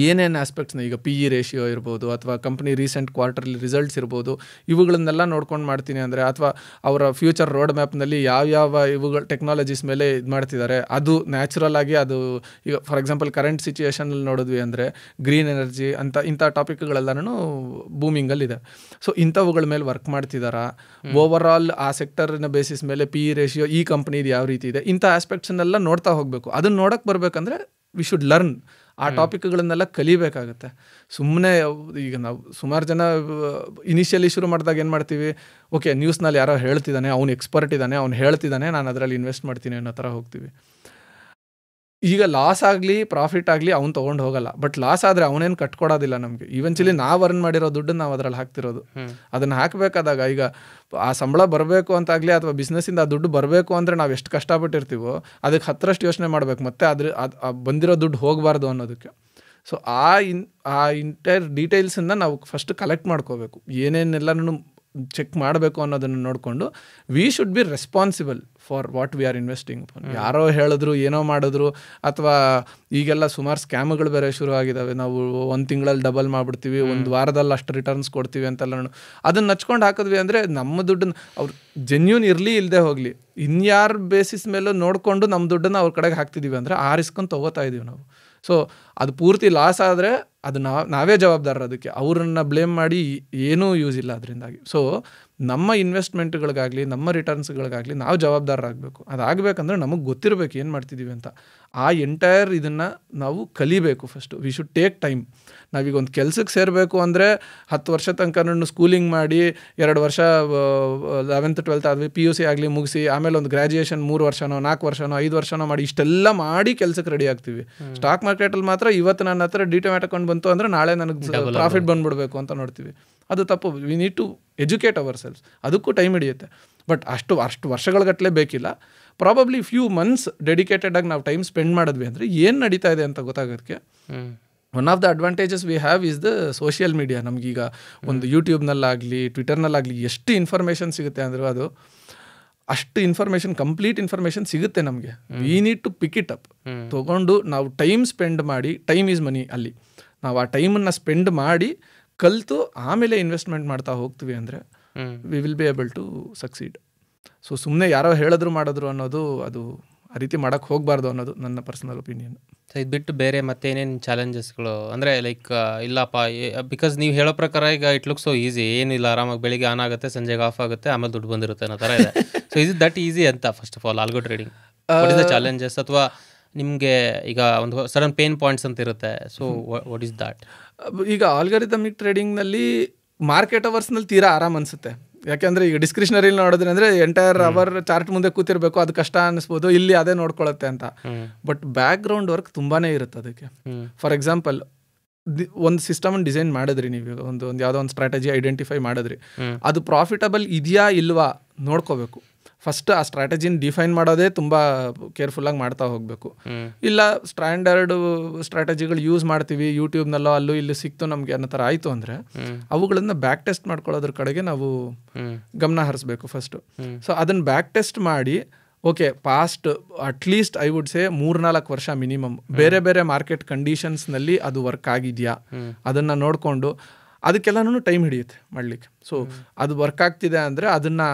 ಏನೇನು ಆಸ್ಪೆಕ್ಟ್ಸ್ನ, ಈಗ PE ರೇಷಿಯೋ ಇರ್ಬೋದು ಅಥವಾ ಕಂಪ್ನಿ ರೀಸೆಂಟ್ ಕ್ವಾರ್ಟರ್ಲಿ ರಿಸಲ್ಟ್ಸ್ ಇರ್ಬೋದು, ಇವುಗಳನ್ನೆಲ್ಲ ನೋಡ್ಕೊಂಡು ಮಾಡ್ತೀನಿ ಅಂದರೆ, ಅಥವಾ ಅವರ ಫ್ಯೂಚರ್ ರೋಡ್ ಮ್ಯಾಪ್ನಲ್ಲಿ ಯಾವ್ಯಾವ ಇವುಗಳು ಟೆಕ್ನಾಲಜೀಸ್ ಮೇಲೆ ಇದು ಮಾಡ್ತಿದ್ದಾರೆ, ಅದು ನ್ಯಾಚುರಲ್ ಆಗಿ ಅದು ಈಗ ಫಾರ್ ಎಕ್ಸಾಂಪಲ್ ಕರೆಂಟ್ ಸಿಚುಯೇಷನಲ್ಲಿ ನೋಡಿದ್ವಿ ಅಂದರೆ ಗ್ರೀನ್ ಎನರ್ಜಿ ಅಂತ ಇಂಥ ಟಾಪಿಕ್ಗಳೆಲ್ಲನೂ ಬೂಮಿಂಗಲ್ಲಿದೆ. ಸೊ ಇಂಥವುಗಳ ಮೇಲೆ ವರ್ಕ್ ಮಾಡ್ತಿದ್ದಾರಾ, ಓವರ್ ಆಲ್ ಆ ಸೆಕ್ಟರ್ನ ಬೇಸಿಸ್ ಮೇಲೆ PE ರೇಷಿಯೋ ಈ ಕಂಪ್ನಿದು ಯಾವ ರೀತಿ ಇದೆ, ಇಂಥ ಆಸ್ಪೆಕ್ಟ್ಸನ್ನೆಲ್ಲ ನೋಡ್ತಾ ಹೋಗಬೇಕು. ಅದನ್ನು ನೋಡೋಕ್ಕೆ ಬರಬೇಕಂದ್ರೆ ವಿ ಶುಡ್ ಲರ್ನ್, ಆ ಟಾಪಿಕ್ಗಳನ್ನೆಲ್ಲ ಕಲಿಬೇಕಾಗುತ್ತೆ. ಸುಮ್ಮನೆ ಈಗ ನಾವು ಸುಮಾರು ಜನ ಇನಿಷಿಯಲಿ ಶುರು ಮಾಡಿದಾಗ ಏನು ಮಾಡ್ತೀವಿ, ಓಕೆ ನ್ಯೂಸ್ನಲ್ಲಿ ಯಾರೋ ಹೇಳ್ತಿದ್ದಾನೆ, ಅವ್ನು ಎಕ್ಸ್ಪರ್ಟ್ ಇದ್ದಾನೆ, ಅವ್ನು ಹೇಳ್ತಿದ್ದಾನೆ, ನಾನು ಅದರಲ್ಲಿ ಇನ್ವೆಸ್ಟ್ ಮಾಡ್ತೀನಿ ಅನ್ನೋ ಥರ ಹೋಗ್ತೀವಿ. ಈಗ ಲಾಸ್ ಆಗಲಿ ಪ್ರಾಫಿಟ್ ಆಗಲಿ ಅವ್ನು ತೊಗೊಂಡು ಹೋಗಲ್ಲ, ಬಟ್ ಲಾಸ್ ಆದರೆ ಅವನೇನು ಕಟ್ಕೊಡೋದಿಲ್ಲ ನಮಗೆ. ಈವೆಂಚುಲಿ ನಾವು ಅರ್ನ್ ಮಾಡಿರೋ ದುಡ್ಡನ್ನು ನಾವು ಅದರಲ್ಲಿ ಹಾಕ್ತಿರೋದು. ಅದನ್ನು ಹಾಕಬೇಕಾದಾಗ ಈಗ ಆ ಸಂಬಳ ಬರಬೇಕು ಅಂತಾಗಲಿ ಅಥವಾ ಬಿಸ್ನೆಸ್ಸಿಂದ ಆ ದುಡ್ಡು ಬರಬೇಕು ಅಂದರೆ ನಾವು ಎಷ್ಟು ಕಷ್ಟಪಟ್ಟಿರ್ತೀವೋ ಅದಕ್ಕೆ 10ರಷ್ಟು ಯೋಚನೆ ಮಾಡಬೇಕು, ಮತ್ತು ಬಂದಿರೋ ದುಡ್ಡು ಹೋಗಬಾರ್ದು ಅನ್ನೋದಕ್ಕೆ. ಸೊ ಆ ಇಂಟೈರ್ ಡೀಟೇಲ್ಸನ್ನು ನಾವು ಫಸ್ಟ್ ಕಲೆಕ್ಟ್ ಮಾಡ್ಕೋಬೇಕು. ಏನೇನೆಲ್ಲನೂ ಚೆಕ್ ಮಾಡಬೇಕು ಅನ್ನೋದನ್ನು ನೋಡಿಕೊಂಡು we should be responsible for what we are investing. ಯಾರೋ ಹೇಳಿದ್ರು, ಏನೋ ಮಾಡಿದ್ರು, ಅಥವಾ ಈಗೆಲ್ಲ ಸುಮಾರು ಸ್ಕ್ಯಾಮ್ಗಳು ಬೇರೆ ಶುರು ಆಗಿದ್ದಾವೆ. ನಾವು 1 ತಿಂಗಳಲ್ಲಿ ಡಬಲ್ ಮಾಡಿಬಿಡ್ತೀವಿ, 1 ವಾರದಲ್ಲಿ ಅಷ್ಟು ರಿಟರ್ನ್ಸ್ ಕೊಡ್ತೀವಿ ಅಂತೆಲ್ಲ ಅದನ್ನು ನಚ್ಕೊಂಡು ಹಾಕಿದ್ವಿ ಅಂದರೆ ನಮ್ಮ ದುಡ್ಡನ್ನು ಅವ್ರು ಜೆನ್ಯೂನ್ ಇರಲಿ ಇಲ್ಲದೆ ಹೋಗಲಿ ಇನ್ಯಾರ ಬೇಸಿಸ್ ಮೇಲೂ ನೋಡಿಕೊಂಡು ನಮ್ಮ ದುಡ್ಡನ್ನು ಅವ್ರ ಕಡೆಗೆ ಹಾಕ್ತಿದ್ದೀವಿ ಅಂದರೆ ಆ ರಿಸ್ಕನ್ನು ತೊಗೋತಾ ಇದ್ದೀವಿ ನಾವು. ಸೊ ಅದು ಪೂರ್ತಿ ಲಾಸ್ ಆದರೆ ಅದು ನಾವೇ ಜವಾಬ್ದಾರರು. ಅದಕ್ಕೆ ಅವ್ರನ್ನ ಬ್ಲೇಮ್ ಮಾಡಿ ಏನೂ ಯೂಸ್ ಇಲ್ಲ ಅದರಿಂದಾಗಿ. ಸೊ ನಮ್ಮ ಇನ್ವೆಸ್ಟ್ಮೆಂಟ್ಗಳಿಗಾಗಲಿ ನಮ್ಮ ರಿಟರ್ನ್ಸ್ಗಳಿಗಾಗಲಿ ನಾವು ಜವಾಬ್ದಾರರಾಗಬೇಕು. ಅದಾಗಬೇಕಂದ್ರೆ ನಮಗೆ ಗೊತ್ತಿರಬೇಕು ಏನು ಮಾಡ್ತಿದ್ದೀವಿ ಅಂತ. ಆ ಎಂಟೈರ್ ಇದನ್ನು ನಾವು ಕಲಿಬೇಕು. First we should take time. ನಾವೀಗ ಒಂದು ಕೆಲಸಕ್ಕೆ ಸೇರಬೇಕು ಅಂದರೆ 10 ವರ್ಷ ತನಕ ಸ್ಕೂಲಿಂಗ್ ಮಾಡಿ 2 ವರ್ಷ 11th 12th ಆದ್ವಿ, PUC ಆಗಲಿ ಮುಗಿಸಿ ಆಮೇಲೆ ಒಂದು ಗ್ರ್ಯಾಜುಯೇಷನ್ 3 ವರ್ಷನೋ 4 ವರ್ಷನೋ 5 ವರ್ಷನೋ ಮಾಡಿ ಇಷ್ಟೆಲ್ಲ ಮಾಡಿ ಕೆಲಸಕ್ಕೆ ರೆಡಿ ಆಗ್ತೀವಿ. ಸ್ಟಾಕ್ ಮಾರ್ಕೆಟಲ್ಲಿ ಮಾತ್ರ ಇವತ್ತು ನನ್ನ ಹತ್ರ ಡಿಟೆಮ್ಯಾಟ್ ಅಕೌಂಟ್ ಬಂತು ಅಂದರೆ ನಾಳೆ ನನಗೆ ಪ್ರಾಫಿಟ್ ಬಂದುಬಿಡಬೇಕು ಅಂತ ನೋಡ್ತೀವಿ. ಅದು ತಪ್ಪು. We need to educate ourselves. ಅದಕ್ಕೂ ಟೈಮ್ ಹಿಡಿಯುತ್ತೆ, ಬಟ್ ಅಷ್ಟು ವರ್ಷಗಳಗಟ್ಟಲೆ ಬೇಕಿಲ್ಲ. ಪ್ರಾಬಬ್ಲಿ ಫ್ಯೂ ಮಂತ್ಸ್ ಡೆಡಿಕೇಟೆಡ್ ಆಗಿ ನಾವು ಟೈಮ್ ಸ್ಪೆಂಡ್ ಮಾಡಿದ್ವಿ ಅಂದರೆ ಏನು ನಡೀತಾ ಇದೆ ಅಂತ ಗೊತ್ತಾಗೋದಕ್ಕೆ one of the advantages we have is the social media. ನಮಗೀಗ ಒಂದು ಯೂಟ್ಯೂಬ್ನಲ್ಲಾಗಲಿ ಟ್ವಿಟರ್ನಲ್ಲಾಗಲಿ ಎಷ್ಟು ಇನ್ಫಾರ್ಮೇಷನ್ ಸಿಗುತ್ತೆ ಅಂದರೆ ಅದು ಅಷ್ಟು ಇನ್ಫಾರ್ಮೇಷನ್, ಕಂಪ್ಲೀಟ್ ಇನ್ಫಾರ್ಮೇಷನ್ ಸಿಗುತ್ತೆ ನಮಗೆ. We need to pick it up. ತೊಗೊಂಡು ನಾವು ಟೈಮ್ ಸ್ಪೆಂಡ್ ಮಾಡಿ, ಟೈಮ್ ಈಸ್ ಮನಿ, ಅಲ್ಲಿ ನಾವು ಆ ಟೈಮನ್ನು ಸ್ಪೆಂಡ್ ಮಾಡಿ ಕಲಿತು ಆಮೇಲೆ ಇನ್ವೆಸ್ಟ್ಮೆಂಟ್ ಮಾಡ್ತಾ ಹೋಗ್ತೀವಿ ಅಂದರೆ we will be able to succeed. So ಸುಮ್ಮನೆ ಯಾರೋ ಹೇಳಿದ್ರು ಮಾಡಿದ್ರು ಅನ್ನೋದು ಅದು ಆ ರೀತಿ ಮಾಡೋಕ್ಕೆ ಹೋಗಬಾರ್ದು ಅನ್ನೋದು ನನ್ನ ಪರ್ಸನಲ್ ಒಪಿನಿಯನ್. ಸೊ ಇದು ಬಿಟ್ಟು ಬೇರೆ ಮತ್ತೇನೇನು ಚಾಲೆಂಜಸ್ಗಳು ಅಂದರೆ ಲೈಕ್ ಇಲ್ಲಪ್ಪ, ಬಿಕಾಸ್ ನೀವು ಹೇಳೋ ಪ್ರಕಾರ ಈಗ ಇಟ್ ಲುಕ್ ಸೊ ಈಸಿ, ಏನಿಲ್ಲ ಆರಾಮಾಗಿ ಬೆಳಿಗ್ಗೆ ಆನ್ ಆಗುತ್ತೆ, ಸಂಜೆಗೆ ಆಫ್ ಆಗುತ್ತೆ, ಆಮೇಲೆ ದುಡ್ಡು ಬಂದಿರುತ್ತೆ ಅನ್ನೋ ಥರ ಇದೆ. ಸೊ ಇಸ್ ದಟ್ ಈಸಿ ಅಂತ first of all algo trading? What is the challenges? ಅಥವಾ ನಿಮಗೆ ಈಗ ಒಂದು ಸಡನ್ ಪೇನ್ ಪಾಯಿಂಟ್ಸ್ ಅಂತ ಇರುತ್ತೆ, ಸೊ ವಾಟ್ ಈಸ್ ದಾಟ್? ಈಗ ಆಲ್ಗರಿದಮಿಕ್ ಟ್ರೇಡಿಂಗ್ನಲ್ಲಿ ಮಾರ್ಕೆಟ್ ಅವರ್ಸ್ನಲ್ಲಿ ತೀರಾ ಆರಾಮ್ ಅನಿಸುತ್ತೆ. ಯಾಕೆಂದರೆ ಈಗ ಡಿಸ್ಕ್ರಿಷನರಿಲಿ ನೋಡಿದ್ರೆ ಅಂದರೆ ಎಂಟೈರ್ ಅವರ್ ಚಾರ್ಟ್ ಮುಂದೆ ಕೂತಿರ್ಬೇಕು, ಅದು ಕಷ್ಟ ಅನ್ನಿಸ್ಬೋದು, ಇಲ್ಲಿ ಅದೇ ನೋಡ್ಕೊಳ್ಳುತ್ತೆ ಅಂತ. ಬಟ್ ಬ್ಯಾಕ್ಗ್ರೌಂಡ್ ವರ್ಕ್ ತುಂಬಾ ಇರುತ್ತೆ ಅದಕ್ಕೆ. ಫಾರ್ ಎಕ್ಸಾಂಪಲ್, ಒಂದು ಸಿಸ್ಟಮನ್ನು ಡಿಸೈನ್ ಮಾಡಿದ್ರಿ ನೀವು, ಒಂದು ಯಾವುದೋ ಒಂದು ಸ್ಟ್ರಾಟಜಿ ಐಡೆಂಟಿಫೈ ಮಾಡಿದ್ರಿ, ಅದು ಪ್ರಾಫಿಟಬಲ್ ಇದೆಯಾ ಇಲ್ವಾ ನೋಡ್ಕೋಬೇಕು. ಫಸ್ಟ್ ಆ ಸ್ಟ್ರಾಟಜಿನ ಡಿಫೈನ್ ಮಾಡೋದೇ ತುಂಬ ಕೇರ್ಫುಲ್ಲಾಗಿ ಮಾಡ್ತಾ ಹೋಗಬೇಕು. ಇಲ್ಲ ಸ್ಟ್ಯಾಂಡರ್ಡ್ ಸ್ಟ್ರಾಟಜಿಗಳು ಯೂಸ್ ಮಾಡ್ತೀವಿ, ಯೂಟ್ಯೂಬ್ನಲ್ಲೋ ಅಲ್ಲೂ ಇಲ್ಲಿ ಸಿಕ್ತು ನಮಗೆ ಅನ್ನೋ ಥರ ಆಯಿತು ಅಂದರೆ ಅವುಗಳನ್ನು ಬ್ಯಾಕ್ ಟೆಸ್ಟ್ ಮಾಡ್ಕೊಳ್ಳೋದ್ರ ಕಡೆಗೆ ನಾವು ಗಮನ ಹರಿಸ್ಬೇಕು ಫಸ್ಟು. ಸೊ ಅದನ್ನು ಬ್ಯಾಕ್ ಟೆಸ್ಟ್ ಮಾಡಿ okay past at least I would ಸೇ 3-4 ವರ್ಷ ಮಿನಿಮಮ್ ಬೇರೆ ಬೇರೆ ಮಾರ್ಕೆಟ್ ಕಂಡೀಷನ್ಸ್ನಲ್ಲಿ ಅದು ವರ್ಕ್ ಆಗಿದೆಯಾ ಅದನ್ನು ನೋಡಿಕೊಂಡು ಅದಕ್ಕೆಲ್ಲನೂ ಟೈಮ್ ಹಿಡಿಯುತ್ತೆ ಮಾಡಲಿಕ್ಕೆ. ಸೊ ಅದು ವರ್ಕ್ ಆಗ್ತಿದೆ ಅಂದರೆ ಅದನ್ನು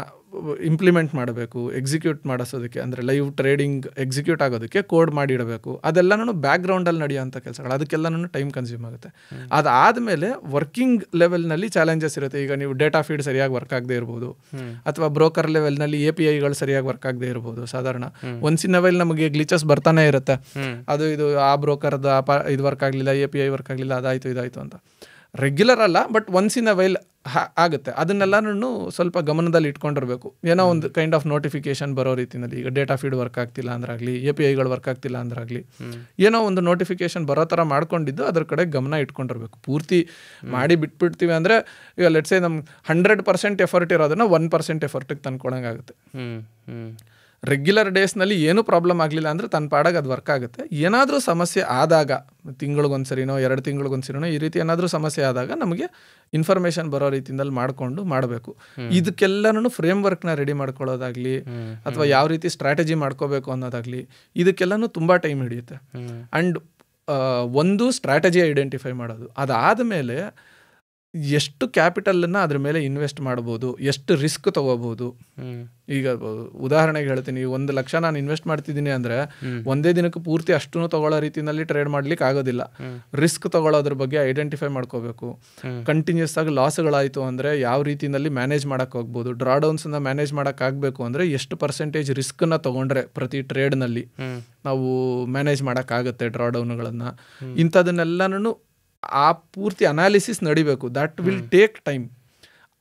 ಇಂಪ್ಲಿಮೆಂಟ್ ಮಾಡಬೇಕು, ಎಕ್ಸಿಕ್ಯೂಟ್ ಮಾಡಿಸೋದಕ್ಕೆ ಅಂದರೆ ಲೈವ್ ಟ್ರೇಡಿಂಗ್ ಎಕ್ಸಿಕ್ಯೂಟ್ ಆಗೋದಕ್ಕೆ ಕೋಡ್ ಮಾಡಿಡಬೇಕು. ಅದೆಲ್ಲನೂ ಬ್ಯಾಕ್ಗ್ರೌಂಡಲ್ಲಿ ನಡೆಯೋಂಥ ಕೆಲಸಗಳು, ಅದಕ್ಕೆಲ್ಲನೂ ಟೈಮ್ ಕನ್ಸ್ಯೂಮ್ ಆಗುತ್ತೆ. ಅದಾದಮೇಲೆ ವರ್ಕಿಂಗ್ ಲೆವೆಲ್ನಲ್ಲಿ ಚಾಲೆಂಜಸ್ ಇರುತ್ತೆ. ಈಗ ನೀವು ಡೇಟಾ ಫೀಡ್ ಸರಿಯಾಗಿ ವರ್ಕ್ ಆಗದೆ ಇರ್ಬೋದು, ಅಥವಾ ಬ್ರೋಕರ್ ಲೆವೆಲ್ನಲ್ಲಿ APIಗಳು ಸರಿಯಾಗಿ ವರ್ಕ್ ಆಗದೆ ಇರ್ಬೋದು. ಸಾಧಾರಣ ಒನ್ಸ್ ಇನ್ ಅ ವೈಲ್ ನಮಗೆ ಗ್ಲಿಚಸ್ ಬರ್ತಾನೆ ಇರುತ್ತೆ. ಅದು ಇದು ಆ ಬ್ರೋಕರ್ದ ಇದು ವರ್ಕ್ ಆಗಲಿಲ್ಲ, API ವರ್ಕ್ ಆಗಲಿಲ್ಲ, ಅದಾಯಿತು ಇದಾಯಿತು ಅಂತ. ರೆಗ್ಯುಲರ್ ಅಲ್ಲ, but once in a while ಆಗುತ್ತೆ. ಅದನ್ನೆಲ್ಲನೂ ಸ್ವಲ್ಪ ಗಮನದಲ್ಲಿ ಇಟ್ಕೊಂಡಿರಬೇಕು. ಏನೋ ಒಂದು ಕೈಂಡ್ ಆಫ್ ನೋಟಿಫಿಕೇಶನ್ ಬರೋ ರೀತಿಯಲ್ಲಿ, ಈಗ ಡೇಟಾ ಫೀಡ್ ವರ್ಕ್ ಆಗ್ತಿಲ್ಲ ಅಂದ್ರಾಗಲಿ, APIಗಳು ವರ್ಕ್ ಆಗ್ತಿಲ್ಲ ಅಂದ್ರಾಗಲಿ, ಏನೋ ಒಂದು ನೋಟಿಫಿಕೇಶನ್ ಬರೋ ಥರ ಮಾಡ್ಕೊಂಡಿದ್ದು ಅದ್ರ ಕಡೆ ಗಮನ ಇಟ್ಕೊಂಡಿರ್ಬೇಕು. ಪೂರ್ತಿ ಮಾಡಿ ಬಿಟ್ಬಿಡ್ತೀವಿ ಅಂದರೆ ಈಗ ಲೆಟ್ಸ್ ಸೇ ನಮ್ಗೆ 100% ಎಫರ್ಟ್ ಇರೋದನ್ನ 1% ಎಫರ್ಟಿಗೆ ತಂದ್ಕೊಳಂಗಾಗುತ್ತೆ. ರೆಗ್ಯುಲರ್ ಡೇಸ್ನಲ್ಲಿ ಏನೂ ಪ್ರಾಬ್ಲಮ್ ಆಗಲಿಲ್ಲ ಅಂದರೆ ತನ್ನ ಪಾಡಾಗ ಅದು ವರ್ಕ್ ಆಗುತ್ತೆ. ಏನಾದರೂ ಸಮಸ್ಯೆ ಆದಾಗ, ತಿಂಗಳಿಗೊಂದ್ಸರಿನೋ 2 ತಿಂಗಳಿಗೊಂದ್ಸರಿನೋ ಈ ರೀತಿ ಏನಾದರೂ ಸಮಸ್ಯೆ ಆದಾಗ ನಮಗೆ ಇನ್ಫಾರ್ಮೇಷನ್ ಬರೋ ರೀತಿಯಲ್ಲಿ ಮಾಡಿಕೊಂಡು ಮಾಡಬೇಕು. ಇದಕ್ಕೆಲ್ಲನೂ ಫ್ರೇಮ್ವರ್ಕ್ನ ರೆಡಿ ಮಾಡ್ಕೊಳ್ಳೋದಾಗಲಿ ಅಥವಾ ಯಾವ ರೀತಿ ಸ್ಟ್ರಾಟಜಿ ಮಾಡ್ಕೋಬೇಕು ಅನ್ನೋದಾಗಲಿ, ಇದಕ್ಕೆಲ್ಲನೂ ತುಂಬ ಟೈಮ್ ಹಿಡಿಯುತ್ತೆ. ಆ್ಯಂಡ್ ಒಂದು ಸ್ಟ್ರಾಟಜಿ ಐಡೆಂಟಿಫೈ ಮಾಡೋದು, ಅದಾದಮೇಲೆ ಎಷ್ಟು ಕ್ಯಾಪಿಟಲನ್ನು ಅದ್ರ ಮೇಲೆ ಇನ್ವೆಸ್ಟ್ ಮಾಡ್ಬೋದು, ಎಷ್ಟು ರಿಸ್ಕ್ ತೊಗೋಬೋದು. ಈಗ ಉದಾಹರಣೆಗೆ ಹೇಳ್ತೀನಿ, 1 ಲಕ್ಷ ನಾನು ಇನ್ವೆಸ್ಟ್ ಮಾಡ್ತಿದ್ದೀನಿ ಅಂದರೆ ಒಂದೇ ದಿನಕ್ಕೆ ಪೂರ್ತಿ ಅಷ್ಟೂ ತೊಗೊಳ್ಳೋ ರೀತಿಯಲ್ಲಿ ಟ್ರೇಡ್ ಮಾಡ್ಲಿಕ್ಕೆ ಆಗೋದಿಲ್ಲ. ರಿಸ್ಕ್ ತೊಗೊಳ್ಳೋದ್ರ ಬಗ್ಗೆ ಐಡೆಂಟಿಫೈ ಮಾಡ್ಕೋಬೇಕು. ಕಂಟಿನ್ಯೂಸ್ ಆಗಿ ಲಾಸ್ಗಳಾಯಿತು ಅಂದರೆ ಯಾವ ರೀತಿಯಲ್ಲಿ ಮ್ಯಾನೇಜ್ ಮಾಡೋಕ್ಕೆ ಹೋಗ್ಬೋದು, ಡ್ರಾಡೌನ್ಸನ್ನ ಮ್ಯಾನೇಜ್ ಮಾಡೋಕ್ಕಾಗಬೇಕು ಅಂದರೆ ಎಷ್ಟು ಪರ್ಸೆಂಟೇಜ್ ರಿಸ್ಕನ್ನು ತೊಗೊಂಡ್ರೆ ಪ್ರತಿ ಟ್ರೇಡ್ನಲ್ಲಿ ನಾವು ಮ್ಯಾನೇಜ್ ಮಾಡೋಕ್ಕಾಗುತ್ತೆ ಡ್ರಾಡೌನ್ಗಳನ್ನು. ಇಂಥದನ್ನೆಲ್ಲನೂ ಆ ಪೂರ್ತಿ ಅನಾಲಿಸಿಸ್ ನಡಿಬೇಕು. That will take time.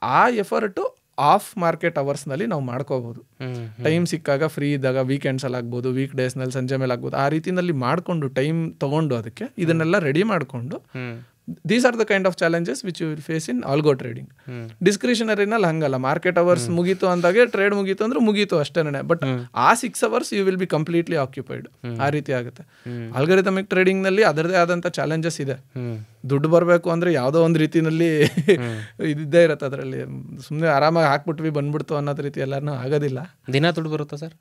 ಆ ಎಫರ್ಟು ಆಫ್ ಮಾರ್ಕೆಟ್ ಅವರ್ಸ್ನಲ್ಲಿ ನಾವು ಮಾಡ್ಕೋಬೋದು. ಟೈಮ್ ಸಿಕ್ಕಾಗ, ಫ್ರೀ ಇದ್ದಾಗ, ವೀಕೆಂಡ್ಸಲ್ಲಿ ಆಗ್ಬೋದು, ವೀಕ್ ಡೇಸ್ನಲ್ಲಿ ಸಂಜೆ ಮೇಲೆ ಆಗ್ಬೋದು, ಆ ರೀತಿಯಲ್ಲಿ ಮಾಡಿಕೊಂಡು ಟೈಮ್ ತೊಗೊಂಡು ಅದಕ್ಕೆ ಇದನ್ನೆಲ್ಲ ರೆಡಿ ಮಾಡಿಕೊಂಡು these are the kind of challenges which you will face in algo trading. ಡಿಸ್ಕ್ರಿಷನರಿನಲ್ಲಿ ಹಂಗಲ್ಲ, ಮಾರ್ಕೆಟ್ ಅವರ್ಸ್ ಮುಗೀತು ಅಂದಾಗೆ ಟ್ರೇಡ್ ಮುಗೀತು ಅಂದ್ರೆ ಮುಗೀತು ಅಷ್ಟೇನೆ. ಬಟ್ ಆ 6 hours you will be completely occupied. ಆ ರೀತಿ ಆಗುತ್ತೆ. ಆಲ್ಗರಿಥಮಿಕ್ ಟ್ರೇಡಿಂಗ್ನಲ್ಲಿ ಅದರದೇ ಆದಂಥ ಚಾಲೆಂಜಸ್ ಇದೆ. ದುಡ್ಡು ಬರಬೇಕು ಅಂದರೆ ಯಾವುದೋ ಒಂದು ರೀತಿಯಲ್ಲಿ ಇದ್ದೇ ಇರುತ್ತೆ. ಅದರಲ್ಲಿ ಸುಮ್ಮನೆ ಆರಾಮಾಗಿ ಹಾಕ್ಬಿಟ್ವಿ ಬಂದ್ಬಿಡ್ತು ಅನ್ನೋದು ರೀತಿ ಎಲ್ಲನೂ ಆಗೋದಿಲ್ಲ. ದಿನ ದುಡ್ಡು ಬರುತ್ತಾ ಸರ್?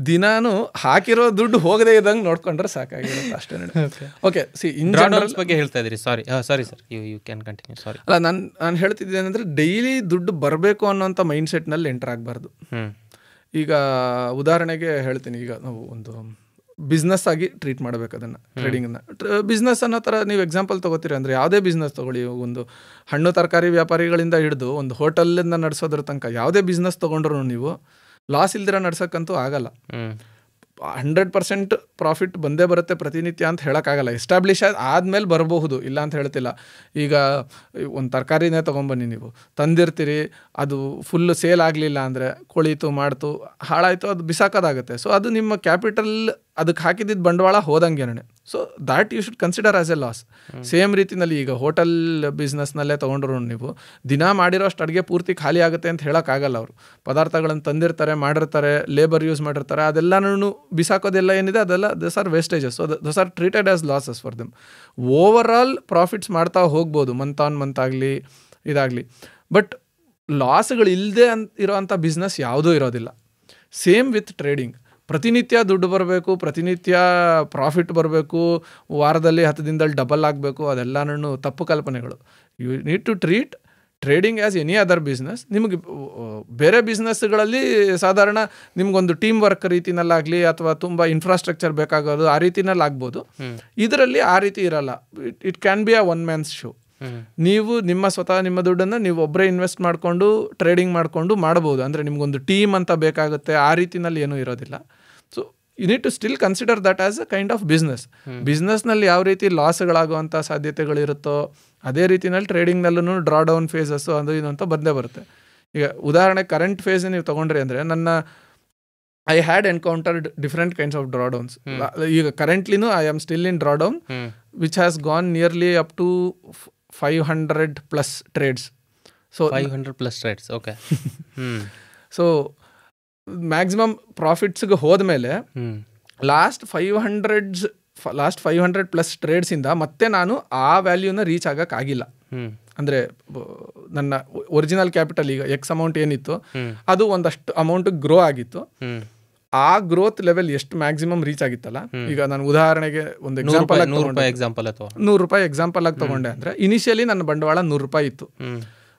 ದಿನಾನು ಹಾಕಿರೋ ದುಡ್ಡು ಹೋಗದೆ ಇದ್ದಂಗೆ ನೋಡ್ಕೊಂಡ್ರೆ ಸಾಕಾಗಿರುತ್ತೆ ಅಷ್ಟೇ. ಓಕೆ, ಸಿ ಇನ್ ಜನರಲ್ ಬಗ್ಗೆ ಹೇಳ್ತಾ ಇದ್ರಿ. Sorry sir, you can continue. Sorry. ಅಲ್ಲ, ನಾನು ಹೇಳ್ತಿದ್ದೇನೆ ಅಂದರೆ ಡೈಲಿ ದುಡ್ಡು ಬರಬೇಕು ಅನ್ನೋಂಥ ಮೈಂಡ್ ಸೆಟ್ನಲ್ಲಿ ಎಂಟರ್ ಆಗಬಾರ್ದು. ಈಗ ಉದಾಹರಣೆಗೆ ಹೇಳ್ತೀನಿ, ಈಗ ನಾವು ಒಂದು ಬಿಸ್ನೆಸ್ ಆಗಿ ಟ್ರೀಟ್ ಮಾಡಬೇಕು ಅದನ್ನು, ಟ್ರೇಡಿಂಗನ್ನು. ಬಿಸ್ನೆಸ್ ಅನ್ನೋ ಥರ ನೀವು ಎಕ್ಸಾಂಪಲ್ ತೊಗೋತೀರಿ ಅಂದರೆ ಯಾವುದೇ ಬಿಸ್ನೆಸ್ ತೊಗೊಳ್ಳಿ, ಒಂದು ಹಣ್ಣು ತರಕಾರಿ ವ್ಯಾಪಾರಿಗಳಿಂದ ಹಿಡಿದು ಒಂದು ಹೋಟೆಲಿಂದ ನಡೆಸೋದ್ರ ತನಕ ಯಾವುದೇ ಬಿಸ್ನೆಸ್ ತೊಗೊಂಡ್ರು ನೀವು ಲಾಸ್ ಇಲ್ದಿರ ನಡ್ಸೋಕ್ಕಂತೂ ಆಗಲ್ಲ. 100% ಪ್ರಾಫಿಟ್ ಬಂದೇ ಬರುತ್ತೆ ಪ್ರತಿನಿತ್ಯ ಅಂತ ಹೇಳೋಕ್ಕಾಗಲ್ಲ. ಎಸ್ಟಾಬ್ಲಿಷ್ ಆದಮೇಲೆ ಬರಬಹುದು, ಇಲ್ಲ ಅಂತ ಹೇಳ್ತಿಲ್ಲ. ಈಗ ಒಂದು ತರಕಾರಿನೇ ತೊಗೊಂಬನ್ನಿ, ನೀವು ತಂದಿರ್ತೀರಿ, ಅದು ಫುಲ್ಲು ಸೇಲ್ ಆಗಲಿಲ್ಲ ಅಂದರೆ ಕೊಳೀತು ಮಾಡ್ತು ಹಾಳಾಯಿತು, ಅದು ಬಿಸಾಕೋದಾಗುತ್ತೆ. ಸೊ ಅದು ನಿಮ್ಮ ಕ್ಯಾಪಿಟಲ್, ಅದಕ್ಕೆ ಹಾಕಿದ್ದಿದ್ದು ಬಂಡವಾಳ ಹೋದಂಗೆನೆ. So that you should consider as a loss. Same ರೀತಿಯಲ್ಲಿ ಈಗ ಹೋಟೆಲ್ ಬಿಸ್ನೆಸ್ನಲ್ಲೇ ತೊಗೊಂಡ್ರು ನೀವು ದಿನ ಮಾಡಿರೋಷ್ಟು ಅಡುಗೆ ಪೂರ್ತಿ ಖಾಲಿ ಆಗುತ್ತೆ ಅಂತ ಹೇಳೋಕ್ಕಾಗಲ್ಲ. ಅವರು ಪದಾರ್ಥಗಳನ್ನು ತಂದಿರ್ತಾರೆ, ಮಾಡಿರ್ತಾರೆ, ಲೇಬರ್ ಯೂಸ್ ಮಾಡಿರ್ತಾರೆ, ಅದೆಲ್ಲನೂ ಬಿಸಾಕೋದೆಲ್ಲ ಏನಿದೆ ಅದೆಲ್ಲ these are wastages. So these are treated as losses for them. Overall profits ಮಾಡ್ತಾ ಹೋಗ್ಬೋದು, ಮಂತ್ ಆನ್ ಮಂತ್ ಆಗಲಿ ಇದಾಗಲಿ. ಬಟ್ ಲಾಸ್ಗಳು ಇಲ್ಲದೆ ಇರೋವಂಥ ಬಿಸ್ನೆಸ್ ಯಾವುದೂ ಇರೋದಿಲ್ಲ. Same with trading. ಪ್ರತಿನಿತ್ಯ ದುಡ್ಡು ಬರಬೇಕು, ಪ್ರತಿನಿತ್ಯ ಪ್ರಾಫಿಟ್ ಬರಬೇಕು, ವಾರದಲ್ಲಿ 10 ದಿನದಲ್ಲಿ ಡಬಲ್ ಆಗಬೇಕು, ಅದೆಲ್ಲನೂ ತಪ್ಪು ಕಲ್ಪನೆಗಳು. You need to treat trading as any other business. ನಿಮಗೆ ಬೇರೆ ಬಿಸ್ನೆಸ್ಗಳಲ್ಲಿ ಸಾಧಾರಣ ನಿಮಗೊಂದು ಟೀಮ್ ವರ್ಕ್ ರೀತಿನಲ್ಲಾಗಲಿ ಅಥವಾ ತುಂಬ ಇನ್ಫ್ರಾಸ್ಟ್ರಕ್ಚರ್ ಬೇಕಾಗೋದು ಆ ರೀತಿನಲ್ಲಿ ಆಗ್ಬೋದು. ಇದರಲ್ಲಿ ಆ ರೀತಿ ಇರಲ್ಲ. It can be a one mans show. ನೀವು ನಿಮ್ಮ ದುಡ್ಡನ್ನು ನೀವು ಒಬ್ಬರೇ ಇನ್ವೆಸ್ಟ್ ಮಾಡಿಕೊಂಡು ಟ್ರೇಡಿಂಗ್ ಮಾಡಿಕೊಂಡು ಮಾಡ್ಬೋದು. ಅಂದರೆ ನಿಮ್ಗೊಂದು ಟೀಮ್ ಅಂತ ಬೇಕಾಗುತ್ತೆ, ಆ ರೀತಿನಲ್ಲಿ ಏನೂ ಇರೋದಿಲ್ಲ. So you need to still consider that as a kind of business. ಬಿಸ್ನೆಸ್ನಲ್ಲಿ ಯಾವ ರೀತಿ ಲಾಸ್ಗಳಾಗುವಂಥ ಸಾಧ್ಯತೆಗಳಿರುತ್ತೋ ಅದೇ ರೀತಿನಲ್ಲಿ ಟ್ರೇಡಿಂಗ್ನಲ್ಲೂ ಡ್ರಾ ಡೌನ್ ಫೇಸಸ್ಸು ಅದು ಇದು ಅಂತ ಬಂದೇ ಬರುತ್ತೆ. ಈಗ ಉದಾಹರಣೆ ಕರೆಂಟ್ ಫೇಸ್ ನೀವು ತೊಗೊಂಡ್ರಿ ಅಂದರೆ I had encountered different kinds of drawdowns. ಈಗ ಕರೆಂಟ್ಲಿನೂ I am still in drawdown which has gone nearly up to 500+ trades. So 500+ trades. Okay. So maximum ಪ್ರಾಫಿಟ್ಸ್ಗೆ ಹೋದ್ಮೇಲೆ ಲಾಸ್ಟ್ 500+ ಟ್ರೇಡ್ಸಿಂದ ಮತ್ತೆ ನಾನು ಆ ವ್ಯಾಲ್ಯೂನ ರೀಚ್ ಆಗೋಕ್ಕಾಗಿಲ್ಲ. ಅಂದರೆ ನನ್ನ ಒರಿಜಿನಲ್ ಕ್ಯಾಪಿಟಲ್ ಈಗ ಎಕ್ಸ್ ಅಮೌಂಟ್ ಏನಿತ್ತು ಅದು ಒಂದಷ್ಟು ಅಮೌಂಟ್ ಗ್ರೋ ಆಗಿತ್ತು. ಆ ಗ್ರೋತ್ ಲೆವೆಲ್ ಎಷ್ಟು ಮ್ಯಾಕ್ಸಿಮಮ್ ರೀಚ್ ಆಗಿತ್ತಲ್ಲ, ಈಗ ನಾನು ಉದಾಹರಣೆಗೆ ಒಂದು ಎಕ್ಸಾಂಪಲ್ ₹100 ಎಕ್ಸಾಂಪಲ್ ಆಗಿ ತಗೊಂಡೆ ಅಂದರೆ ಇನಿಷಿಯಲಿ ನನ್ನ ಬಂಡವಾಳ ₹100 ಇತ್ತು.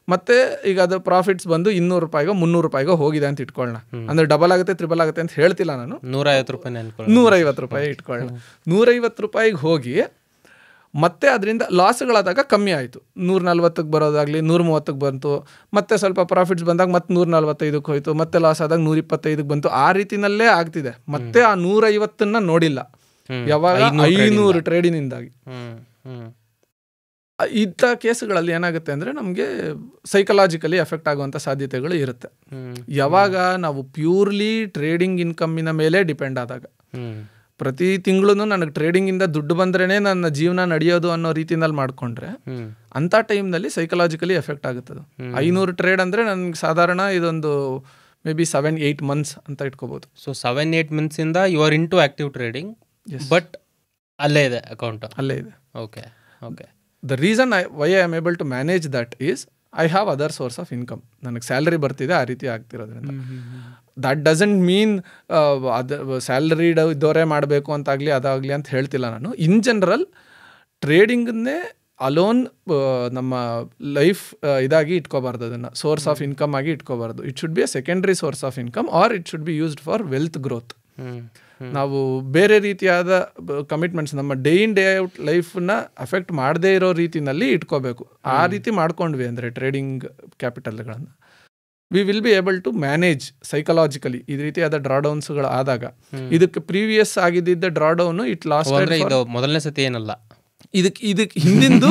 ಮತ್ತೆ ಈಗ ಅದು ಪ್ರಾಫಿಟ್ಸ್ ಬಂದು ₹200 ₹300 ಹೋಗಿದೆ ಅಂತ ಇಟ್ಕೊಳ್ಳೋಣ. ಅಂದ್ರೆ ಡಬಲ್ ಆಗುತ್ತೆ ತ್ರಿಬಲ್ ಆಗುತ್ತೆ ಅಂತ ಹೇಳ್ತಿಲ್ಲ ನಾನು, ₹150 ಇಟ್ಕೊಳ್ಳೋಣ. ₹150 ಹೋಗಿ ಮತ್ತೆ ಅದರಿಂದ ಲಾಸ್ಗಳಾದಾಗ ಕಮ್ಮಿ ಆಯಿತು. 140 ಬರೋದಾಗಲಿ 130 ಬಂತು, ಮತ್ತೆ ಸ್ವಲ್ಪ ಪ್ರಾಫಿಟ್ಸ್ ಬಂದಾಗ ಮತ್ತೆ 145 ಹೋಯಿತು, ಮತ್ತೆ ಲಾಸ್ ಆದಾಗ 125 ಬಂತು. ಆ ರೀತಿನಲ್ಲೇ ಆಗ್ತಿದೆ. ಮತ್ತೆ ಆ 150 ನೋಡಿಲ್ಲ ಯಾವಾಗ 500 ಟ್ರೇಡಿನಿಂದಾಗಿ. ಇಂಥ ಕೇಸುಗಳಲ್ಲಿ ಏನಾಗುತ್ತೆ ಅಂದರೆ ನಮಗೆ ಸೈಕಲಾಜಿಕಲಿ ಎಫೆಕ್ಟ್ ಆಗುವಂಥ ಸಾಧ್ಯತೆಗಳು ಇರುತ್ತೆ. ಯಾವಾಗ ನಾವು ಪ್ಯೂರ್ಲಿ ಟ್ರೇಡಿಂಗ್ ಇನ್ಕಮ್ಮಿನ ಮೇಲೆ ಡಿಪೆಂಡ್ ಆದಾಗ, ಪ್ರತಿ ತಿಂಗಳು ನನಗೆ ಟ್ರೇಡಿಂಗಿಂದ ದುಡ್ಡು ಬಂದ್ರೇ ನನ್ನ ಜೀವನ ನಡೆಯೋದು ಅನ್ನೋ ರೀತಿನಲ್ಲಿ ಮಾಡ್ಕೊಂಡ್ರೆ ಅಂಥ ಟೈಮ್ನಲ್ಲಿ ಸೈಕಲಾಜಿಕಲಿ ಎಫೆಕ್ಟ್ ಆಗುತ್ತದೆ. 500 ಟ್ರೇಡ್ ಅಂದರೆ ನನಗೆ ಸಾಧಾರಣ ಇದೊಂದು ಮೇ ಬಿ 7-8 months ಅಂತ ಇಟ್ಕೋಬೋದು. So 7-8 months you are into active trading, but ಅಲ್ಲೇ ಇದೆ ಅಕೌಂಟ್, ಅಲ್ಲೇ ಇದೆ. Okay okay. The reason why I am able to manage that is I have other source of income. ನನಗೆ salary ಬರ್ತಿದೆ, ಆ ರೀತಿ ಆಗ್ತಿರೋದ್ರಿಂದ. ದಟ್ ಡಸಂಟ್ ಮೀನ್ ಸ್ಯಾಲರಿ ಇದ್ದವರೇ ಮಾಡಬೇಕು ಅಂತಾಗಲಿ ಅದಾಗಲಿ ಅಂತ ಹೇಳ್ತಿಲ್ಲ ನಾನು. ಇನ್ ಜನರಲ್ ಟ್ರೇಡಿಂಗನ್ನೇ ಅಲೋನ್ ನಮ್ಮ ಲೈಫ್ ಇದಾಗಿ ಇಟ್ಕೋಬಾರ್ದು, ಅದನ್ನು ಸೋರ್ಸ್ ಆಫ್ ಇನ್ಕಮ್ ಆಗಿ ಇಟ್ಕೋಬಾರ್ದು. It should be a secondary source of income or it should be used for wealth growth. ನಾವು ಬೇರೆ ರೀತಿಯಾದ ಕಮಿಟ್ಮೆಂಟ್ಸ್ ನಮ್ಮ ಡೇ ಇನ್ ಡೇ ಔಟ್ ಲೈಫನ್ನ ಅಫೆಕ್ಟ್ ಮಾಡದೇ ಇರೋ ರೀತಿನಲ್ಲಿ ಇಟ್ಕೋಬೇಕು. ಆ ರೀತಿ ಮಾಡ್ಕೊಂಡ್ವಿ ಅಂದರೆ trading ಕ್ಯಾಪಿಟಲ್ಗಳನ್ನು we will be able to manage psychologically. ಈ ರೀತಿಯಾದ ಡ್ರಾಡೌನ್ಸ್ಗಳು ಆದಾಗ ಇದಕ್ಕೆ ಪ್ರೀವಿಯಸ್ ಆಗಿದ್ದ ಡ್ರಾಡೌನ್ ಇಟ್ ಲಾಸ್ಟ್ ಮೊದಲನೇ ಸತಿ ಏನಲ್ಲ, ಇದಕ್ಕೆ ಹಿಂದಿಂದು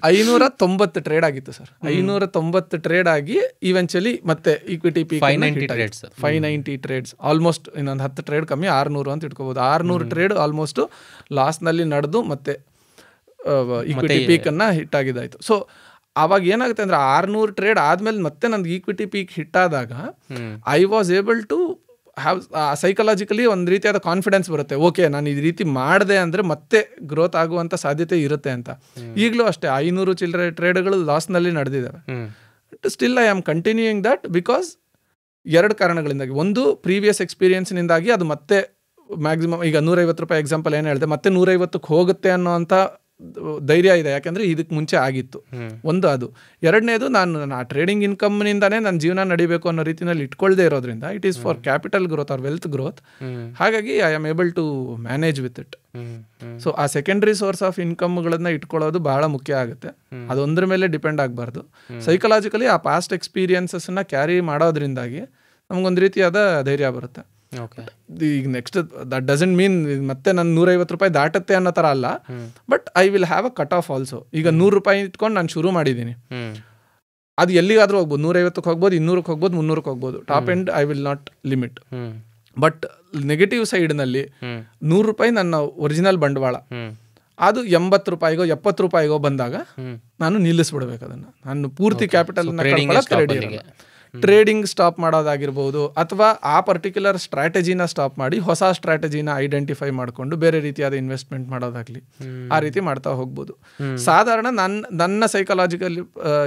590 ಟ್ರೇಡ್ ಆಗಿತ್ತು ಸರ್. 590 ಟ್ರೇಡ್ ಆಗಿ ಇವೆಂಚುಲಿ ಮತ್ತೆ ಈಕ್ವಿಟಿ ಪೀಕ್ 590 ಟ್ರೇಡ್ಸ್, ಆಲ್ಮೋಸ್ಟ್ ಇನ್ನೊಂದು 10 ಟ್ರೇಡ್ ಕಮ್ಮಿ 600 ಅಂತ ಇಟ್ಕೋಬಹುದು. 600 ಟ್ರೇಡ್ ಆಲ್ಮೋಸ್ಟ್ ಲಾಸ್ನಲ್ಲಿ ನಡೆದು ಮತ್ತೆ ಈಕ್ವಿಟಿ ಪೀಕನ್ನು ಹಿಟ್ ಆಗಿದ್ದಾಯಿತು. ಸೊ ಆವಾಗ ಏನಾಗುತ್ತೆ ಅಂದರೆ 600 ಟ್ರೇಡ್ ಆದಮೇಲೆ ಮತ್ತೆ ನಂದು ಈಕ್ವಿಟಿ ಪೀಕ್ ಹಿಟ್ ಆದಾಗ I was able to have psychologically ಒಂದು ರೀತಿಯಾದ ಕಾನ್ಫಿಡೆನ್ಸ್ ಬರುತ್ತೆ. ಓಕೆ, ನಾನು ಈ ರೀತಿ ಮಾಡಿದೆ ಅಂದರೆ ಮತ್ತೆ ಗ್ರೋತ್ ಆಗುವಂಥ ಸಾಧ್ಯತೆ ಇರುತ್ತೆ ಅಂತ. ಈಗಲೂ ಅಷ್ಟೇ 500 ಚಿಲ್ಲರೆ ಟ್ರೇಡ್ಗಳು ಲಾಸ್ನಲ್ಲಿ ನಡೆದಿದ್ದಾವೆ. Still I am continuing that because 2 ಕಾರಣಗಳಿಂದಾಗಿ. ಒಂದು, ಪ್ರೀವಿಯಸ್ ಎಕ್ಸ್ಪೀರಿಯನ್ಸ್ನಿಂದಾಗಿ ಅದು ಮತ್ತೆ ಮ್ಯಾಕ್ಸಿಮಮ್ ಈಗ ₹150 ಎಕ್ಸಾಂಪಲ್ ಏನು ಹೇಳಿದೆ, ಮತ್ತೆ 150 ಹೋಗುತ್ತೆ ಅನ್ನೋವಂಥ ಧೈರ್ಯ ಇದೆ, ಯಾಕೆಂದರೆ ಇದಕ್ಕೆ ಮುಂಚೆ ಆಗಿತ್ತು. ಒಂದು ಅದು. ಎರಡನೇದು, ನಾನು ಆ ಟ್ರೇಡಿಂಗ್ ಇನ್ಕಮ್ನಿಂದಾನೇ ನನ್ನ ಜೀವನ ನಡಿಬೇಕು ಅನ್ನೋ ರೀತಿಯಲ್ಲಿ ಇಟ್ಕೊಳ್ದೇ ಇರೋದ್ರಿಂದ it is for capital growth or wealth growth. ಹಾಗಾಗಿ I am able to manage with it. So ಆ ಸೆಕೆಂಡ್ರಿ ಸೋರ್ಸ್ ಆಫ್ ಇನ್ಕಮ್ಗಳನ್ನ ಇಟ್ಕೊಳ್ಳೋದು ಬಹಳ ಮುಖ್ಯ ಆಗುತ್ತೆ. ಅದೊಂದ್ರ ಮೇಲೆ ಡಿಪೆಂಡ್ ಆಗಬಾರ್ದು. ಸೈಕಲಾಜಿಕಲಿ ಆ ಪಾಸ್ಟ್ ಎಕ್ಸ್ಪೀರಿಯನ್ಸಸ್ನ ಕ್ಯಾರಿ ಮಾಡೋದ್ರಿಂದಾಗಿ ನಮಗೊಂದು ರೀತಿಯಾದ ಧೈರ್ಯ ಬರುತ್ತೆ. ಈಗ ನೆಕ್ಸ್ಟ್ ದಟ್ ಡಸಂಟ್ ಮೀನ್ ಮತ್ತೆ ನಾನು ₹150 ದಾಟತ್ತೆ ಅನ್ನೋ ಥರ ಅಲ್ಲ, but I will have a cut off also. ಈಗ ₹100 ಇಟ್ಕೊಂಡು ನಾನು ಶುರು ಮಾಡಿದ್ದೀನಿ, ಅದು ಎಲ್ಲಿಗಾದ್ರೂ ಹೋಗ್ಬೋದು. 150ಕ್ಕೆ ಹೋಗ್ಬೋದು, 200ಕ್ಕೆ ಹೋಗ್ಬೋದು, 300ಕ್ಕೆ ಹೋಗ್ಬೋದು. Top end I will not limit. But negative ಸೈಡ್ನಲ್ಲಿ ₹100 ನನ್ನ ಒರಿಜಿನಲ್ ಬಂಡವಾಳ, ಅದು ₹80 ₹70 ಬಂದಾಗ ನಾನು ನಿಲ್ಲಿಸ್ಬಿಡ್ಬೇಕು ಅದನ್ನು. ನಾನು ಪೂರ್ತಿ ಕ್ಯಾಪಿಟಲ್ ರೆಡಿ. ಟ್ರೇಡಿಂಗ್ ಸ್ಟಾಪ್ ಮಾಡೋದಾಗಿರ್ಬೋದು, ಅಥವಾ ಆ ಪರ್ಟಿಕ್ಯುಲರ್ ಸ್ಟ್ರಾಟಜಿನ ಸ್ಟಾಪ್ ಮಾಡಿ ಹೊಸ ಸ್ಟ್ರಾಟಜಿನ ಐಡೆಂಟಿಫೈ ಮಾಡಿಕೊಂಡು ಬೇರೆ ರೀತಿಯಾದ ಇನ್ವೆಸ್ಟ್ಮೆಂಟ್ ಮಾಡೋದಾಗ್ಲಿ, ಆ ರೀತಿ ಮಾಡ್ತಾ ಹೋಗ್ಬೋದು. ಸಾಧಾರಣ ನನ್ನ ಸೈಕಲಾಜಿಕಲ್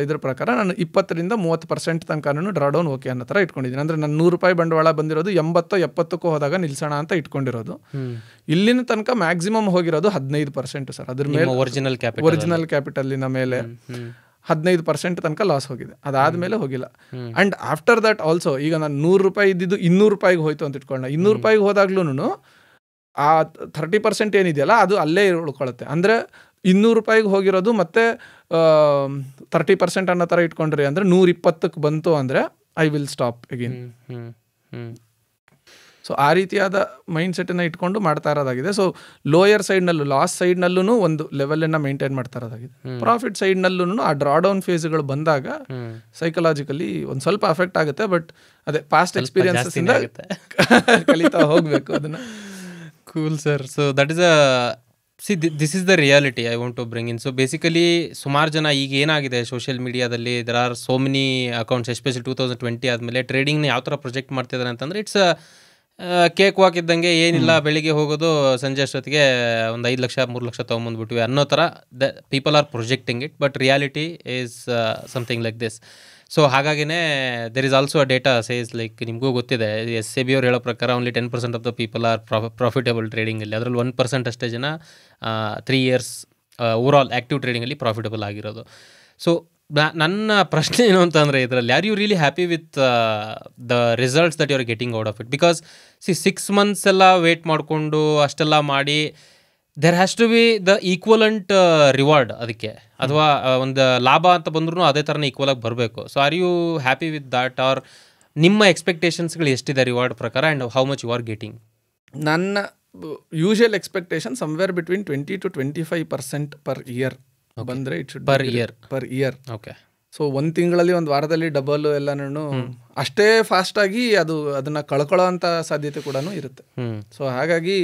ಇದ್ರ ಪ್ರಕಾರ ನಾನು 20-30% ತನಕ ಡ್ರಾಡೌನ್ ಓಕೆ ಅನ್ನೋ ಥರ ಇಟ್ಕೊಂಡಿದ್ದೀನಿ. ಅಂದರೆ ನಾನು ₹100 ಬಂಡವಾಳ ಬಂದಿರೋದು 80-70ಕ್ಕೂ ಹೋದಾಗ ನಿಲ್ಸೋಣ ಅಂತ ಇಟ್ಕೊಂಡಿರೋದು. ಇಲ್ಲಿನ ತನಕ ಮ್ಯಾಕ್ಸಿಮಮ್ ಹೋಗಿರೋದು 15% ಸರ್. ಅದ್ರ ಮೇಲೆ ಒರಿಜಿನಲ್ ಕ್ಯಾಪಿಟಲಿನ ಮೇಲೆ 15% ತನಕ ಲಾಸ್ ಹೋಗಿದೆ. ಅದಾದಮೇಲೆ ಹೋಗಿಲ್ಲ. ಆ್ಯಂಡ್ ಆಫ್ಟರ್ ದಟ್ ಆಲ್ಸೋ ಈಗ ನಾನು ₹100 ಇದ್ದಿದ್ದು ₹200 ಹೋಯ್ತು ಅಂತ ಇಟ್ಕೊಳ್ಳೋಣ. ₹200 ಹೋದಾಗ್ಲೂ ಆ 30% ಏನಿದೆಯಲ್ಲ ಅದು ಅಲ್ಲೇ ಉಳ್ಕೊಳ್ಳುತ್ತೆ. ಅಂದರೆ ₹200 ಹೋಗಿರೋದು ಮತ್ತೆ 30% ಅನ್ನೋ ಥರ ಇಟ್ಕೊಂಡ್ರಿ ಅಂದರೆ 120ಕ್ಕೆ ಬಂತು ಅಂದರೆ I will stop again. So ಆ ರೀತಿಯಾದ ಮೈಂಡ್ ಸೆಟ್ಟನ್ನು ಇಟ್ಕೊಂಡು ಮಾಡ್ತಾ ಇರೋದಾಗಿದೆ. ಸೊ ಲೋಯರ್ ಸೈಡ್ನಲ್ಲೂ ಲಾಸ್ ಸೈಡ್ನಲ್ಲೂ ಒಂದು ಲೆವೆಲನ್ನು ಮೇಂಟೈನ್ ಮಾಡ್ತಾ ಇರೋದಾಗಿದೆ. ಪ್ರಾಫಿಟ್ ಸೈಡ್ನಲ್ಲೂ ಆ ಡ್ರಾಡೌನ್ ಫೇಸ್ಗಳು ಬಂದಾಗ ಸೈಕಲಾಜಿಕಲಿ ಒಂದು ಸ್ವಲ್ಪ ಅಫೆಕ್ಟ್ ಆಗುತ್ತೆ. ಬಟ್ ಅದೇ ಪಾಸ್ಟ್ ಎಕ್ಸ್ಪೀರಿಯನ್ಸಸ್ಸಿಂದ ಕಲಿತಾ ಹೋಗಬೇಕು ಅದನ್ನು. Cool sir. So that is this is the reality I want to bring in. So basically ಸುಮಾರು ಜನ ಈಗ ಏನಾಗಿದೆ ಸೋಷಿಯಲ್ ಮೀಡಿಯಾದಲ್ಲಿ there are so many accounts, especially 2020 ಆದಮೇಲೆ ಟ್ರೇಡಿಂಗ್ನ ಯಾವ ಥರ ಪ್ರೊಜೆಕ್ಟ್ ಮಾಡ್ತಿದ್ದಾರೆ ಅಂತಂದರೆ ಇಟ್ಸ್ ಕೇಕ್ ವಾಕ್ ಇದ್ದಂಗೆ ಏನಿಲ್ಲ, ಬೆಳಿಗ್ಗೆ ಹೋಗೋದು, ಸಂಜೆ ಅಷ್ಟೊತ್ತಿಗೆ ಒಂದು 5 ಲಕ್ಷ 3 ಲಕ್ಷ ತೊಗೊಂಬಂದ್ಬಿಟ್ವಿ ಅನ್ನೋ ಥರ people are projecting it. But reality is something like this. So ಹಾಗಾಗಿನೇ there is also a data says like ನಿಮಗೂ ಗೊತ್ತಿದೆ, SEBI ಅವ್ರು ಹೇಳೋ ಪ್ರಕಾರ only 10% of the people are profitable ಟ್ರೇಡಿಂಗಲ್ಲಿ. ಅದರಲ್ಲಿ 1% ಅಷ್ಟೇ ಜನ 3 ಇಯರ್ಸ್ ಓವರಾಲ್ ಆ್ಯಕ್ಟಿವ್ ಟ್ರೇಡಿಂಗಲ್ಲಿ ಪ್ರಾಫಿಟಬಲ್ ಆಗಿರೋದು. ಸೊ ನನ್ನ ಪ್ರಶ್ನೆ ಏನು ಅಂತಂದರೆ ಇದರಲ್ಲಿ are you really happy with the results that you are getting out of it? Because 6 months ಎಲ್ಲ ವೇಟ್ ಮಾಡಿಕೊಂಡು ಅಷ್ಟೆಲ್ಲ ಮಾಡಿ there has to be the equivalent reward ಅದಕ್ಕೆ, ಅಥವಾ ಒಂದು ಲಾಭ ಅಂತ ಬಂದ್ರೂ ಅದೇ ಥರನೇ ಈಕ್ವಲಾಗಿ ಬರಬೇಕು. So are you happy with that, are ನಿಮ್ಮ ಎಕ್ಸ್ಪೆಕ್ಟೇಷನ್ಸ್ಗಳು ಎಷ್ಟಿದೆ ರಿವಾರ್ಡ್ ಪ್ರಕಾರ and how much you are getting? ನನ್ನ usual expectation somewhere between 20 to 25% per year ಬಂದರೆ it should per year. Okay. So ಒಂದು ತಿಂಗಳಲ್ಲಿ ಒಂದು ವಾರದಲ್ಲಿ ಡಬಲ್ ಎಲ್ಲನೂ ಅಷ್ಟೇ ಫಾಸ್ಟಾಗಿ ಅದನ್ನು ಕಳ್ಕೊಳ್ಳೋ ಅಂಥ ಸಾಧ್ಯತೆ ಕೂಡ ಇರುತ್ತೆ. ಸೊ ಹಾಗಾಗಿ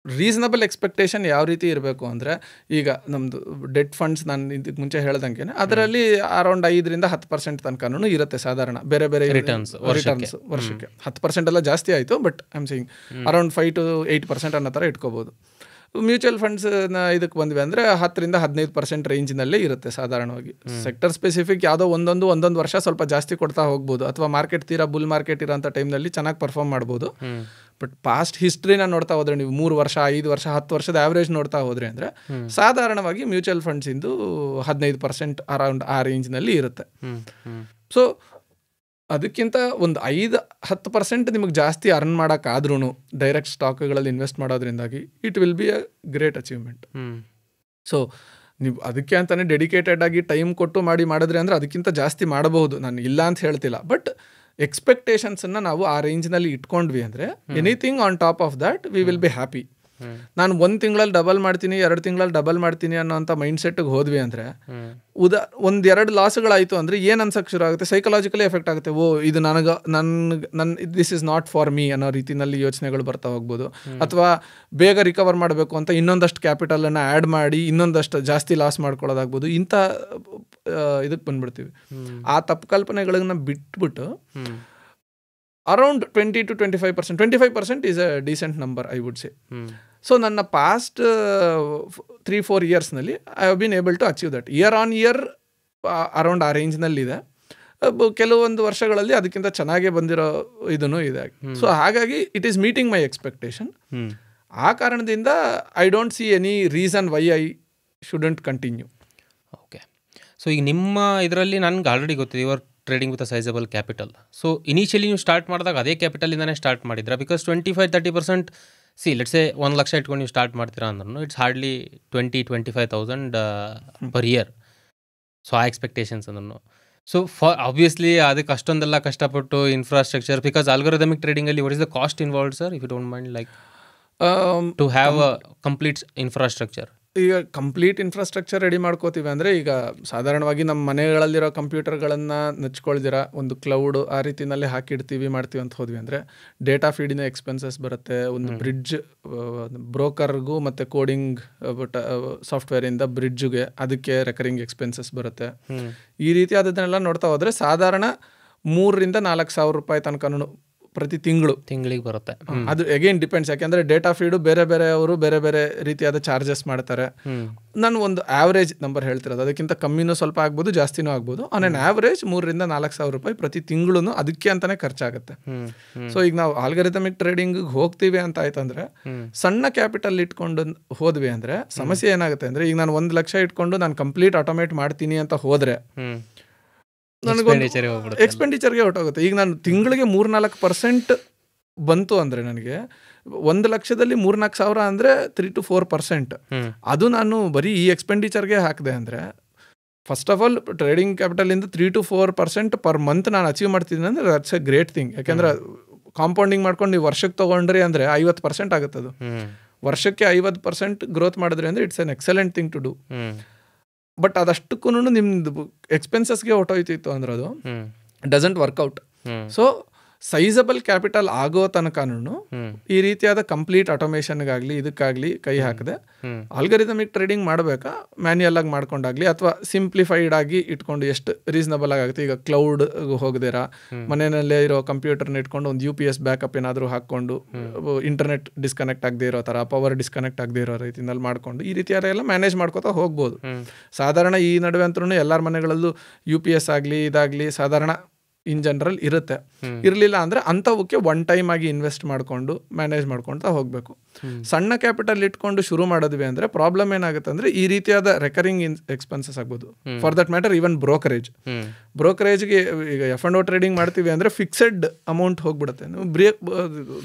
ರೀಸನಬಲ್ ಎಕ್ಸ್ಪೆಕ್ಟೇಷನ್ ಯಾವ ರೀತಿ ಇರಬೇಕು ಅಂದರೆ, ಈಗ ನಮ್ಮದು ಡೆಟ್ ಫಂಡ್ಸ್ ನಾನು ಇದಕ್ಕೆ ಮುಂಚೆ ಹೇಳ್ದಂಗೆ ಅದರಲ್ಲಿ ಅರೌಂಡ್ 5-10% ತನಕನೂ ಇರುತ್ತೆ ಸಾಧಾರಣ. ಬೇರೆ ಬೇರೆ ರಿಟರ್ನ್ಸ್ ವರ್ಷಕ್ಕೆ 10% ಎಲ್ಲ ಜಾಸ್ತಿ ಆಯಿತು, but I am saying around 5 to 8% ಅನ್ನೋ ಥರ ಇಟ್ಕೋಬೋದು. ಮ್ಯೂಚುವಲ್ ಫಂಡ್ಸ್ನ ಇದಕ್ಕೆ ಬಂದ್ವಿ ಅಂದರೆ 10-15% ರೇಂಜಿನಲ್ಲೇ ಇರುತ್ತೆ ಸಾಧಾರಣವಾಗಿ. ಸೆಕ್ಟರ್ ಸ್ಪೆಸಿಫಿಕ್ ಯಾವುದೋ ಒಂದೊಂದು ವರ್ಷ ಸ್ವಲ್ಪ ಜಾಸ್ತಿ ಕೊಡ್ತಾ ಹೋಗ್ಬೋದು, ಅಥವಾ ಮಾರ್ಕೆಟ್ ತೀರಾ ಬುಲ್ ಮಾರ್ಕೆಟ್ ಇರೋಂಥ ಟೈಮ್ನಲ್ಲಿ ಚೆನ್ನಾಗಿ ಪರ್ಫಾರ್ಮ್ ಮಾಡ್ಬೋದು. ಬಟ್ ಪಾಸ್ಟ್ ಹಿಸ್ಟ್ರಿನ ನೋಡ್ತಾ ಹೋದರೆ ನೀವು 3 ವರ್ಷ 5 ವರ್ಷ 10 ವರ್ಷದ ಆವ್ರೇಜ್ ನೋಡ್ತಾ ಹೋದರೆ ಅಂದರೆ ಸಾಧಾರಣವಾಗಿ ಮ್ಯೂಚುವಲ್ ಫಂಡ್ಸಿಂದು 15% ಅರೌಂಡ್ ಆ ರೇಂಜ್ನಲ್ಲಿ ಇರುತ್ತೆ. ಸೊ ಅದಕ್ಕಿಂತ ಒಂದು 5-10% ನಿಮಗೆ ಜಾಸ್ತಿ ಅರ್ನ್ ಮಾಡೋಕ್ಕಾದ್ರೂ ಡೈರೆಕ್ಟ್ ಸ್ಟಾಕ್ಗಳಲ್ಲಿ ಇನ್ವೆಸ್ಟ್ ಮಾಡೋದ್ರಿಂದಾಗಿ it will be a great achievement. So ನೀವು ಅದಕ್ಕೆ ಅಂತಲೇ ಡೆಡಿಕೇಟೆಡ್ ಆಗಿ ಟೈಮ್ ಕೊಟ್ಟು ಮಾಡಿದ್ರೆ ಅಂದರೆ ಅದಕ್ಕಿಂತ ಜಾಸ್ತಿ ಮಾಡಬಹುದು, ನಾನು ಇಲ್ಲ ಅಂತ ಹೇಳ್ತಿಲ್ಲ. ಬಟ್ ಎಕ್ಸ್ಪೆಕ್ಟೇಷನ್ಸನ್ನು ನಾವು ಆ ರೇಂಜ್ನಲ್ಲಿ ಇಟ್ಕೊಂಡ್ವಿ ಅಂದರೆ anything on top of that we will be happy. ನಾನು 1 ತಿಂಗಳಲ್ಲಿ ಡಬಲ್ ಮಾಡ್ತೀನಿ 2 ತಿಂಗಳಲ್ಲಿ ಡಬಲ್ ಮಾಡ್ತೀನಿ ಅನ್ನೋಂಥ ಮೈಂಡ್ ಸೆಟ್ಗೆ ಹೋದ್ವಿ ಅಂದರೆ ಒಂದೆರಡು ಲಾಸ್ಗಳಾಯಿತು ಅಂದರೆ ಏನು ಅನ್ಸಕ್ಕೆ ಶುರು ಆಗುತ್ತೆ, ಸೈಕಲಾಜಿಕಲಿ ಎಫೆಕ್ಟ್ ಆಗುತ್ತೆ. ಇದು ನನ್ನ this is not for me ಅನ್ನೋ ರೀತಿಯಲ್ಲಿ ಯೋಚನೆಗಳು ಬರ್ತಾ ಹೋಗ್ಬೋದು. ಅಥವಾ ಬೇಗ ರಿಕವರ್ ಮಾಡಬೇಕು ಅಂತ ಇನ್ನೊಂದಷ್ಟು ಕ್ಯಾಪಿಟಲನ್ನು ಆ್ಯಡ್ ಮಾಡಿ ಇನ್ನೊಂದಷ್ಟು ಜಾಸ್ತಿ ಲಾಸ್ ಮಾಡ್ಕೊಳ್ಳೋದಾಗ್ಬೋದು. ಇಂಥ ಇದಕ್ಕೆ ಬಂದ್ಬಿಡ್ತೀವಿ. ಆ ತಪ್ಪು ಕಲ್ಪನೆಗಳನ್ನ ಬಿಟ್ಬಿಟ್ಟು around 20 to 25% is a decent number I would say. So ನನ್ನ ಪಾಸ್ಟ್ 3-4 ಇಯರ್ಸ್ನಲ್ಲಿ I have been able to achieve that. Year on year around ಆ ರೇಂಜ್ನಲ್ಲಿದೆ. ಕೆಲವೊಂದು ವರ್ಷಗಳಲ್ಲಿ ಅದಕ್ಕಿಂತ ಚೆನ್ನಾಗೇ ಬಂದಿರೋ ಇದೂ ಇದೆ. ಸೊ ಹಾಗಾಗಿ it is meeting my expectation. ಆ ಕಾರಣದಿಂದ I don't see any reason why I shouldn't continue. Okay. So ಈಗ ನಿಮ್ಮ ಇದರಲ್ಲಿ ನನಗೆ ಆಲ್ರೆಡಿ ಗೊತ್ತಿದೆ, your trading with a sizable capital. So initially ನೀವು ಸ್ಟಾರ್ಟ್ ಮಾಡಿದಾಗ ಅದೇ ಕ್ಯಾಪಿಟಲಿಂದನೇ ಸ್ಟಾರ್ಟ್ ಮಾಡಿದ್ರಾ? ಬಿಕಾಸ್ 25-30% ಲೆಟ್ಸೇ 1 ಲಕ್ಷ ಇಟ್ಕೊಂಡು ನೀವು ಸ್ಟಾರ್ಟ್ ಮಾಡ್ತೀರಾ ಅಂದ್ರೂ it's hardly 20-25,000 per year. So ಆ ಎಕ್ಸ್ಪೆಕ್ಟೇಷನ್ಸ್ ಅಂದ್ರೂ ಸೊ ಆಬ್ವಿಯಸ್ಲಿ ಅದಕ್ಕೆ ಅಷ್ಟೊಂದೆಲ್ಲ ಕಷ್ಟಪಟ್ಟು infrastructure, because ಆಲ್ಗೊರಿಥಮಿಕ್ ಟ್ರೇಡಿಂಗಲ್ಲಿ what is the cost involved sir, if you don't mind, like to have a complete infrastructure? ಈಗ ಕಂಪ್ಲೀಟ್ ಇನ್ಫ್ರಾಸ್ಟ್ರಕ್ಚರ್ ರೆಡಿ ಮಾಡ್ಕೋತೀವಿ ಅಂದರೆ, ಈಗ ಸಾಧಾರಣವಾಗಿ ನಮ್ಮ ಮನೆಗಳಲ್ಲಿರೋ ಕಂಪ್ಯೂಟರ್ಗಳನ್ನು ನೆಚ್ಕೊಳ್ದಿರ ಒಂದು ಕ್ಲೌಡ್ ಆ ರೀತಿಯಲ್ಲಿ ಹಾಕಿಡ್ತೀವಿ ಮಾಡ್ತೀವಿ ಅಂತ ಹೋದ್ವಿ ಅಂದರೆ ಡೇಟಾ ಫೀಡಿನ ಎಕ್ಸ್ಪೆನ್ಸಸ್ ಬರುತ್ತೆ. ಒಂದು ಬ್ರಿಡ್ಜ್ ಬ್ರೋಕರ್ಗೂ ಮತ್ತು ಕೋಡಿಂಗ್ ಸಾಫ್ಟ್ವೇರಿಂದ ಬ್ರಿಡ್ಜ್ಗೆ ಅದಕ್ಕೆ ರೆಕರಿಂಗ್ ಎಕ್ಸ್ಪೆನ್ಸಸ್ ಬರುತ್ತೆ. ಈ ರೀತಿ ಅದನ್ನೆಲ್ಲ ನೋಡ್ತಾ ಹೋದರೆ ಸಾಧಾರಣ 3,000-4,000 ರೂಪಾಯಿ ತನಕ ಪ್ರತಿ ತಿಂಗಳಿಗೆ ಬರುತ್ತೆ. ಅದು ಅಗೇನ್ ಡಿಪೆಂಡ್ಸ್, ಯಾಕೆಂದರೆ ಡೇಟಾ ಫೀಡು ಬೇರೆ ಬೇರೆಯವರು ಬೇರೆ ಬೇರೆ ರೀತಿಯಾದ ಚಾರ್ಜಸ್ ಮಾಡ್ತಾರೆ. ನಾನು ಒಂದು ಆವ್ರೇಜ್ ನಂಬರ್ ಹೇಳ್ತಿರೋದು, ಅದಕ್ಕಿಂತ ಕಮ್ಮಿನೂ ಸ್ವಲ್ಪ ಆಗ್ಬೋದು ಜಾಸ್ತಿನೂ ಆಗ್ಬೋದು. ಆನ್ ಆನ್ ಆವ್ರೇಜ್ 3,000-4,000 ರೂಪಾಯಿ ಪ್ರತಿ ತಿಂಗಳು ಅದಕ್ಕೆ ಅಂತಲೇ ಖರ್ಚಾಗುತ್ತೆ. ಸೊ ಈಗ ನಾವು ಆಲ್ಗೊರಿಥಮಿಕ್ ಟ್ರೇಡಿಂಗಿಗೆ ಹೋಗ್ತೀವಿ ಅಂತ ಆಯ್ತಂದ್ರೆ ಸಣ್ಣ ಕ್ಯಾಪಿಟಲ್ ಇಟ್ಕೊಂಡು ಹೋದ್ವಿ ಅಂದರೆ ಸಮಸ್ಯೆ ಏನಾಗುತ್ತೆ ಅಂದರೆ, ಈಗ ನಾನು 1 ಲಕ್ಷ ಇಟ್ಕೊಂಡು ನಾನು ಕಂಪ್ಲೀಟ್ ಆಟೋಮೇಟ್ ಮಾಡ್ತೀನಿ ಅಂತ ಹೋದರೆ ಎಕ್ಸ್ಪೆಂಡಿಚರ್ಗೆ ಹೊರಟೋಗುತ್ತೆ. ಈಗ ನಾನು ತಿಂಗಳಿಗೆ 3-4% ಬಂತು ಅಂದರೆ ನನಗೆ 1 ಲಕ್ಷದಲ್ಲಿ 3-4 ಸಾವಿರ ಅಂದರೆ 3-4%. ಅದು ನಾನು ಬರೀ ಈ ಎಕ್ಸ್ಪೆಂಡಿಚರ್ಗೆ ಹಾಕಿದೆ ಅಂದರೆ ಫಸ್ಟ್ ಆಫ್ ಆಲ್ ಟ್ರೇಡಿಂಗ್ ಕ್ಯಾಪಿಟಲಿಂದ 3-4% ಪರ್ ಮಂತ್ ನಾನು ಅಚೀವ್ ಮಾಡ್ತಿದ್ದೀನಿ ಅಂದರೆ ದಟ್ಸ್ ಎ ಗ್ರೇಟ್ ಥಿಂಗ್. ಯಾಕೆಂದರೆ ಕಾಂಪೌಂಡಿಂಗ್ ಮಾಡ್ಕೊಂಡು ನೀವು ವರ್ಷಕ್ಕೆ ತೊಗೊಂಡ್ರಿ ಅಂದರೆ 50% ಆಗುತ್ತೆ. ಅದು ವರ್ಷಕ್ಕೆ 50% ಗ್ರೋತ್ ಮಾಡಿದ್ರಿ ಅಂದರೆ it's an excellent thing to do. But ಅದಷ್ಟಕ್ಕೂ ನಿಮ್ದು ಎಕ್ಸ್ಪೆನ್ಸಸ್ಗೆ ಹೊಟ್ಟೋಯ್ತಿತ್ತು ಅಂದ್ರೆ ಅದು doesn't work out. So sizable capital ಆಗೋ ತನಕನೂ ಈ ರೀತಿಯಾದ ಕಂಪ್ಲೀಟ್ ಆಟೋಮೇಷನ್ಗಾಗಲಿ ಇದಕ್ಕಾಗಲಿ ಕೈ ಹಾಕದೆ ಆಲ್ಗರಿದಮಿಕ್ ಟ್ರೇಡಿಂಗ್ ಮಾಡಬೇಕಾ ಮ್ಯಾನ್ಯಲ್ ಆಗಿ ಮಾಡ್ಕೊಂಡಾಗ್ಲಿ ಅಥವಾ ಸಿಂಪ್ಲಿಫೈಡ್ ಆಗಿ ಇಟ್ಕೊಂಡು ಎಷ್ಟು ರೀಸನಬಲ್ ಆಗುತ್ತೆ. ಈಗ ಕ್ಲೌಡ್ ಹೋಗದಿರ ಮನೆಯಲ್ಲೇ ಇರೋ ಕಂಪ್ಯೂಟರ್ನ ಇಟ್ಕೊಂಡು ಒಂದು UPS ಬ್ಯಾಕಪ್ ಏನಾದರೂ ಹಾಕ್ಕೊಂಡು ಇಂಟರ್ನೆಟ್ ಡಿಸ್ಕನೆಕ್ಟ್ ಆಗದೆ ಇರೋ ಥರ, ಪವರ್ ಡಿಸ್ಕನೆಕ್ಟ್ ಆಗದೆ ಇರೋ ರೀತಿನಲ್ಲಿ ಮಾಡ್ಕೊಂಡು ಈ ರೀತಿಯಾದ ಎಲ್ಲ ಮ್ಯಾನೇಜ್ ಮಾಡ್ಕೋತಾ ಹೋಗ್ಬೋದು. ಸಾಧಾರಣ ಈ ನಡುವೆ ಅಂತೂ ಎಲ್ಲರ ಮನೆಗಳಲ್ಲೂ UPS ಆಗಲಿ ಇದಾಗಲಿ ಸಾಧಾರಣ ಇನ್ ಜನರಲ್ ಇರುತ್ತೆ. ಇರಲಿಲ್ಲ ಅಂದರೆ ಅಂಥವಕ್ಕೆ ಒನ್ ಟೈಮ್ ಆಗಿ ಇನ್ವೆಸ್ಟ್ ಮಾಡಿಕೊಂಡು ಮ್ಯಾನೇಜ್ ಮಾಡ್ಕೊಳ್ತಾ ಹೋಗಬೇಕು. ಸಣ್ಣ ಕ್ಯಾಪಿಟಲ್ ಇಟ್ಕೊಂಡು ಶುರು ಮಾಡಿದ್ವಿ ಅಂದರೆ ಪ್ರಾಬ್ಲಮ್ ಏನಾಗುತ್ತೆ ಅಂದರೆ ಈ ರೀತಿಯಾದ ರೆಕರಿಂಗ್ ಎಕ್ಸ್ಪೆನ್ಸಸ್ ಆಗ್ಬೋದು. ಫಾರ್ ದಟ್ ಮ್ಯಾಟರ್ ಈವನ್ ಬ್ರೋಕರೇಜ್ಗೆ ಈಗ F&O ಟ್ರೇಡಿಂಗ್ ಮಾಡ್ತೀವಿ ಅಂದರೆ ಫಿಕ್ಸೆಡ್ ಅಮೌಂಟ್ ಹೋಗ್ಬಿಡುತ್ತೆ. ನೀವು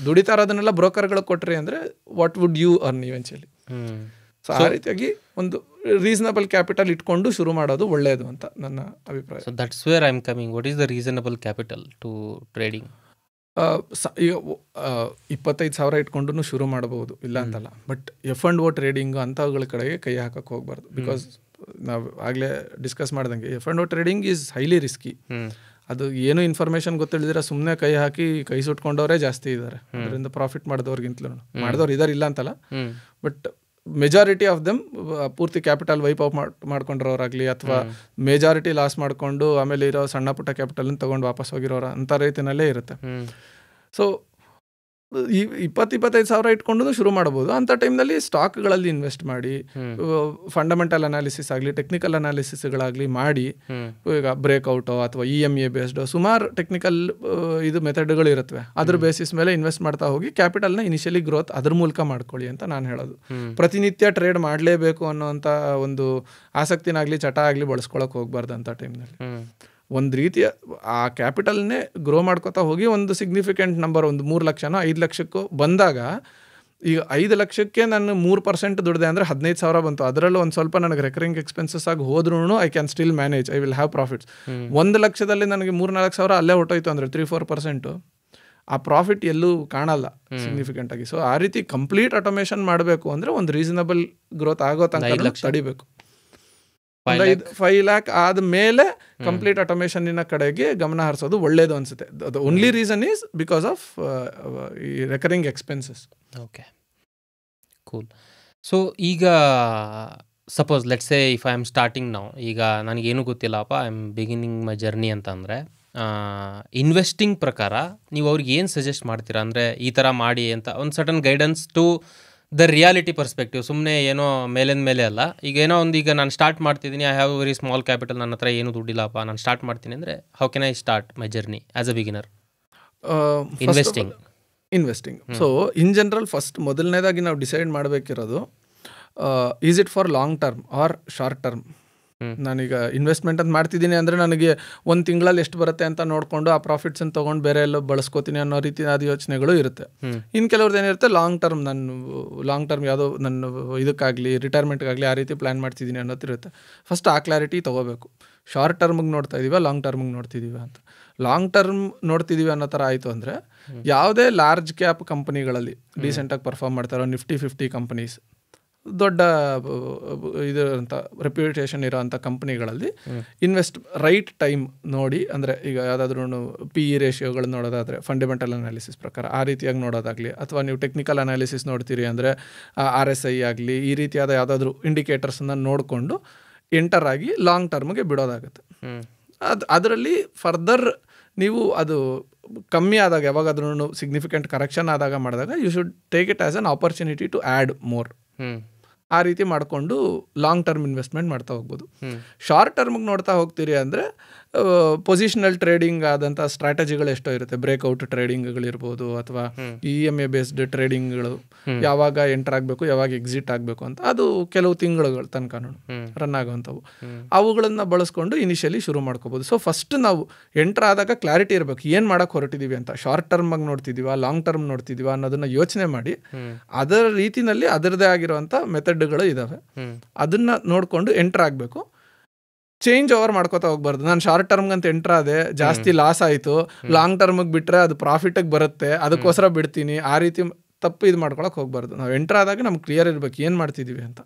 ದುಡಿತಾ ಇರೋದನ್ನೆಲ್ಲ ಬ್ರೋಕರ್ಗಳಿಗೆ ಕೊಟ್ರಿ ಅಂದರೆ what would you earn eventually. So ಆ ರೀತಿಯಾಗಿ ಒಂದು ರೀಸನಬಲ್ ಕ್ಯಾಪಿಟಲ್ ಇಟ್ಕೊಂಡು ಶುರು ಮಾಡೋದು ಒಳ್ಳೆಯದು ಅಂತ ನನ್ನ ಅಭಿಪ್ರಾಯ. So that's where I am coming. What is the reasonable capital to trading? ಈಗ 25,000 ಇಟ್ಕೊಂಡು ಶುರು ಮಾಡಬಹುದು, ಇಲ್ಲ ಅಂತಲ್ಲ. ಬಟ್ F&O ಟ್ರೇಡಿಂಗ್ ಅಂಥವುಗಳ ಕಡೆಗೆ ಕೈ ಹಾಕಕ್ಕೆ ಹೋಗ್ಬಾರ್ದು. ಬಿಕಾಸ್ ನಾವು ಆಗಲೇ ಡಿಸ್ಕಸ್ ಮಾಡ್ದಂಗೆ F&O trading is highly risky. ಅದು ಏನು ಇನ್ಫಾರ್ಮೇಷನ್ ಗೊತ್ತಿಳಿದಿರ ಸುಮ್ಮನೆ ಕೈ ಹಾಕಿ ಕೈ ಸುಟ್ಕೊಂಡವರೇ ಜಾಸ್ತಿ ಇದ್ದಾರೆ. ಅದರಿಂದ ಪ್ರಾಫಿಟ್ ಮಾಡಿದವ್ರಿಗಿಂತಲೂ ಮಾಡಿದವ್ರು ಇದಾರೆ, ಇಲ್ಲ ಅಂತಲ್ಲ. ಬಟ್ ಮೆಜಾರಿಟಿ ಆಫ್ ದೆಮ್ ಪೂರ್ತಿ ಕ್ಯಾಪಿಟಲ್ ವೈಪ್ ಔಟ್ ಮಾಡ್ಕೊಂಡಿರೋರಾಗಲಿ ಅಥವಾ ಮೆಜಾರಿಟಿ ಲಾಸ್ ಮಾಡಿಕೊಂಡು ಆಮೇಲೆ ಇರೋ ಸಣ್ಣ ಪುಟ್ಟ ಕ್ಯಾಪಿಟಲ್ನ ತೊಗೊಂಡು ವಾಪಸ್ ಹೋಗಿರೋರ ಅಂಥ ರೀತಿನಲ್ಲೇ ಇರುತ್ತೆ. ಸೊ 20-25,000 ಇಟ್ಕೊಂಡು ಶುರು ಮಾಡ್ಬೋದು. ಅಂಥ ಟೈಮ್ನಲ್ಲಿ ಸ್ಟಾಕ್ಗಳಲ್ಲಿ ಇನ್ವೆಸ್ಟ್ ಮಾಡಿ ಫಂಡಮೆಂಟಲ್ ಅನಾಲಿಸಿಸ್ ಆಗಲಿ ಟೆಕ್ನಿಕಲ್ ಅನಾಲಿಸಿಸ್ಗಳಾಗಲಿ ಮಾಡಿ, ಈಗ ಬ್ರೇಕ್ಔಟೋ ಅಥವಾ EMA ಬೇಸ್ಡೋ ಸುಮಾರು ಟೆಕ್ನಿಕಲ್ ಇದು ಮೆಥಡ್ಗಳು ಇರುತ್ತವೆ. ಅದ್ರ ಬೇಸಿಸ್ ಮೇಲೆ ಇನ್ವೆಸ್ಟ್ ಮಾಡ್ತಾ ಹೋಗಿ ಕ್ಯಾಪಿಟಲ್ನ ಇನಿಷಿಯಲಿ ಗ್ರೋತ್ ಅದ್ರ ಮೂಲಕ ಮಾಡ್ಕೊಳ್ಳಿ ಅಂತ ನಾನು ಹೇಳೋದು. ಪ್ರತಿನಿತ್ಯ ಟ್ರೇಡ್ ಮಾಡಲೇಬೇಕು ಅನ್ನೋಂಥ ಒಂದು ಆಸಕ್ತಿನಾಗಲಿ ಚಟ ಆಗಲಿ ಬಳಸ್ಕೊಳಕ್ಕೆ ಹೋಗ್ಬಾರ್ದು ಅಂಥ ಟೈಮ್ನಲ್ಲಿ. ಒಂದು ರೀತಿಯ ಆ ಕ್ಯಾಪಿಟಲ್ನೇ ಗ್ರೋ ಮಾಡ್ಕೋತಾ ಹೋಗಿ ಒಂದು ಸಿಗ್ನಿಫಿಕೆಂಟ್ ನಂಬರ್, ಒಂದು 3 ಲಕ್ಷನೋ 5 ಲಕ್ಷಕ್ಕೋ ಬಂದಾಗ, ಈಗ 5 ಲಕ್ಷಕ್ಕೆ ನಾನು 3% ದುಡ್ದೆ ಅಂದರೆ 15,000 ಬಂತು. ಅದರಲ್ಲೂ ಒಂದು ಸ್ವಲ್ಪ ನನಗೆ ರೆಕರಿಂಗ್ ಎಕ್ಸ್ಪೆನ್ಸಸ್ ಆಗಿ ಹೋದ್ರೂ I can still manage, I will have profits. 1 ಲಕ್ಷದಲ್ಲಿ ನನಗೆ 3-4 ಸಾವಿರ ಅಲ್ಲೇ ಹೊಟ್ಟೋಯ್ತು ಅಂದರೆ 3-4% ಆ ಪ್ರಾಫಿಟ್ ಎಲ್ಲೂ ಕಾಣಲ್ಲ ಸಿಗ್ನಿಫಿಕೆಂಟ್ ಆಗಿ. ಸೊ ಆ ರೀತಿ ಕಂಪ್ಲೀಟ್ ಆಟೋಮೇಷನ್ ಮಾಡಬೇಕು ಅಂದರೆ ಒಂದು ರೀಸನಬಲ್ ಗ್ರೋತ್ ಆಗೋ ತನಕ ತಡಿಬೇಕು. 5 lakh ಆದಮೇಲೆ ಕಂಪ್ಲೀಟ್ ಆಟೋಮೇಷನ್ನಿನ ಕಡೆಗೆ ಗಮನ ಹರಿಸೋದು ಒಳ್ಳೇದು ಅನಿಸುತ್ತೆ. The only reason is because of ಈ recurring expenses. Okay, cool. So ಈಗ suppose let's say if I am starting now, ಈಗ ನನಗೇನು ಗೊತ್ತಿಲ್ಲಪ್ಪ, I am beginning my journey ಅಂತಂದರೆ ಇನ್ವೆಸ್ಟಿಂಗ್ ಪ್ರಕಾರ ನೀವು ಅವ್ರಿಗೆ ಏನು ಸಜೆಸ್ಟ್ ಮಾಡ್ತೀರಾ? ಅಂದರೆ ಈ ಥರ ಮಾಡಿ ಅಂತ ಒಂದು sudden guidance to the reality perspective. ಸುಮ್ಮನೆ ಏನೋ ಮೇಲಿಂದ ಮೇಲೆ ಅಲ್ಲ. ಈಗ ಏನೋ ಒಂದು, ಈಗ ನಾನು ಸ್ಟಾರ್ಟ್ ಮಾಡ್ತಿದ್ದೀನಿ, I have very small capital, ನನ್ನ ಹತ್ರ ಏನು ದುಡ್ಡಿಲ್ಲಪ್ಪ, ನಾನು ಸ್ಟಾರ್ಟ್ ಮಾಡ್ತೀನಿ ಅಂದರೆ how can I start my journey as a beginner investing? So in general first ಮೊದಲನೇದಾಗಿ ನಾವು ಡಿಸೈಡ್ ಮಾಡಬೇಕಿರೋದು, is it for long term or short term. ನಾನೀಗ ಇನ್ವೆಸ್ಟ್ಮೆಂಟ್ ಅಂತ ಮಾಡ್ತಿದ್ದೀನಿ ಅಂದರೆ ನನಗೆ ಒಂದು ತಿಂಗಳಲ್ಲಿ ಎಷ್ಟು ಬರುತ್ತೆ ಅಂತ ನೋಡಿಕೊಂಡು ಆ ಪ್ರಾಫಿಟ್ಸನ್ನು ತೊಗೊಂಡು ಬೇರೆ ಎಲ್ಲೋ ಬಳಸ್ಕೋತೀನಿ ಅನ್ನೋ ರೀತಿ ಆದ ಯೋಚನೆಗಳು ಇರುತ್ತೆ. ಇನ್ನು ಕೆಲವ್ರದ್ದು ಏನಿರುತ್ತೆ, ಲಾಂಗ್ ಟರ್ಮ್ ಯಾವುದೋ ನನ್ನ ಇದಕ್ಕಾಗಲಿ ರಿಟೈರ್ಮೆಂಟ್ಗಾಗಲಿ ಆ ರೀತಿ ಪ್ಲ್ಯಾನ್ ಮಾಡ್ತಿದ್ದೀನಿ ಅನ್ನೋದಿರುತ್ತೆ. ಫಸ್ಟ್ ಆ ಕ್ಲಾರಿಟಿ ತೊಗೋಬೇಕು. ಶಾರ್ಟ್ ಟರ್ಮಿಗೆ ನೋಡ್ತಾ ಇದೀವ, ಲಾಂಗ್ ಟರ್ಮಿಗೆ ನೋಡ್ತಿದ್ದೀವ ಅಂತ. ಲಾಂಗ್ ಟರ್ಮ್ ನೋಡ್ತಿದ್ದೀವಿ ಅನ್ನೋ ಥರ ಆಯಿತು ಅಂದರೆ ಯಾವುದೇ ಲಾರ್ಜ್ ಕ್ಯಾಪ್ ಕಂಪನಿಗಳಲ್ಲಿ ಡೀಸೆಂಟಾಗಿ ಪರ್ಫಾರ್ಮ್ ಮಾಡ್ತಾರೋ Nifty 50 ಕಂಪನೀಸ್, ದೊಡ್ಡ ಇದರಂಥ ರೆಪ್ಯುಟೇಷನ್ ಇರೋವಂಥ ಕಂಪ್ನಿಗಳಲ್ಲಿ ಇನ್ವೆಸ್ಟ್ ರೈಟ್ ಟೈಮ್ ನೋಡಿ, ಅಂದರೆ ಈಗ ಯಾವುದಾದ್ರೂ PE ರೇಷಿಯೋಗಳು ನೋಡೋದಾದರೆ ಫಂಡಮೆಂಟಲ್ ಅನಾಲಿಸಿಸ್ ಪ್ರಕಾರ ಆ ರೀತಿಯಾಗಿ ನೋಡೋದಾಗಲಿ, ಅಥವಾ ನೀವು ಟೆಕ್ನಿಕಲ್ ಅನಾಲಿಸಿಸ್ ನೋಡ್ತೀರಿ ಅಂದರೆ RSI ಆಗಲಿ ಈ ರೀತಿಯಾದ ಯಾವುದಾದ್ರೂ ಇಂಡಿಕೇಟರ್ಸನ್ನು ನೋಡಿಕೊಂಡು ಎಂಟರ್ ಆಗಿ ಲಾಂಗ್ ಟರ್ಮ್ಗೆ ಬಿಡೋದಾಗುತ್ತೆ. ಅದರಲ್ಲಿ ಫರ್ದರ್ ನೀವು ಅದು ಕಮ್ಮಿ ಆದಾಗ, ಯಾವಾಗಾದ್ರೂ ಸಿಗ್ನಿಫಿಕೆಂಟ್ ಕರೆಕ್ಷನ್ ಆದಾಗ ಮಾಡಿದಾಗ you should take it as an opportunity to add more. ಆ ರೀತಿ ಮಾಡಿಕೊಂಡು ಲಾಂಗ್ ಟರ್ಮ್ ಇನ್ವೆಸ್ಟ್ಮೆಂಟ್ ಮಾಡ್ತಾ ಹೋಗ್ಬೋದು. ಶಾರ್ಟ್ ಟರ್ಮ್ಗೆ ನೋಡ್ತಾ ಹೋಗ್ತೀರಿ ಅಂದರೆ ಪೊಸಿಷನಲ್ ಟ್ರೇಡಿಂಗ್ ಆದಂಥ ಸ್ಟ್ರಾಟಜಿಗಳು ಎಷ್ಟೋ ಇರುತ್ತೆ. ಬ್ರೇಕ್ಔಟ್ ಟ್ರೇಡಿಂಗ್ಗಳಿರ್ಬೋದು ಅಥವಾ EMA ಬೇಸ್ಡ್ ಟ್ರೇಡಿಂಗ್ಗಳು, ಯಾವಾಗ ಎಂಟರ್ ಆಗಬೇಕು ಯಾವಾಗ ಎಕ್ಸಿಟ್ ಆಗಬೇಕು ಅಂತ, ಅದು ಕೆಲವು ತಿಂಗಳುಗಳ ತನಕ ರನ್ ಆಗುವಂಥವು. ಅವುಗಳನ್ನು ಬಳಸ್ಕೊಂಡು ಇನಿಷಿಯಲಿ ಶುರು ಮಾಡ್ಕೋಬೋದು. ಸೊ ಫಸ್ಟ್ ನಾವು ಎಂಟರ್ ಆದಾಗ ಕ್ಲಾರಿಟಿ ಇರಬೇಕು, ಏನು ಮಾಡೋಕ್ಕೆ ಹೊರಟಿದ್ದೀವಿ ಅಂತ. ಶಾರ್ಟ್ ಟರ್ಮಾಗಿ ನೋಡ್ತಿದ್ದೀವ, ಲಾಂಗ್ ಟರ್ಮ್ ನೋಡ್ತಿದ್ದೀವ ಅನ್ನೋದನ್ನು ಯೋಚನೆ ಮಾಡಿ ಅದರ ರೀತಿನಲ್ಲಿ ಅದರದೇ ಆಗಿರುವಂಥ ಮೆಥಡ್ಗಳು ಇದ್ದಾವೆ, ಅದನ್ನು ನೋಡಿಕೊಂಡು ಎಂಟರ್ ಆಗಬೇಕು. ಚೇಂಜ್ ಓವರ್ ಮಾಡ್ಕೋತಾ ಹೋಗ್ಬಾರ್ದು. ನಾನು ಶಾರ್ಟ್ ಟರ್ಮ್ಗೆ ಅಂತ ಎಂಟ್ರ್ ಆದೆ, ಜಾಸ್ತಿ ಲಾಸ್ ಆಯಿತು, ಲಾಂಗ್ ಟರ್ಮಿಗೆ ಬಿಟ್ಟರೆ ಅದು ಪ್ರಾಫಿಟಿಗೆ ಬರುತ್ತೆ, ಅದಕ್ಕೋಸ್ಕರ ಬಿಡ್ತೀನಿ, ಆ ರೀತಿ ತಪ್ಪು ಇದು ಮಾಡ್ಕೊಳಕ್ಕೆ ಹೋಗ್ಬಾರ್ದು. ನಾವು ಎಂಟ್ರ್ ಆದಾಗ ನಮ್ಗೆ ಕ್ಲಿಯರ್ ಇರಬೇಕು ಏನು ಮಾಡ್ತಿದ್ದೀವಿ ಅಂತ.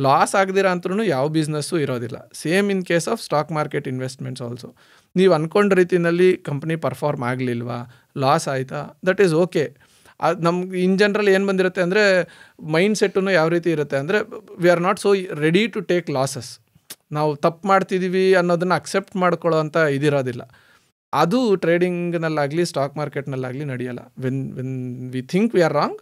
ಲಾಸ್ ಆಗದಿರ ಅಂತೂ ಯಾವ ಬಿಸ್ನೆಸ್ಸು ಇರೋದಿಲ್ಲ. Same in case of stock market investments also. ನೀವು ಅಂದ್ಕೊಂಡ ರೀತಿಯಲ್ಲಿ ಕಂಪ್ನಿ ಪರ್ಫಾರ್ಮ್ ಆಗಲಿಲ್ವಾ, ಲಾಸ್ ಆಯಿತಾ, ದಟ್ ಈಸ್ ಓಕೆ. ಅದು ನಮ್ಗೆ ಇನ್ ಜನರಲ್ ಏನು ಬಂದಿರುತ್ತೆ ಅಂದರೆ ಮೈಂಡ್ ಸೆಟ್ಟು ಯಾವ ರೀತಿ ಇರುತ್ತೆ ಅಂದರೆ we are not so ready to take losses. ನಾವು ತಪ್ಪು ಮಾಡ್ತಿದ್ದೀವಿ ಅನ್ನೋದನ್ನು ಅಕ್ಸೆಪ್ಟ್ ಮಾಡ್ಕೊಳ್ಳೋ ಅಂತ ಇದಿರೋದಿಲ್ಲ. ಅದು ಟ್ರೇಡಿಂಗ್ನಲ್ಲಾಗಲಿ ಸ್ಟಾಕ್ ಮಾರ್ಕೆಟ್ನಲ್ಲಾಗಲಿ ನಡೆಯಲ್ಲ. When we think we are wrong,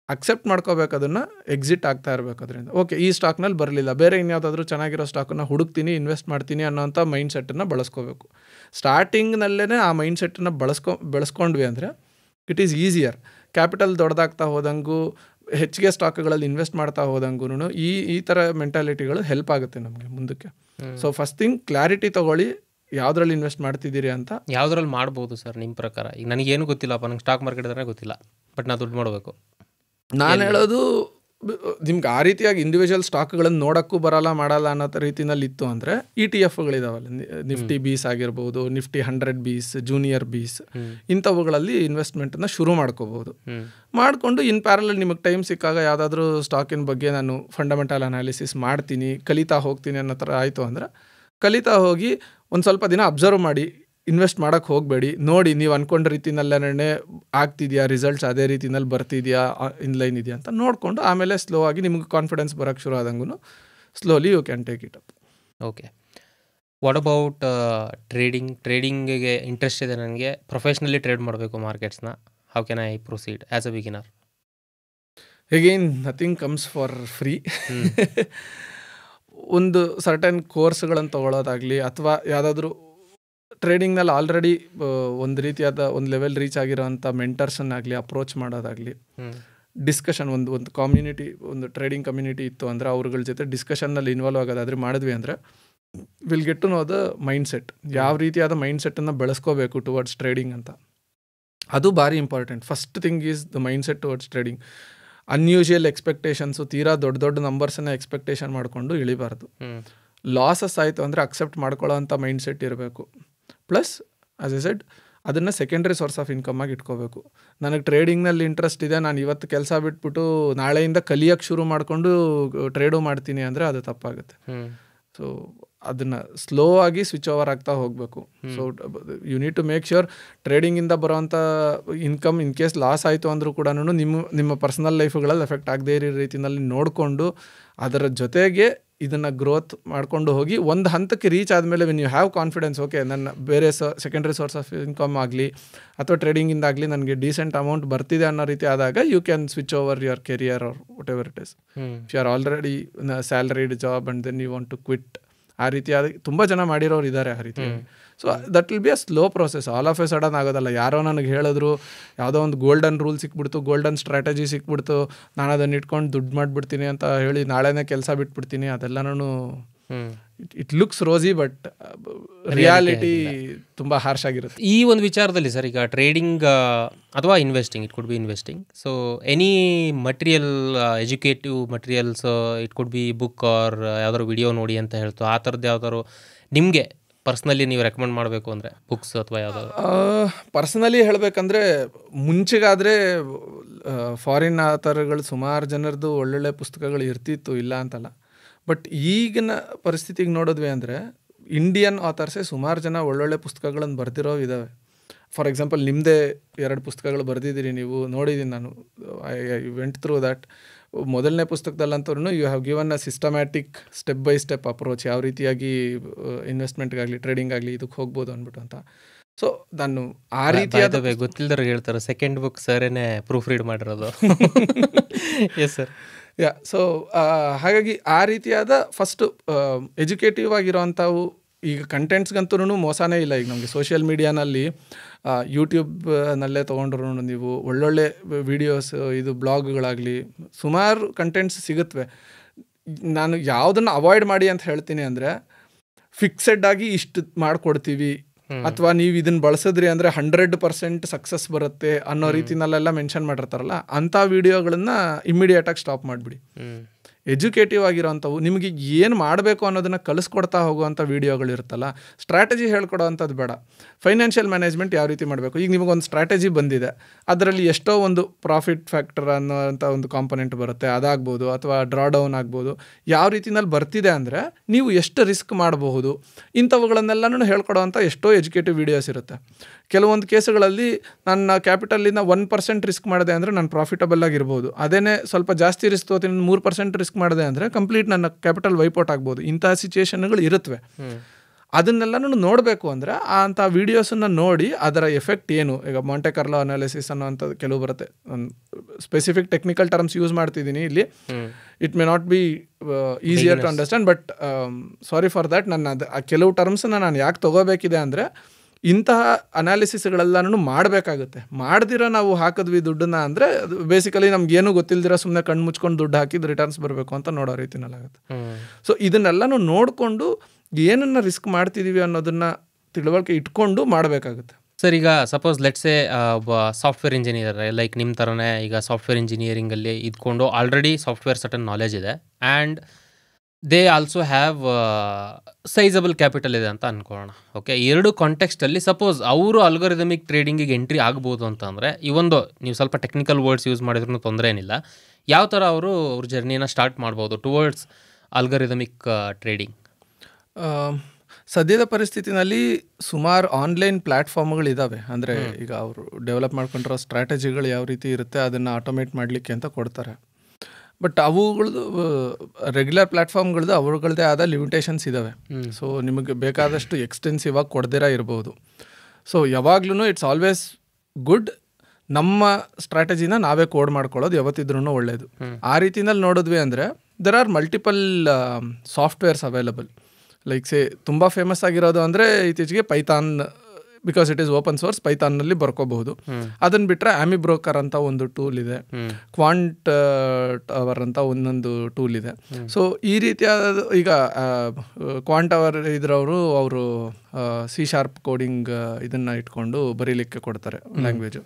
accept ಮಾಡ್ಕೋಬೇಕು, ಅದನ್ನು ಎಕ್ಸಿಟ್ ಆಗ್ತಾ ಇರಬೇಕು ಅದರಿಂದ. ಓಕೆ, ಈ ಸ್ಟಾಕ್ನಲ್ಲಿ ಬರಲಿಲ್ಲ, ಬೇರೆ ಇನ್ಯಾವುದಾದ್ರೂ ಚೆನ್ನಾಗಿರೋ ಸ್ಟಾಕನ್ನು ಹುಡುಕ್ತೀನಿ, ಇನ್ವೆಸ್ಟ್ ಮಾಡ್ತೀನಿ ಅನ್ನೋಂಥ ಮೈಂಡ್ ಸೆಟ್ಟನ್ನು ಬಳಸ್ಕೋಬೇಕು. ಸ್ಟಾರ್ಟಿಂಗ್ನಲ್ಲೇ ಆ ಮೈಂಡ್ ಸೆಟ್ಟನ್ನು ಬೆಳೆಸ್ಕೊಂಡ್ವಿ ಅಂದರೆ ಇಟ್ ಈಸ್ ಈಸಿಯರ್. ಕ್ಯಾಪಿಟಲ್ ದೊಡ್ಡದಾಗ್ತಾ ಹೋದಂಗೂ, ಹೆಚ್ಚಿಗೆ ಸ್ಟಾಕ್ಗಳಲ್ಲಿ ಇನ್ವೆಸ್ಟ್ ಮಾಡ್ತಾ ಹೋದಂಗೂ ಈ ಥರ ಮೆಂಟಾಲಿಟಿಗಳು ಹೆಲ್ಪ್ ಆಗುತ್ತೆ ನಮಗೆ ಮುಂದಕ್ಕೆ. ಸೊ ಫಸ್ಟ್ ಥಿಂಗ್ ಕ್ಲಾರಿಟಿ ತೊಗೊಳ್ಳಿ, ಯಾವುದ್ರಲ್ಲಿ ಇನ್ವೆಸ್ಟ್ ಮಾಡ್ತಿದ್ದೀರಿ ಅಂತ. ಯಾವುದ್ರಲ್ಲಿ ಮಾಡ್ಬೋದು ಸರ್ ನಿಮ್ಮ ಪ್ರಕಾರ? ಈಗ ನನಗೇನು ಗೊತ್ತಿಲ್ಲಪ್ಪ, ನಂಗೆ ಸ್ಟಾಕ್ ಮಾರ್ಕೆಟ್ ಅಂದರೆ ಗೊತ್ತಿಲ್ಲ, ಬಟ್ ನಾನು ದುಡ್ಡು ಮಾಡಬೇಕು. ನಾನು ಹೇಳೋದು ನಿಮ್ಗೆ ಆ ರೀತಿಯಾಗಿ ಇಂಡಿವಿಜುವಲ್ ಸ್ಟಾಕ್ಗಳನ್ನು ನೋಡೋಕ್ಕೂ ಬರಲ್ಲ, ಮಾಡಲ್ಲ ಅನ್ನೋ ರೀತಿನಲ್ಲಿ ಇತ್ತು ಅಂದರೆ ETF-ಗಳಿದಾವಲ್ಲ, ನಿಫ್ಟಿ ಬೀಸ್ ಆಗಿರ್ಬೋದು, ನಿಫ್ಟಿ 100 ಬೀಸ್, ಜೂನಿಯರ್ ಬೀಸ್, ಇಂಥವುಗಳಲ್ಲಿ ಇನ್ವೆಸ್ಟ್ಮೆಂಟನ್ನು ಶುರು ಮಾಡ್ಕೋಬೋದು. ಮಾಡಿಕೊಂಡು ಇನ್ ಪ್ಯಾರಲಲ್ ನಿಮಗೆ ಟೈಮ್ ಸಿಕ್ಕಾಗ ಯಾವುದಾದ್ರೂ ಸ್ಟಾಕಿನ ಬಗ್ಗೆ ನಾನು ಫಂಡಮೆಂಟಲ್ ಅನಾಲಿಸಿಸ್ ಮಾಡ್ತೀನಿ, ಕಲಿತಾ ಹೋಗ್ತೀನಿ ಅನ್ನೋ ಥರ ಆಯಿತು ಅಂದರೆ ಕಲಿತಾ ಹೋಗಿ ಒಂದು ಸ್ವಲ್ಪ ದಿನ ಅಬ್ಸರ್ವ್ ಮಾಡಿ, ಇನ್ವೆಸ್ಟ್ ಮಾಡೋಕ್ಕೆ ಹೋಗಬೇಡಿ. ನೋಡಿ ನೀವು ಅಂದ್ಕೊಂಡ ರೀತಿನಲ್ಲೇ ಆಗ್ತಿದೆಯಾ, ರಿಸಲ್ಟ್ಸ್ ಅದೇ ರೀತಿನಲ್ಲಿ ಬರ್ತಿದೆಯಾ, ಇನ್ಲೈನ್ ಇದೆಯಾ ಅಂತ ನೋಡಿಕೊಂಡು ಆಮೇಲೆ ಸ್ಲೋ ಆಗಿ ನಿಮ್ಗೆ ಕಾನ್ಫಿಡೆನ್ಸ್ ಬರೋಕ್ಕೆ ಶುರು ಆದಂಗೂ slowly you can take it up. Okay, what about ಟ್ರೇಡಿಂಗಿಗೆ ಇಂಟ್ರೆಸ್ಟ್ ಇದೆ ನನಗೆ, ಪ್ರೊಫೆಷ್ನಲಿ ಟ್ರೇಡ್ ಮಾಡಬೇಕು ಮಾರ್ಕೆಟ್ಸ್ನ, how can I proceed as a beginner? Again nothing comes for free. ಒಂದು ಸರ್ಟನ್ ಕೋರ್ಸ್ಗಳನ್ನು ತೊಗೊಳೋದಾಗಲಿ, ಅಥವಾ ಯಾವುದಾದ್ರೂ ಟ್ರೇಡಿಂಗ್ನಲ್ಲಿ ಆಲ್ರೆಡಿ ಒಂದು ರೀತಿಯಾದ ಒಂದು ಲೆವೆಲ್ ರೀಚ್ ಆಗಿರೋಂಥ ಮೆಂಟರ್ಸನ್ನಾಗಲಿ ಅಪ್ರೋಚ್ ಮಾಡೋದಾಗಲಿ, ಡಿಸ್ಕಷನ್ ಒಂದು ಕಮ್ಯುನಿಟಿ, ಒಂದು ಟ್ರೇಡಿಂಗ್ ಕಮ್ಯುನಿಟಿ ಇತ್ತು ಅಂದರೆ ಅವ್ರಗಳ ಜೊತೆ ಡಿಸ್ಕಷನ್ನಲ್ಲಿ ಇನ್ವಾಲ್ವ್ ಆಗೋದಾದರೆ ಮಾಡಿದ್ವಿ ಅಂದರೆ will get to know the mind set, ಯಾವ ರೀತಿಯಾದ ಮೈಂಡ್ ಸೆಟ್ಟನ್ನು ಬೆಳೆಸ್ಕೋಬೇಕು ಟುವರ್ಡ್ಸ್ ಟ್ರೇಡಿಂಗ್ ಅಂತ. ಅದು ಭಾರಿ important. First thing is the mind set towards trading. Unusual expectations, ತೀರಾ ದೊಡ್ಡ ದೊಡ್ಡ ನಂಬರ್ಸನ್ನು ಎಕ್ಸ್ಪೆಕ್ಟೇಷನ್ ಮಾಡಿಕೊಂಡು ಇಳಿಬಾರ್ದು. ಲಾಸಸ್ ಆಯಿತು ಅಂದರೆ ಅಕ್ಸೆಪ್ಟ್ ಮಾಡ್ಕೊಳ್ಳೋ ಅಂಥ ಮೈಂಡ್ ಸೆಟ್ ಇರಬೇಕು. ಪ್ಲಸ್ ಆಸ್ ಎ ಸೆಡ್ ಅದನ್ನು ಸೆಕೆಂಡ್ರಿ ಸೋರ್ಸ್ ಆಫ್ ಇನ್ಕಮ್ ಆಗಿ ಇಟ್ಕೋಬೇಕು. ನನಗೆ ಟ್ರೇಡಿಂಗ್ನಲ್ಲಿ ಇಂಟ್ರೆಸ್ಟ್ ಇದೆ, ನಾನು ಇವತ್ತು ಕೆಲಸ ಬಿಟ್ಬಿಟ್ಟು ನಾಳೆಯಿಂದ ಕಲಿಯೋಕ್ಕೆ ಶುರು ಮಾಡಿಕೊಂಡು ಟ್ರೇಡು ಮಾಡ್ತೀನಿ ಅಂದರೆ ಅದು ತಪ್ಪಾಗುತ್ತೆ. ಸೊ ಅದನ್ನು ಸ್ಲೋ ಆಗಿ ಸ್ವಿಚ್ ಓವರ್ ಆಗ್ತಾ ಹೋಗಬೇಕು. So you need to make sure ಟ್ರೇಡಿಂಗಿಂದ ಬರೋವಂಥ ಇನ್ಕಮ್ ಇನ್ ಕೇಸ್ ಲಾಸ್ ಆಯಿತು ಅಂದರೂ ಕೂಡ ನಿಮ್ಮ ಪರ್ಸನಲ್ ಲೈಫುಗಳಲ್ಲಿ ಎಫೆಕ್ಟ್ ಆಗದೇ ಇರೋ ರೀತಿಯಲ್ಲಿ ನೋಡಿಕೊಂಡು ಅದರ ಜೊತೆಗೆ ಇದನ್ನು ಗ್ರೋತ್ ಮಾಡ್ಕೊಂಡು ಹೋಗಿ ಒಂದು ಹಂತಕ್ಕೆ ರೀಚ್ ಆದಮೇಲೆ when you have confidence, okay ನನ್ನ ಬೇರೆ ಸೆಕೆಂಡ್ರಿ ಸೋರ್ಸ್ ಆಫ್ ಇನ್ಕಮ್ ಆಗಲಿ ಅಥವಾ ಟ್ರೇಡಿಂಗಿಂದಾಗಲಿ ನನಗೆ ಡೀಸೆಂಟ್ ಅಮೌಂಟ್ ಬರ್ತಿದೆ ಅನ್ನೋ ರೀತಿ ಆದಾಗ you can switch over your career or whatever it is. If you are already salaried job and then you want to quit, ಆ ರೀತಿಯಾದ ತುಂಬ ಜನ ಮಾಡಿರೋರು ಇದ್ದಾರೆ ಆ ರೀತಿ. So that will be a slow process. All of a sudden ಆಗೋದಲ್ಲ. ಯಾರೋ ನನಗೆ ಹೇಳಿದ್ರು, ಯಾವುದೋ ಒಂದು ಗೋಲ್ಡನ್ ರೂಲ್ ಸಿಕ್ಬಿಡ್ತು, ಗೋಲ್ಡನ್ ಸ್ಟ್ರಾಟಜಿ ಸಿಕ್ಬಿಡ್ತು, ನಾನು ಅದನ್ನು ಇಟ್ಕೊಂಡು ದುಡ್ಡು ಮಾಡಿಬಿಡ್ತೀನಿ ಅಂತ ಹೇಳಿ ನಾಳೆನೇ ಕೆಲಸ ಬಿಟ್ಬಿಡ್ತೀನಿ, ಅದೆಲ್ಲನೂ it looks rosy but reality ತುಂಬ ಹಾರ್ಶ್ ಆಗಿರುತ್ತೆ. ಈ ಒಂದು ವಿಚಾರದಲ್ಲಿ ಸರ್, ಈಗ ಟ್ರೇಡಿಂಗ್ ಅಥವಾ investing, it could be investing, so any material, educative materials, it could be book or ಯಾವ್ದಾದ್ರು ವಿಡಿಯೋ ನೋಡಿ ಅಂತ ಹೇಳ್ತು, ಆ ಥರದ್ದು ಯಾವ್ದಾದ್ರು ನಿಮಗೆ ಪರ್ಸ್ನಲಿ ನೀವು ರೆಕಮೆಂಡ್ ಮಾಡಬೇಕು ಅಂದರೆ ಬುಕ್ಸ್ ಅಥವಾ ಯಾವ್ದಾದ್ರು? ಪರ್ಸನಲಿ ಹೇಳಬೇಕಂದ್ರೆ ಮುಂಚೆಗಾದರೆ ಫಾರಿನ್ ಆಥರ್ಗಳು ಸುಮಾರು ಜನರದ್ದು ಒಳ್ಳೊಳ್ಳೆ ಪುಸ್ತಕಗಳು ಇರ್ತಿತ್ತು, ಇಲ್ಲ ಅಂತಲ್ಲ. ಬಟ್ ಈಗಿನ ಪರಿಸ್ಥಿತಿಗೆ ನೋಡಿದ್ವಿ ಅಂದರೆ ಇಂಡಿಯನ್ ಆಥರ್ಸೇ ಸುಮಾರು ಜನ ಒಳ್ಳೊಳ್ಳೆ ಪುಸ್ತಕಗಳನ್ನು ಬರೆದಿರೋ ಇದ್ದಾವೆ. ಫಾರ್ ಎಕ್ಸಾಂಪಲ್ ನಿಮ್ಮದೇ 2 ಪುಸ್ತಕಗಳು ಬರೆದಿದ್ದೀರಿ, ನೀವು ನೋಡಿದ್ದೀನಿ ನಾನು, ಐ ವೆಂಟ್ ಥ್ರೂ ದ್ಯಾಟ್. ಮೊದಲನೇ ಪುಸ್ತಕದಲ್ಲಂತೂ you have given a systematic step by step approach, ಯಾವ ರೀತಿಯಾಗಿ ಇನ್ವೆಸ್ಟ್ಮೆಂಟ್ಗಾಗಲಿ ಟ್ರೇಡಿಂಗ್ ಆಗಲಿ ಇದಕ್ಕೆ ಹೋಗ್ಬೋದು ಅಂದ್ಬಿಟ್ಟು ಅಂತ. ಸೊ ನಾನು ಆ ರೀತಿಯಾದ ಗೊತ್ತಿಲ್ಲದವ್ರಿಗೆ ಹೇಳ್ತಾರೆ, ಸೆಕೆಂಡ್ ಬುಕ್ ಸರೇನೆ ಪ್ರೂಫ್ ರೀಡ್ ಮಾಡಿರೋದು. S sir. ಸೊ ಹಾಗಾಗಿ ಆ ರೀತಿಯಾದ ಫಸ್ಟು ಎಜುಕೇಟಿವ್ ಆಗಿರೋವಂಥವು. ಈಗ ಕಂಟೆಂಟ್ಸ್ಗಂತೂ ಮೋಸನೇ ಇಲ್ಲ. ಈಗ ನಮಗೆ ಸೋಷಿಯಲ್ ಮೀಡಿಯಾನಲ್ಲಿ ಯೂಟ್ಯೂಬ್ನಲ್ಲೇ ತೊಗೊಂಡ್ರು ನೀವು ಒಳ್ಳೊಳ್ಳೆ ವೀಡಿಯೋಸ್, ಇದು ಬ್ಲಾಗ್ಗಳಾಗಲಿ ಸುಮಾರು ಕಂಟೆಂಟ್ಸ್ ಸಿಗುತ್ತವೆ. ನಾನು ಯಾವುದನ್ನು ಅವಾಯ್ಡ್ ಮಾಡಿ ಅಂತ ಹೇಳ್ತೀನಿ ಅಂದರೆ, ಫಿಕ್ಸೆಡ್ ಆಗಿ ಇಷ್ಟು ಮಾಡಿಕೊಡ್ತೀವಿ ಅಥವಾ ನೀವು ಇದನ್ನು ಬಳಸಿದ್ರಿ ಅಂದರೆ 100% ಸಕ್ಸಸ್ ಬರುತ್ತೆ ಅನ್ನೋ ರೀತಿನಲ್ಲೆಲ್ಲ ಮೆನ್ಷನ್ ಮಾಡಿರ್ತಾರಲ್ಲ, ಅಂಥ ವೀಡಿಯೋಗಳನ್ನ ಇಮ್ಮಿಡಿಯೇಟಾಗಿ ಸ್ಟಾಪ್ ಮಾಡಿಬಿಡಿ. ಎಜುಕೇಟಿವ್ ಆಗಿರೋವಂಥವು, ನಿಮಗೆ ಏನು ಮಾಡಬೇಕು ಅನ್ನೋದನ್ನು ಕಲಿಸ್ಕೊಡ್ತಾ ಹೋಗುವಂಥ ವೀಡಿಯೋಗಳಿರುತ್ತಲ್ಲ, ಸ್ಟ್ರಾಟಜಿ ಹೇಳ್ಕೊಡೋ ಅಂಥದ್ದು ಬೇಡ. ಫೈನಾನ್ಷಿಯಲ್ ಮ್ಯಾನೇಜ್ಮೆಂಟ್ ಯಾವ ರೀತಿ ಮಾಡಬೇಕು, ಈಗ ನಿಮಗೊಂದು ಸ್ಟ್ರಾಟಜಿ ಬಂದಿದೆ, ಅದರಲ್ಲಿ ಎಷ್ಟೋ ಒಂದು ಪ್ರಾಫಿಟ್ ಫ್ಯಾಕ್ಟರ್ ಅನ್ನೋಂಥ ಒಂದು ಕಾಂಪೊನೆಂಟ್ ಬರುತ್ತೆ, ಅದಾಗ್ಬೋದು, ಅಥವಾ ಡ್ರಾ ಡೌನ್ ಆಗ್ಬೋದು, ಯಾವ ರೀತಿನಲ್ಲಿ ಬರ್ತಿದೆ ಅಂದರೆ ನೀವು ಎಷ್ಟು ರಿಸ್ಕ್ ಮಾಡಬಹುದು, ಇಂಥವುಗಳನ್ನೆಲ್ಲನೂ ಹೇಳ್ಕೊಡೋವಂಥ ಎಷ್ಟೋ ಎಜುಕೇಟಿವ್ ವೀಡಿಯೋಸ್ ಇರುತ್ತೆ. ಕೆಲವೊಂದು ಕೇಸುಗಳಲ್ಲಿ ನನ್ನ ಕ್ಯಾಪಿಟಲಿಂದ 1% ರಿಸ್ಕ್ ಮಾಡಿದೆ ಅಂದರೆ ನಾನು ಪ್ರಾಫಿಟಬಲ್ ಆಗಿರ್ಬೋದು, ಅದೇನೇ ಸ್ವಲ್ಪ ಜಾಸ್ತಿ ರಿಸ್ಕ್ ತೊಗೊತೀನಿ 3% ರಿಸ್ಕ್ ಮಾಡಿದೆ ಅಂದರೆ ಕಂಪ್ಲೀಟ್ ನನ್ನ ಕ್ಯಾಪಿಟಲ್ ವೈಪೌಟ್ ಆಗ್ಬೋದು. ಇಂತಹ ಸಿಚುಯೇಷನ್ಗಳು ಇರುತ್ತವೆ. ಅದನ್ನೆಲ್ಲನೂ ನೋಡಬೇಕು ಅಂದರೆ ಅಂಥ ವೀಡಿಯೋಸನ್ನು ನೋಡಿ ಅದರ ಎಫೆಕ್ಟ್ ಏನು. ಈಗ ಮಾಂಟೆ ಕಾರ್ಲೋ ಅನಾಲಿಸಿಸ್ ಅನ್ನೋವಂಥದ್ದು ಕೆಲವು ಬರುತ್ತೆ, ಸ್ಪೆಸಿಫಿಕ್ ಟೆಕ್ನಿಕಲ್ ಟರ್ಮ್ಸ್ ಯೂಸ್ ಮಾಡ್ತಿದ್ದೀನಿ ಇಲ್ಲಿ, it may not be easier to understand, but sorry for that. ನನ್ನ ಕೆಲವು ಟರ್ಮ್ಸನ್ನು ನಾನು ಯಾಕೆ ತೊಗೋಬೇಕಿದೆ ಅಂದರೆ ಇಂತಹ ಅನಾಲಿಸಿಸ್ಗಳೆಲ್ಲನೂ ಮಾಡಬೇಕಾಗುತ್ತೆ. ಮಾಡ್ದಿರೋ ನಾವು ಹಾಕಿದ್ವಿ ದುಡ್ಡನ್ನ ಅಂದರೆ ಅದು ಬೇಸಿಕಲಿ ನಮ್ಗೇನು ಗೊತ್ತಿಲ್ದಿರೋ ಸುಮ್ಮನೆ ಕಣ್ಣು ಮುಚ್ಕೊಂಡು ದುಡ್ಡು ಹಾಕಿದ್ದು ರಿಟರ್ನ್ಸ್ ಬರಬೇಕು ಅಂತ ನೋಡೋ ರೀತಿನಲ್ಲಾಗುತ್ತೆ. ಸೊ ಇದನ್ನೆಲ್ಲನೂ ನೋಡಿಕೊಂಡು ಏನನ್ನು ರಿಸ್ಕ್ ಮಾಡ್ತಿದ್ದೀವಿ ಅನ್ನೋದನ್ನು ತಿಳುವಳಿಕೆ ಇಟ್ಕೊಂಡು ಮಾಡಬೇಕಾಗುತ್ತೆ. ಸರ್, ಈಗ ಸಪೋಸ್ ಲೆಟ್ಸೇ ಒಬ್ಬ ಸಾಫ್ಟ್ವೇರ್ ಇಂಜಿನಿಯರ್ ಲೈಕ್ ನಿಮ್ಮ ಥರನೇ ಈಗ ಸಾಫ್ಟ್ವೇರ್ ಇಂಜಿನಿಯರಿಂಗಲ್ಲಿ ಇದ್ಕೊಂಡು ಆಲ್ರೆಡಿ ಸಾಫ್ಟ್ವೇರ್ ಸರ್ಟನ್ ನಾಲೆಜ್ ಇದೆ and they also have sizeable capital ಇದೆ ಅಂತ ಅಂದ್ಕೊಳ್ಳೋಣ. ಓಕೆ, ಎರಡು ಕಾಂಟೆಕ್ಸ್ಟಲ್ಲಿ ಸಪೋಸ್ ಅವರು ಅಲ್ಗೋರಿದಮಿಕ್ ಟ್ರೇಡಿಂಗಿಗೆ ಎಂಟ್ರಿ ಆಗ್ಬೋದು ಅಂತ ಅಂದರೆ, ಇವೊಂದು ನೀವು ಸ್ವಲ್ಪ ಟೆಕ್ನಿಕಲ್ ವರ್ಡ್ಸ್ ಯೂಸ್ ಮಾಡಿದ್ರೂ ತೊಂದರೆ ಏನಿಲ್ಲ, ಯಾವ ಥರ ಅವ್ರ ಜರ್ನಿನ ಸ್ಟಾರ್ಟ್ ಮಾಡ್ಬೋದು ಟುವರ್ಡ್ಸ್ ಅಲ್ಗೋರಿದಮಿಕ್ ಟ್ರೇಡಿಂಗ್? ಸದ್ಯದ ಪರಿಸ್ಥಿತಿನಲ್ಲಿ ಸುಮಾರು ಆನ್ಲೈನ್ ಪ್ಲ್ಯಾಟ್ಫಾರ್ಮ್ಗಳಿದ್ದಾವೆ. ಅಂದರೆ ಈಗ ಅವರು ಡೆವಲಪ್ ಮಾಡ್ಕೊಂಡಿರೋ ಸ್ಟ್ರಾಟಜಿಗಳು ಯಾವ ರೀತಿ ಇರುತ್ತೆ ಅದನ್ನು ಆಟೋಮೇಟ್ ಮಾಡಲಿಕ್ಕೆ ಅಂತ ಕೊಡ್ತಾರೆ. ಬಟ್ ಅವುಗಳದ್ದು ರೆಗ್ಯುಲರ್ ಪ್ಲ್ಯಾಟ್ಫಾರ್ಮ್ಗಳದ್ದು ಅವುಗಳದ್ದೇ ಆದ ಲಿಮಿಟೇಷನ್ಸ್ ಇದ್ದಾವೆ. ಸೊ ನಿಮಗೆ ಬೇಕಾದಷ್ಟು ಎಕ್ಸ್ಟೆನ್ಸಿವ್ ಆಗಿ ಕೊಡ್ದಿರ ಇರ್ಬೋದು. ಸೊ ಯಾವಾಗ್ಲೂ ಇಟ್ಸ್ ಆಲ್ವೇಸ್ ಗುಡ್ ನಮ್ಮ ಸ್ಟ್ರಾಟಜಿನ ನಾವೇ ಕೋಡ್ ಮಾಡ್ಕೊಳ್ಳೋದು ಯಾವತ್ತಿದ್ರೂ ಒಳ್ಳೆಯದು. ಆ ರೀತಿನಲ್ಲಿ ನೋಡಿದ್ವಿ ಅಂದರೆ there are multiple softwares available. Like ತುಂಬ ಫೇಮಸ್ ಆಗಿರೋದು ಅಂದರೆ ಇತ್ತೀಚೆಗೆ Python, because it is open source, ಪೈಥಾನ್ನಲ್ಲಿ ಬರ್ಕೋಬಹುದು. ಅದನ್ನು ಬಿಟ್ಟರೆ ಆಮಿ ಬ್ರೋಕರ್ ಅಂತ ಒಂದು ಟೂಲ್ ಇದೆ, ಕ್ವಾಂಟ್ ಟವರ್ ಅಂತ ಒಂದೊಂದು ಟೂಲ್ ಇದೆ. ಸೊ ಈ ರೀತಿಯಾದ ಈಗ ಕ್ವಾಂಟ್ ಟವರ್ ಇದ್ರವರು ಅವರು C# ಕೋಡಿಂಗ್ ಇದನ್ನು ಇಟ್ಕೊಂಡು ಬರೀಲಿಕ್ಕೆ ಕೊಡ್ತಾರೆ ಲ್ಯಾಂಗ್ವೇಜು.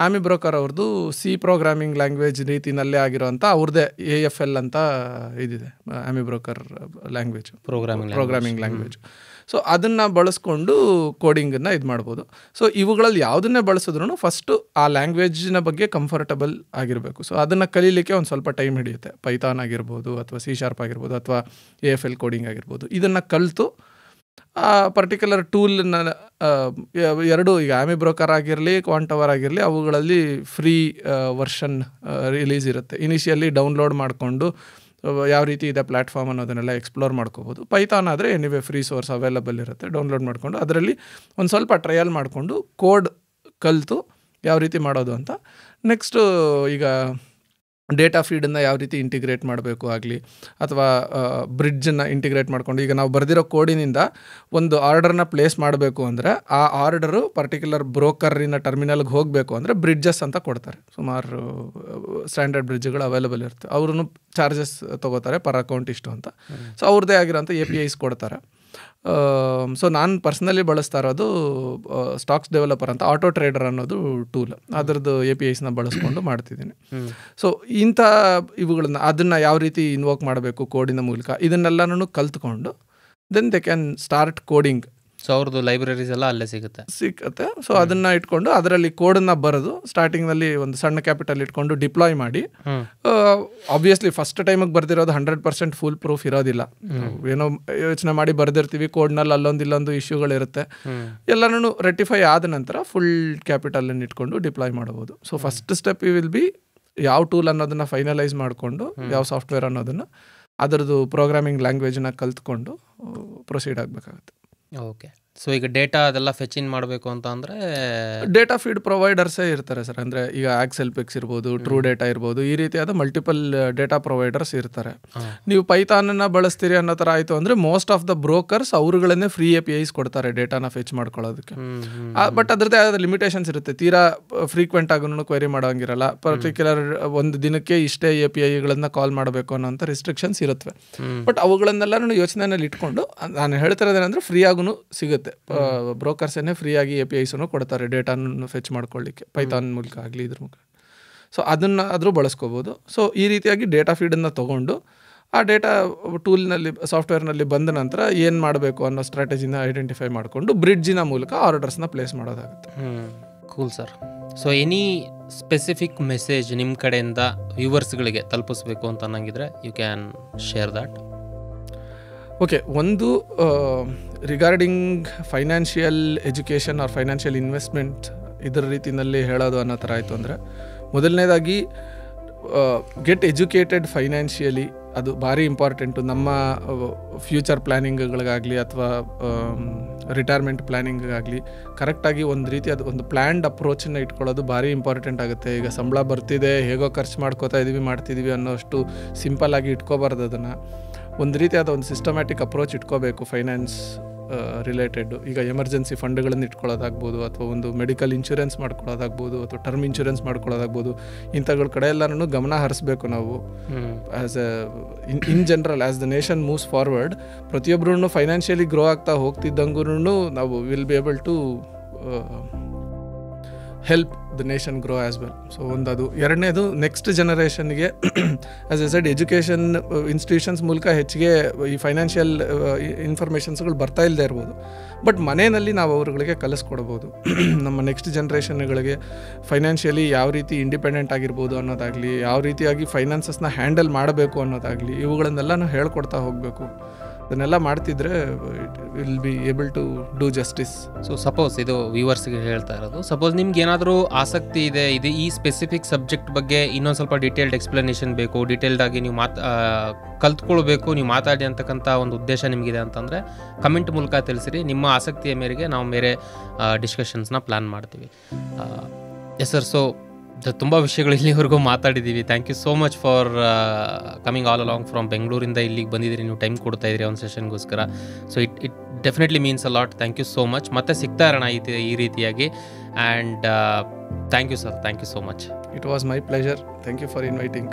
ಆಮಿ ಬ್ರೋಕರ್ ಅವ್ರದ್ದು C ಪ್ರೋಗ್ರಾಮಿಂಗ್ ಲ್ಯಾಂಗ್ವೇಜ್ ರೀತಿನಲ್ಲೇ ಆಗಿರೋಂಥ ಅವ್ರದ್ದೇ AFL ಅಂತ ಇದಿದೆ, AmiBroker language, programming language. So ಅದನ್ನು ಬಳಸ್ಕೊಂಡು ಕೋಡಿಂಗನ್ನು ಇದು ಮಾಡ್ಬೋದು. ಸೊ ಇವುಗಳಲ್ಲಿ ಯಾವುದನ್ನೇ ಬಳಸಿದ್ರೂ ಫಸ್ಟು ಆ ಲ್ಯಾಂಗ್ವೇಜಿನ ಬಗ್ಗೆ ಕಂಫರ್ಟಬಲ್ ಆಗಿರಬೇಕು. ಸೊ ಅದನ್ನು ಕಲೀಲಿಕ್ಕೆ ಒಂದು ಸ್ವಲ್ಪ ಟೈಮ್ ಹಿಡಿಯುತ್ತೆ. ಪೈಥಾನ್ ಆಗಿರ್ಬೋದು, ಅಥವಾ C# ಆಗಿರ್ಬೋದು, ಅಥವಾ AFL ಕೋಡಿಂಗ್ ಆಗಿರ್ಬೋದು. ಇದನ್ನು ಕಲಿತು ಆ ಪರ್ಟಿಕ್ಯುಲರ್ ಟೂಲನ್ನ ಎರಡು, ಈಗ ಆಮಿ ಬ್ರೋಕರ್ ಆಗಿರಲಿ, ಕ್ವಾಂಟ್ ಟವರ್ ಆಗಿರಲಿ, ಅವುಗಳಲ್ಲಿ ಫ್ರೀ ವರ್ಷನ್ ರಿಲೀಸ್ ಇರುತ್ತೆ. ಇನಿಷಿಯಲಿ ಡೌನ್ಲೋಡ್ ಮಾಡಿಕೊಂಡು ಯಾವ ರೀತಿ ಇದೆ ಪ್ಲ್ಯಾಟ್ಫಾರ್ಮ್ ಅನ್ನೋದನ್ನೆಲ್ಲ ಎಕ್ಸ್ಪ್ಲೋರ್ ಮಾಡ್ಕೋಬೋದು. ಪೈಥಾನ್ ಆದರೆ ಎನಿವೇ ಫ್ರೀ ಸೋರ್ಸ್ ಅವೈಲಬಲ್ ಇರುತ್ತೆ, ಡೌನ್ಲೋಡ್ ಮಾಡಿಕೊಂಡು ಅದರಲ್ಲಿ ಒಂದು ಸ್ವಲ್ಪ ಟ್ರಯಲ್ ಮಾಡಿಕೊಂಡು ಕೋಡ್ ಕಲಿತು ಯಾವ ರೀತಿ ಮಾಡೋದು ಅಂತ. ನೆಕ್ಸ್ಟು ಈಗ ಡೇಟಾ ಫೀಡನ್ನು ಯಾವ ರೀತಿ ಇಂಟಿಗ್ರೇಟ್ ಮಾಡಬೇಕು ಆಗಲಿ, ಅಥವಾ ಬ್ರಿಡ್ಜನ್ನು ಇಂಟಿಗ್ರೇಟ್ ಮಾಡಿಕೊಂಡು, ಈಗ ನಾವು ಬರೆದಿರೋ ಕೋಡಿನಿಂದ ಒಂದು ಆರ್ಡರ್ನ ಪ್ಲೇಸ್ ಮಾಡಬೇಕು ಅಂದರೆ ಆ ಆರ್ಡರು ಪರ್ಟಿಕ್ಯುಲರ್ ಬ್ರೋಕರಿನ ಟರ್ಮಿನಲ್ಗೆ ಹೋಗಬೇಕು ಅಂದರೆ ಬ್ರಿಡ್ಜಸ್ ಅಂತ ಕೊಡ್ತಾರೆ. ಸುಮಾರು ಸ್ಟ್ಯಾಂಡರ್ಡ್ ಬ್ರಿಡ್ಜ್ಗಳು ಅವೈಲಬಲ್ ಇರುತ್ತೆ. ಅವ್ರೂ ಚಾರ್ಜಸ್ ತೊಗೋತಾರೆ ಪರ್ ಅಕೌಂಟ್ ಇಷ್ಟು ಅಂತ. ಸೊ ಅವ್ರದ್ದೇ ಆಗಿರೋಂಥ APIs ಕೊಡ್ತಾರೆ. ಸೊ ನಾನು ಪರ್ಸ್ನಲಿ ಬಳಸ್ತಾ ಇರೋದು ಸ್ಟಾಕ್ಸ್ ಡೆವಲಪರ್ ಅಂತ ಆಟೋ ಟ್ರೇಡರ್ ಅನ್ನೋದು ಟೂಲ್, ಅದರದ್ದು APIsನ ಬಳಸ್ಕೊಂಡು ಮಾಡ್ತಿದ್ದೀನಿ. ಸೊ ಇಂಥ ಇವುಗಳನ್ನ ಅದನ್ನು ಯಾವ ರೀತಿ ಇನ್ವೋಕ್ ಮಾಡಬೇಕು ಕೋಡಿನ ಮೂಲಕ, ಇದನ್ನೆಲ್ಲನೂ ಕಲ್ತ್ಕೊಂಡು then they can start coding. So ಅವ್ರದ್ದು ಲೈಬ್ರರೀಸ್ ಎಲ್ಲ ಅಲ್ಲೇ ಸಿಗುತ್ತೆ. ಸೊ ಅದನ್ನು ಇಟ್ಕೊಂಡು ಅದರಲ್ಲಿ ಕೋಡನ್ನು ಬರೆದು ಸ್ಟಾರ್ಟಿಂಗ್ನಲ್ಲಿ ಒಂದು ಸಣ್ಣ ಕ್ಯಾಪಿಟಲ್ ಇಟ್ಕೊಂಡು ಡಿಪ್ಲಾಯ್ ಮಾಡಿ, ಆಬ್ವಿಯಸ್ಲಿ ಫಸ್ಟ್ ಟೈಮಿಗೆ ಬರ್ದಿರೋದು 100% ಫುಲ್ ಪ್ರೂಫ್ ಇರೋದಿಲ್ಲ. ಏನೋ ಯೋಚನೆ ಮಾಡಿ ಬರ್ದಿರ್ತೀವಿ, ಕೋಡ್ನಲ್ಲಿ ಅಲ್ಲೊಂದು ಇಲ್ಲೊಂದು ಇಶ್ಯೂಗಳಿರುತ್ತೆ. ಎಲ್ಲನೂ ರೆಟಿಫೈ ಆದ ನಂತರ ಫುಲ್ ಕ್ಯಾಪಿಟಲನ್ನು ಇಟ್ಕೊಂಡು ಡಿಪ್ಲಾಯ್ ಮಾಡ್ಬೋದು. So first step will be ಯಾವ ಟೂಲ್ ಅನ್ನೋದನ್ನು ಫೈನಲೈಸ್ ಮಾಡಿಕೊಂಡು, ಯಾವ ಸಾಫ್ಟ್ವೇರ್ ಅನ್ನೋದನ್ನು ಅದರದ್ದು ಪ್ರೋಗ್ರಾಮಿಂಗ್ ಲ್ಯಾಂಗ್ವೇಜನ್ನ ಕಲ್ತ್ಕೊಂಡು ಪ್ರೊಸೀಡ್ ಆಗಬೇಕಾಗುತ್ತೆ. ಓಕೆ. ಸೊ ಈಗ ಡೇಟಾ ಅದೆಲ್ಲ ಫೆಚ್ ಇನ್ ಮಾಡಬೇಕು ಅಂತ ಅಂದರೆ ಡೇಟಾ ಫೀಡ್ ಪ್ರೊವೈಡರ್ಸೇ ಇರ್ತಾರೆ ಸರ್. ಅಂದರೆ ಈಗ ಆಕ್ಸೆಲ್ಪಿಕ್ಸ್ ಇರ್ಬೋದು, ಟ್ರೂ ಡೇಟಾ ಇರ್ಬೋದು, ಈ ರೀತಿಯಾದ ಮಲ್ಟಿಪಲ್ ಡೇಟಾ ಪ್ರೊವೈಡರ್ಸ್ ಇರ್ತಾರೆ. ನೀವು ಪೈಥಾನನ್ನು ಬಳಸ್ತೀರಿ ಅನ್ನೋ ಥರ ಆಯಿತು ಅಂದರೆ ಮೋಸ್ಟ್ ಆಫ್ ದ ಬ್ರೋಕರ್ಸ್ ಅವ್ರುಗಳನ್ನೇ ಫ್ರೀ APIs ಕೊಡ್ತಾರೆ ಡೇಟಾನ ಫೆಚ್ ಮಾಡ್ಕೊಳ್ಳೋದಕ್ಕೆ. ಬಟ್ ಅದರದ್ದೇ ಆದ ಲಿಮಿಟೇಷನ್ಸ್ ಇರುತ್ತೆ. ತೀರಾ ಫ್ರೀಕ್ವೆಂಟ್ ಆಗೂ ಕ್ವೆರಿ ಮಾಡೋಂಗಿರಲ್ಲ. ಪರ್ಟಿಕ್ಯುಲರ್ ಒಂದು ದಿನಕ್ಕೆ ಇಷ್ಟೇ APIಗಳನ್ನು ಕಾಲ್ ಮಾಡಬೇಕು ಅನ್ನೋಂಥ ರಿಸ್ಟ್ರಿಕ್ಷನ್ಸ್ ಇರುತ್ತವೆ. ಬಟ್ ಅವುಗಳನ್ನೆಲ್ಲ ಯೋಚನೆಯಲ್ಲಿ ಇಟ್ಕೊಂಡು ನಾನು ಹೇಳ್ತಿರೋದೇನೆಂದರೆ ಫ್ರೀ ಆಗೂ ಸಿಗುತ್ತೆ. ಬ್ರೋಕರ್ಸನ್ನೇ ಫ್ರೀಯಾಗಿ APIsನ್ನು ಕೊಡ್ತಾರೆ ಡೇಟಾನ ಫೆಚ್ ಮಾಡ್ಕೊಳ್ಳಿಕ್ಕೆ, ಪೈಥಾನ್ ಮೂಲಕ ಆಗಲಿ ಇದ್ರ ಮೂಲಕ. ಸೊ ಅದನ್ನು ಆದರೂ ಬಳಸ್ಕೋಬೋದು. ಸೊ ಈ ರೀತಿಯಾಗಿ ಡೇಟಾ ಫೀಡನ್ನು ತೊಗೊಂಡು ಆ ಡೇಟಾ ಟೂಲ್ನಲ್ಲಿ ಸಾಫ್ಟ್ವೇರ್ನಲ್ಲಿ ಬಂದ ನಂತರ ಏನು ಮಾಡಬೇಕು ಅನ್ನೋ ಸ್ಟ್ರಾಟಜಿನ ಐಡೆಂಟಿಫೈ ಮಾಡಿಕೊಂಡು ಬ್ರಿಡ್ಜಿನ ಮೂಲಕ ಆರ್ಡರ್ಸ್ನ ಪ್ಲೇಸ್ ಮಾಡೋದಾಗುತ್ತೆ. Cool sir. So any specific message ನಿಮ್ಮ ಕಡೆಯಿಂದ ವ್ಯೂವರ್ಸ್ಗಳಿಗೆ ತಲುಪಿಸ್ಬೇಕು ಅಂತ ಅನ್ನಂಗಿದ್ರೆ you can share that. Okay, ಒಂದು regarding financial education or financial investment ಇದರ ರೀತಿಯಲ್ಲಿ ಹೇಳೋದು ಅನ್ನೋ ಥರ ಆಯಿತು ಅಂದರೆ, ಮೊದಲನೇದಾಗಿ ಗೆಟ್ ಎಜುಕೇಟೆಡ್ ಫೈನಾನ್ಷಿಯಲಿ. ಅದು ಭಾರಿ ಇಂಪಾರ್ಟೆಂಟು. ನಮ್ಮ ಫ್ಯೂಚರ್ ಪ್ಲ್ಯಾನಿಂಗ್ಗಳಿಗಾಗಲಿ ಅಥವಾ ರಿಟೈರ್ಮೆಂಟ್ ಪ್ಲ್ಯಾನಿಂಗ್ಗಾಗಲಿ ಕರೆಕ್ಟಾಗಿ ಒಂದು ರೀತಿ ಅದು ಒಂದು ಪ್ಲ್ಯಾನ್ಡ್ ಅಪ್ರೋಚನ್ನು ಇಟ್ಕೊಳ್ಳೋದು ಭಾರಿ ಇಂಪಾರ್ಟೆಂಟ್ ಆಗುತ್ತೆ. ಈಗ ಸಂಬಳ ಬರ್ತಿದೆ, ಹೇಗೋ ಖರ್ಚು ಮಾಡ್ಕೋತಾ ಇದ್ದೀವಿ ಮಾಡ್ತಿದ್ದೀವಿ ಅನ್ನೋಷ್ಟು ಸಿಂಪಲ್ಲಾಗಿ ಇಟ್ಕೋಬಾರ್ದು. ಅದನ್ನು ಒಂದು ರೀತಿಯಾದ ಒಂದು ಸಿಸ್ಟಮ್ಯಾಟಿಕ್ ಅಪ್ರೋಚ್ ಇಟ್ಕೋಬೇಕು ಫೈನಾನ್ಸ್ ರಿಲೇಟೆಡ್. ಈಗ ಎಮರ್ಜೆನ್ಸಿ ಫಂಡ್ಗಳನ್ನು ಇಟ್ಕೊಳ್ಳೋದಾಗ್ಬೋದು, ಅಥವಾ ಒಂದು ಮೆಡಿಕಲ್ ಇನ್ಶೂರೆನ್ಸ್ ಮಾಡ್ಕೊಳ್ಳೋದಾಗ್ಬೋದು, ಅಥವಾ ಟರ್ಮ್ ಇನ್ಶೂರೆನ್ಸ್ ಮಾಡ್ಕೊಳ್ಳೋದಾಗ್ಬೋದು. ಇಂಥಗಳ ಕಡೆ ಎಲ್ಲನೂ ಗಮನ ಹರಿಸ್ಬೇಕು ನಾವು. As in general as the nation moves forward, ಪ್ರತಿಯೊಬ್ಬರೂ ಫೈನಾನ್ಷಿಯಲಿ ಗ್ರೋ ಆಗ್ತಾ ಹೋಗ್ತಿದ್ದಂಗೂ ನಾವು will be able to help the nation grow as well. So ಒಂದದು. ಎರಡನೇದು, ನೆಕ್ಸ್ಟ್ ಜನರೇಷನ್ಗೆ as a side education institutions ಮೂಲಕ ಹೆಚ್ಚಿಗೆ ಈ ಫೈನಾನ್ಷಿಯಲ್ ಇನ್ಫಾರ್ಮೇಷನ್ಸ್ಗಳು ಬರ್ತಾ ಇಲ್ಲದೆ ಇರ್ಬೋದು, ಬಟ್ ಮನೆಯಲ್ಲಿ ನಾವು ಅವ್ರುಗಳಿಗೆ ಕಲಿಸ್ಕೊಡ್ಬೋದು. ನಮ್ಮ ನೆಕ್ಸ್ಟ್ ಜನ್ರೇಷನ್ಗಳಿಗೆ ಫೈನಾನ್ಷಿಯಲಿ ಯಾವ ರೀತಿ ಇಂಡಿಪೆಂಡೆಂಟ್ ಆಗಿರ್ಬೋದು ಅನ್ನೋದಾಗಲಿ, ಯಾವ ರೀತಿಯಾಗಿ ಫೈನಾನ್ಸಸ್ನ ಹ್ಯಾಂಡಲ್ ಮಾಡಬೇಕು ಅನ್ನೋದಾಗಲಿ, ಇವುಗಳನ್ನೆಲ್ಲ ನಾವು ಹೇಳ್ಕೊಡ್ತಾ ಹೋಗಬೇಕು. ಅದನ್ನೆಲ್ಲ ಮಾಡ್ತಿದ್ರೆ it will be able to do justice. So suppose ಇದು ವ್ಯೂವರ್ಸ್ಗೆ ಹೇಳ್ತಾ ಇರೋದು, ಸಪೋಸ್ ನಿಮ್ಗೆ ಏನಾದರೂ ಆಸಕ್ತಿ ಇದೆ, ಇದು ಈ ಸ್ಪೆಸಿಫಿಕ್ ಸಬ್ಜೆಕ್ಟ್ ಬಗ್ಗೆ ಇನ್ನೊಂದು ಸ್ವಲ್ಪ ಡೀಟೇಲ್ಡ್ ಎಕ್ಸ್ಪ್ಲನೇಷನ್ ಬೇಕು, ಡೀಟೇಲ್ಡಾಗಿ ನೀವು ಕಲ್ತ್ಕೊಳ್ಬೇಕು, ನೀವು ಮಾತಾಡಿ ಅಂತಕ್ಕಂಥ ಒಂದು ಉದ್ದೇಶ ನಿಮಗಿದೆ ಅಂತಂದರೆ ಕಮೆಂಟ್ ಮೂಲಕ ತಿಳಿಸಿರಿ. ನಿಮ್ಮ ಆಸಕ್ತಿಯ ಮೇರೆಗೆ ನಾವು ಬೇರೆ ಡಿಸ್ಕಷನ್ಸ್ನ ಪ್ಲ್ಯಾನ್ ಮಾಡ್ತೀವಿ. Yes sir. ಸೊ ತುಂಬ ವಿಷಯಗಳು ಇಲ್ಲಿವರೆಗೂ ಮಾತಾಡಿದ್ದೀವಿ. Thank you so much for coming all along from ಬೆಂಗಳೂರಿಂದ ಇಲ್ಲಿಗೆ ಬಂದಿದ್ದೀರಿ, ನೀವು ಟೈಮ್ ಕೊಡ್ತಾ ಇದ್ದೀರಿ ಒಂದು ಸೆಷನ್ಗೋಸ್ಕರ. So it definitely means a lot. Thank you so much. ಮತ್ತೆ ಸಿಗ್ತಾ ಇರೋಣ ಈ ರೀತಿಯಾಗಿ. And thank you sir, thank you so much. It was my pleasure. Thank you for inviting.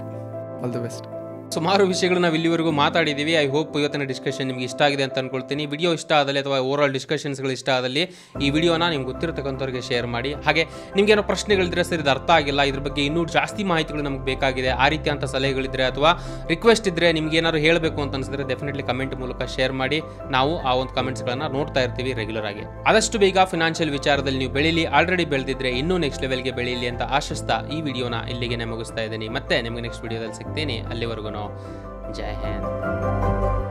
All the best. ಸುಮಾರು ವಿಷಯಗಳು ನಾವು ಇಲ್ಲಿವರೆಗೂ ಮಾತಾಡಿದ್ದೀವಿ. ಐ ಹೋಪ್ ಇವತ್ತಿನ ಡಿಸ್ಕಷನ್ ನಿಮಗೆ ಇಷ್ಟ ಆಗಿದೆ ಅಂತ ಅಂದ್ಕೊಳ್ತೀನಿ. ವಿಡಿಯೋ ಇಷ್ಟ ಆದಲ್ಲಿ ಅಥವಾ ಓವರಾಲ್ ಡಿಸ್ಕಷನ್ಸ್ಗಳು ಇಷ್ಟ ಆದಲ್ಲಿ ಈ ವಿಡಿಯೋನ ನಿಮ್ಗೆ ಗೊತ್ತಿರತಕ್ಕಂಥವ್ರಿಗೆ ಶೇರ್ ಮಾಡಿ. ಹಾಗೆ ನಿಮಗೇನೋ ಪ್ರಶ್ನೆಗಳಿದ್ರೆ ಸರ್ ಇದು ಅರ್ಥ ಆಗಿಲ್ಲ, ಇದ್ರ ಬಗ್ಗೆ ಇನ್ನೂ ಜಾಸ್ತಿ ಮಾಹಿತಿಗಳು ನಮಗೆ ಬೇಕಾಗಿದೆ, ಆ ರೀತಿ ಅಂತ ಸಲಹೆಗಳಿದ್ರೆ ಅಥವಾ ರಿಕ್ವೆಸ್ಟ್ ಇದ್ದರೆ, ನಿಮ್ಗೆ ಏನಾದ್ರು ಹೇಳಬೇಕು ಅಂತ ಅನಿಸಿದ್ರೆ ಡೆಫಿನೆಟ್ಲಿ ಕಮೆಂಟ್ ಮೂಲಕ ಶೇರ್ ಮಾಡಿ. ನಾವು ಆ ಒಂದು ಕಮೆಂಟ್ಸ್ಗಳನ್ನು ನೋಡ್ತಾ ಇರ್ತೀವಿ ರೆಗ್ಯುಲರ್ ಆಗಿ. ಆದಷ್ಟು ಬೇಗ ಫಿನಾನ್ಷಿಯಲ್ ವಿಚಾರದಲ್ಲಿ ನೀವು ಬೆಳೀಲಿ. ಆಲ್ರೆಡಿ ಬೆಳೆದಿದ್ರೆ ಇನ್ನೂ ನೆಕ್ಸ್ಟ್ ಲೆವೆಲ್ಗೆ ಬೆಳೀಲಿ ಅಂತ ಆಶಿಸ್ತಾ ಈ ವಿಡಿಯೋನ ಇಲ್ಲಿಗೆ ಮುಗಿಸ್ತಾ ಇದ್ದೀನಿ. ಮತ್ತೆ ನಿಮಗೆ ನೆಕ್ಸ್ಟ್ ವಿಡಿಯೋದಲ್ಲಿ ಸಿಗ್ತೀನಿ. ಅಲ್ಲಿವರೆಗೂ ಜೈ ಹಿಂದ್.